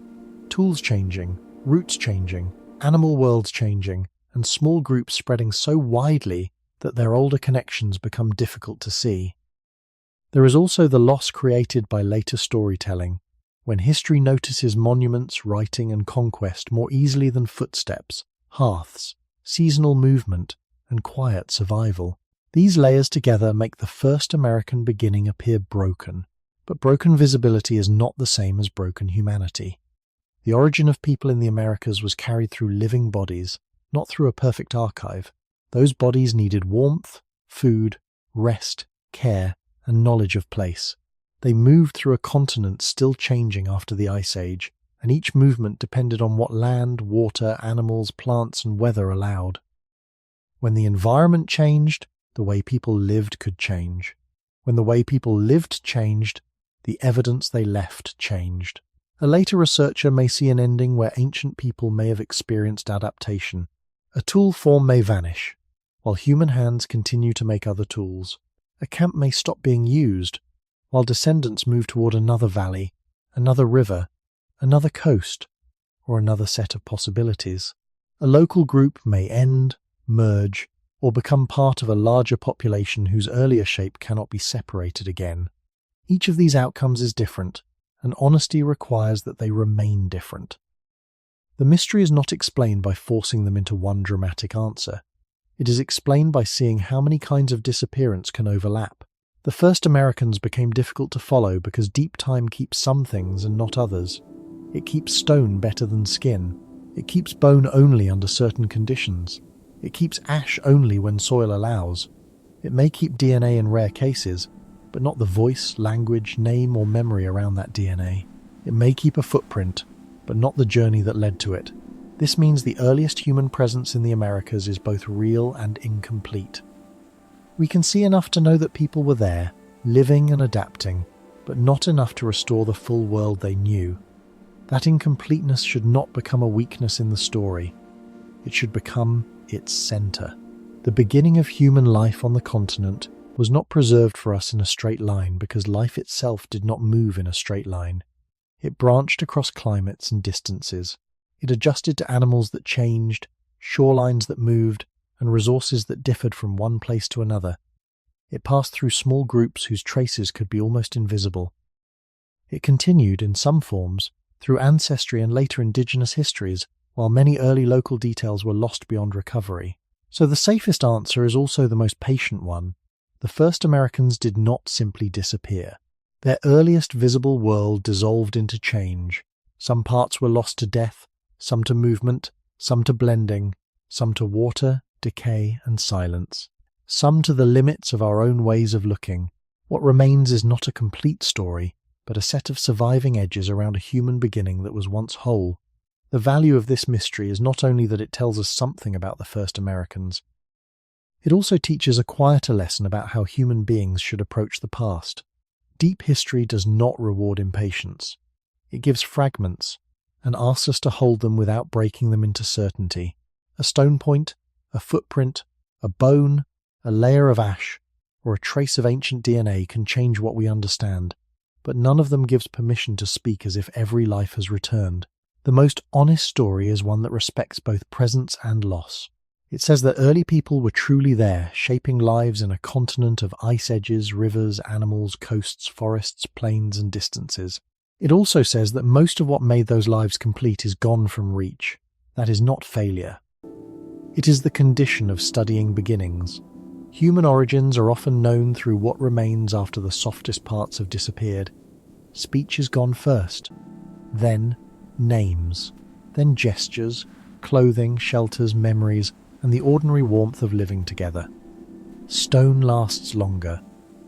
tools changing, routes changing, animal worlds changing, and small groups spreading so widely that their older connections become difficult to see. There is also the loss created by later storytelling, when history notices monuments, writing, and conquest more easily than footsteps, hearths, seasonal movement, and quiet survival. These layers together make the first American beginning appear broken, but broken visibility is not the same as broken humanity. The origin of people in the Americas was carried through living bodies, not through a perfect archive. Those bodies needed warmth, food, rest, care, and knowledge of place. They moved through a continent still changing after the Ice Age, and each movement depended on what land, water, animals, plants, and weather allowed. When the environment changed, the way people lived could change. When the way people lived changed, the evidence they left changed. A later researcher may see an ending where ancient people may have experienced adaptation. A tool form may vanish, while human hands continue to make other tools. A camp may stop being used, while descendants move toward another valley, another river, another coast, or another set of possibilities. A local group may end, merge, or become part of a larger population whose earlier shape cannot be separated again. Each of these outcomes is different, and honesty requires that they remain different. The mystery is not explained by forcing them into one dramatic answer. It is explained by seeing how many kinds of disappearance can overlap. The first Americans became difficult to follow because deep time keeps some things and not others. It keeps stone better than skin. It keeps bone only under certain conditions. It keeps ash only when soil allows. It may keep DNA in rare cases, but not the voice, language, name, or memory around that DNA. It may keep a footprint, but not the journey that led to it. This means the earliest human presence in the Americas is both real and incomplete. We can see enough to know that people were there, living and adapting, but not enough to restore the full world they knew. That incompleteness should not become a weakness in the story. It should become its center. The beginning of human life on the continent was not preserved for us in a straight line because life itself did not move in a straight line. It branched across climates and distances. It adjusted to animals that changed, shorelines that moved, and resources that differed from one place to another. It passed through small groups whose traces could be almost invisible. It continued, in some forms, through ancestry and later indigenous histories, while many early local details were lost beyond recovery. So the safest answer is also the most patient one. The first Americans did not simply disappear. Their earliest visible world dissolved into change. Some parts were lost to death, some to movement, some to blending, some to water, decay, and silence, some to the limits of our own ways of looking. What remains is not a complete story, but a set of surviving edges around a human beginning that was once whole. The value of this mystery is not only that it tells us something about the first Americans, it also teaches a quieter lesson about how human beings should approach the past. Deep history does not reward impatience. It gives fragments and asks us to hold them without breaking them into certainty. A stone point, a footprint, a bone, a layer of ash, or a trace of ancient DNA can change what we understand, but none of them gives permission to speak as if every life has returned. The most honest story is one that respects both presence and loss. It says that early people were truly there, shaping lives in a continent of ice edges, rivers, animals, coasts, forests, plains, and distances. It also says that most of what made those lives complete is gone from reach. That is not failure. It is the condition of studying beginnings. Human origins are often known through what remains after the softest parts have disappeared. Speech is gone first, then names, then gestures, clothing, shelters, memories, and the ordinary warmth of living together. Stone lasts longer,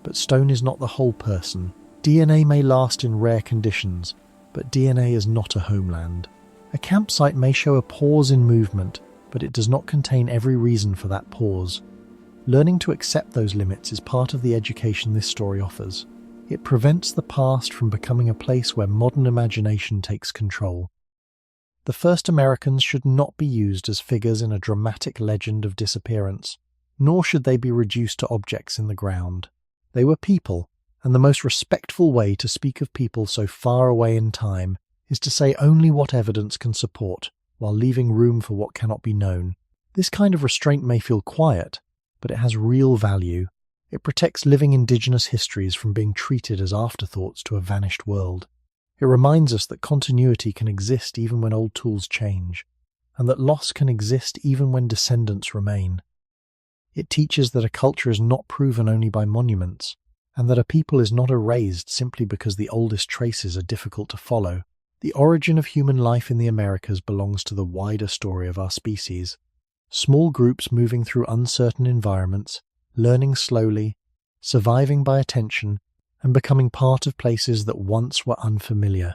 but stone is not the whole person. DNA may last in rare conditions, but DNA is not a homeland. A campsite may show a pause in movement, but it does not contain every reason for that pause. Learning to accept those limits is part of the education this story offers. It prevents the past from becoming a place where modern imagination takes control. The first Americans should not be used as figures in a dramatic legend of disappearance, nor should they be reduced to objects in the ground. They were people, and the most respectful way to speak of people so far away in time is to say only what evidence can support, while leaving room for what cannot be known. This kind of restraint may feel quiet, but it has real value. It protects living indigenous histories from being treated as afterthoughts to a vanished world. It reminds us that continuity can exist even when old tools change, and that loss can exist even when descendants remain. It teaches that a culture is not proven only by monuments, and that a people is not erased simply because the oldest traces are difficult to follow. The origin of human life in the Americas belongs to the wider story of our species. Small groups moving through uncertain environments, learning slowly, surviving by attention, and becoming part of places that once were unfamiliar.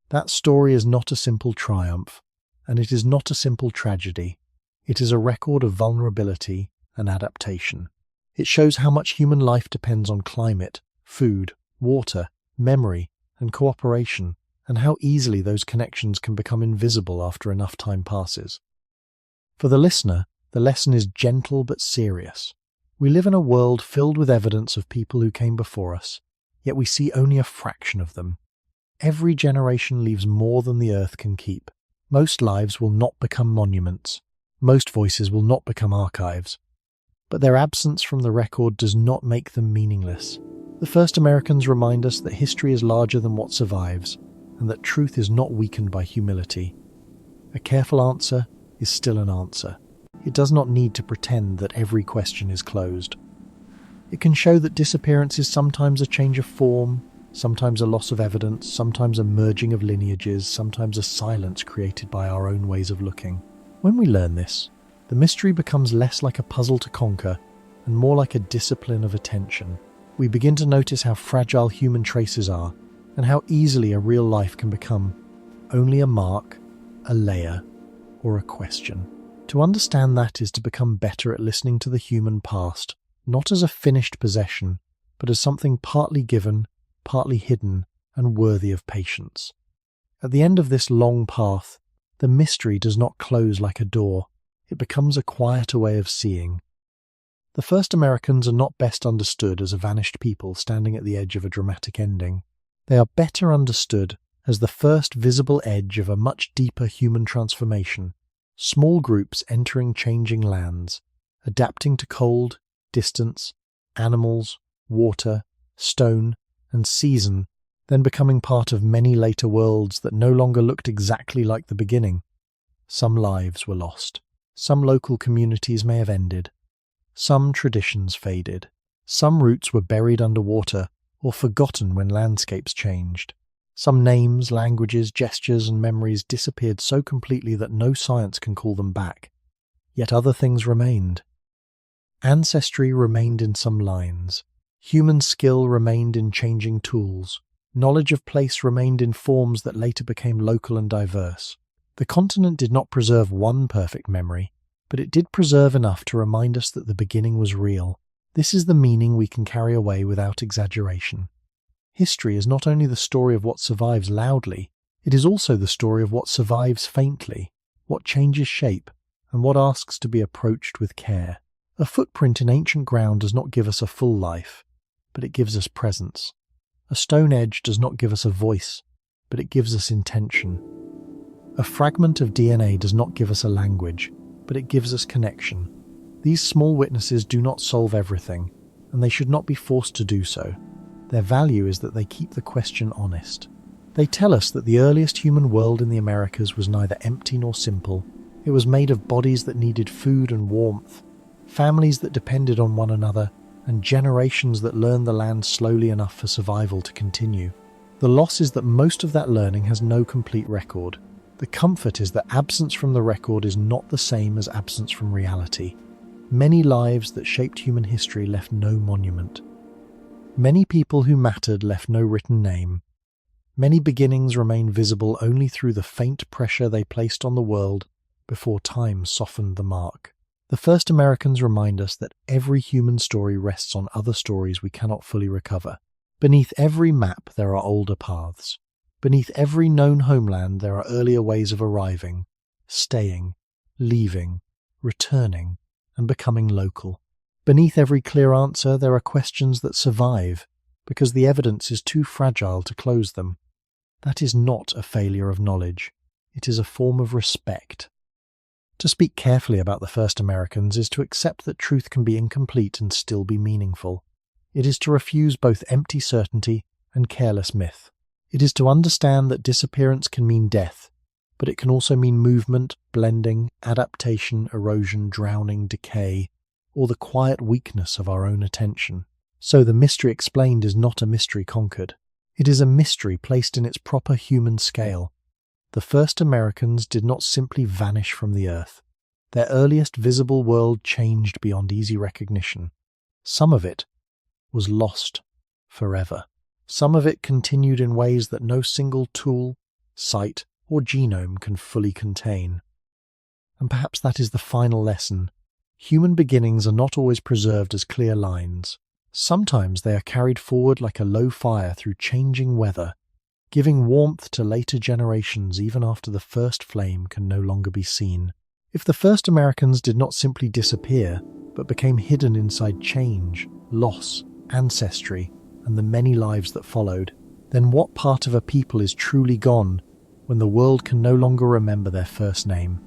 That story is not a simple triumph, and it is not a simple tragedy. It is a record of vulnerability and adaptation. It shows how much human life depends on climate, food, water, memory, and cooperation, and how easily those connections can become invisible after enough time passes. For the listener, the lesson is gentle but serious. We live in a world filled with evidence of people who came before us, yet we see only a fraction of them. Every generation leaves more than the earth can keep. Most lives will not become monuments. Most voices will not become archives. But their absence from the record does not make them meaningless. The first Americans remind us that history is larger than what survives, and that truth is not weakened by humility. A careful answer is still an answer. It does not need to pretend that every question is closed. It can show that disappearance is sometimes a change of form, sometimes a loss of evidence, sometimes a merging of lineages, sometimes a silence created by our own ways of looking. When we learn this, the mystery becomes less like a puzzle to conquer and more like a discipline of attention. We begin to notice how fragile human traces are and how easily a real life can become only a mark, a layer, or a question. To understand that is to become better at listening to the human past, not as a finished possession, but as something partly given, partly hidden, and worthy of patience. At the end of this long path, the mystery does not close like a door, it becomes a quieter way of seeing. The first Americans are not best understood as a vanished people standing at the edge of a dramatic ending. They are better understood as the first visible edge of a much deeper human transformation, small groups entering changing lands, adapting to cold, distance, animals, water, stone, and season, then becoming part of many later worlds that no longer looked exactly like the beginning. Some lives were lost. Some local communities may have ended. Some traditions faded. Some roots were buried underwater or forgotten when landscapes changed. Some names, languages, gestures, and memories disappeared so completely that no science can call them back. Yet other things remained. Ancestry remained in some lines. Human skill remained in changing tools. Knowledge of place remained in forms that later became local and diverse. The continent did not preserve one perfect memory, but it did preserve enough to remind us that the beginning was real. This is the meaning we can carry away without exaggeration. History is not only the story of what survives loudly, it is also the story of what survives faintly, what changes shape, and what asks to be approached with care. A footprint in ancient ground does not give us a full life, but it gives us presence. A stone edge does not give us a voice, but it gives us intention. A fragment of DNA does not give us a language, but it gives us connection. These small witnesses do not solve everything, and they should not be forced to do so. Their value is that they keep the question honest. They tell us that the earliest human world in the Americas was neither empty nor simple. It was made of bodies that needed food and warmth, families that depended on one another, and generations that learned the land slowly enough for survival to continue. The loss is that most of that learning has no complete record. The comfort is that absence from the record is not the same as absence from reality. Many lives that shaped human history left no monument. Many people who mattered left no written name. Many beginnings remain visible only through the faint pressure they placed on the world before time softened the mark. The first Americans remind us that every human story rests on other stories we cannot fully recover. Beneath every map there are older paths. Beneath every known homeland there are earlier ways of arriving, staying, leaving, returning, and becoming local. Beneath every clear answer there are questions that survive, because the evidence is too fragile to close them. That is not a failure of knowledge. It is a form of respect. To speak carefully about the first Americans is to accept that truth can be incomplete and still be meaningful. It is to refuse both empty certainty and careless myth. It is to understand that disappearance can mean death, but it can also mean movement, blending, adaptation, erosion, drowning, decay, or the quiet weakness of our own attention. So the mystery explained is not a mystery conquered. It is a mystery placed in its proper human scale. The first Americans did not simply vanish from the earth. Their earliest visible world changed beyond easy recognition. Some of it was lost forever. Some of it continued in ways that no single tool, site, or genome can fully contain. And perhaps that is the final lesson. Human beginnings are not always preserved as clear lines. Sometimes they are carried forward like a low fire through changing weather, giving warmth to later generations even after the first flame can no longer be seen. If the first Americans did not simply disappear, but became hidden inside change, loss, ancestry, and the many lives that followed, then what part of a people is truly gone when the world can no longer remember their first name?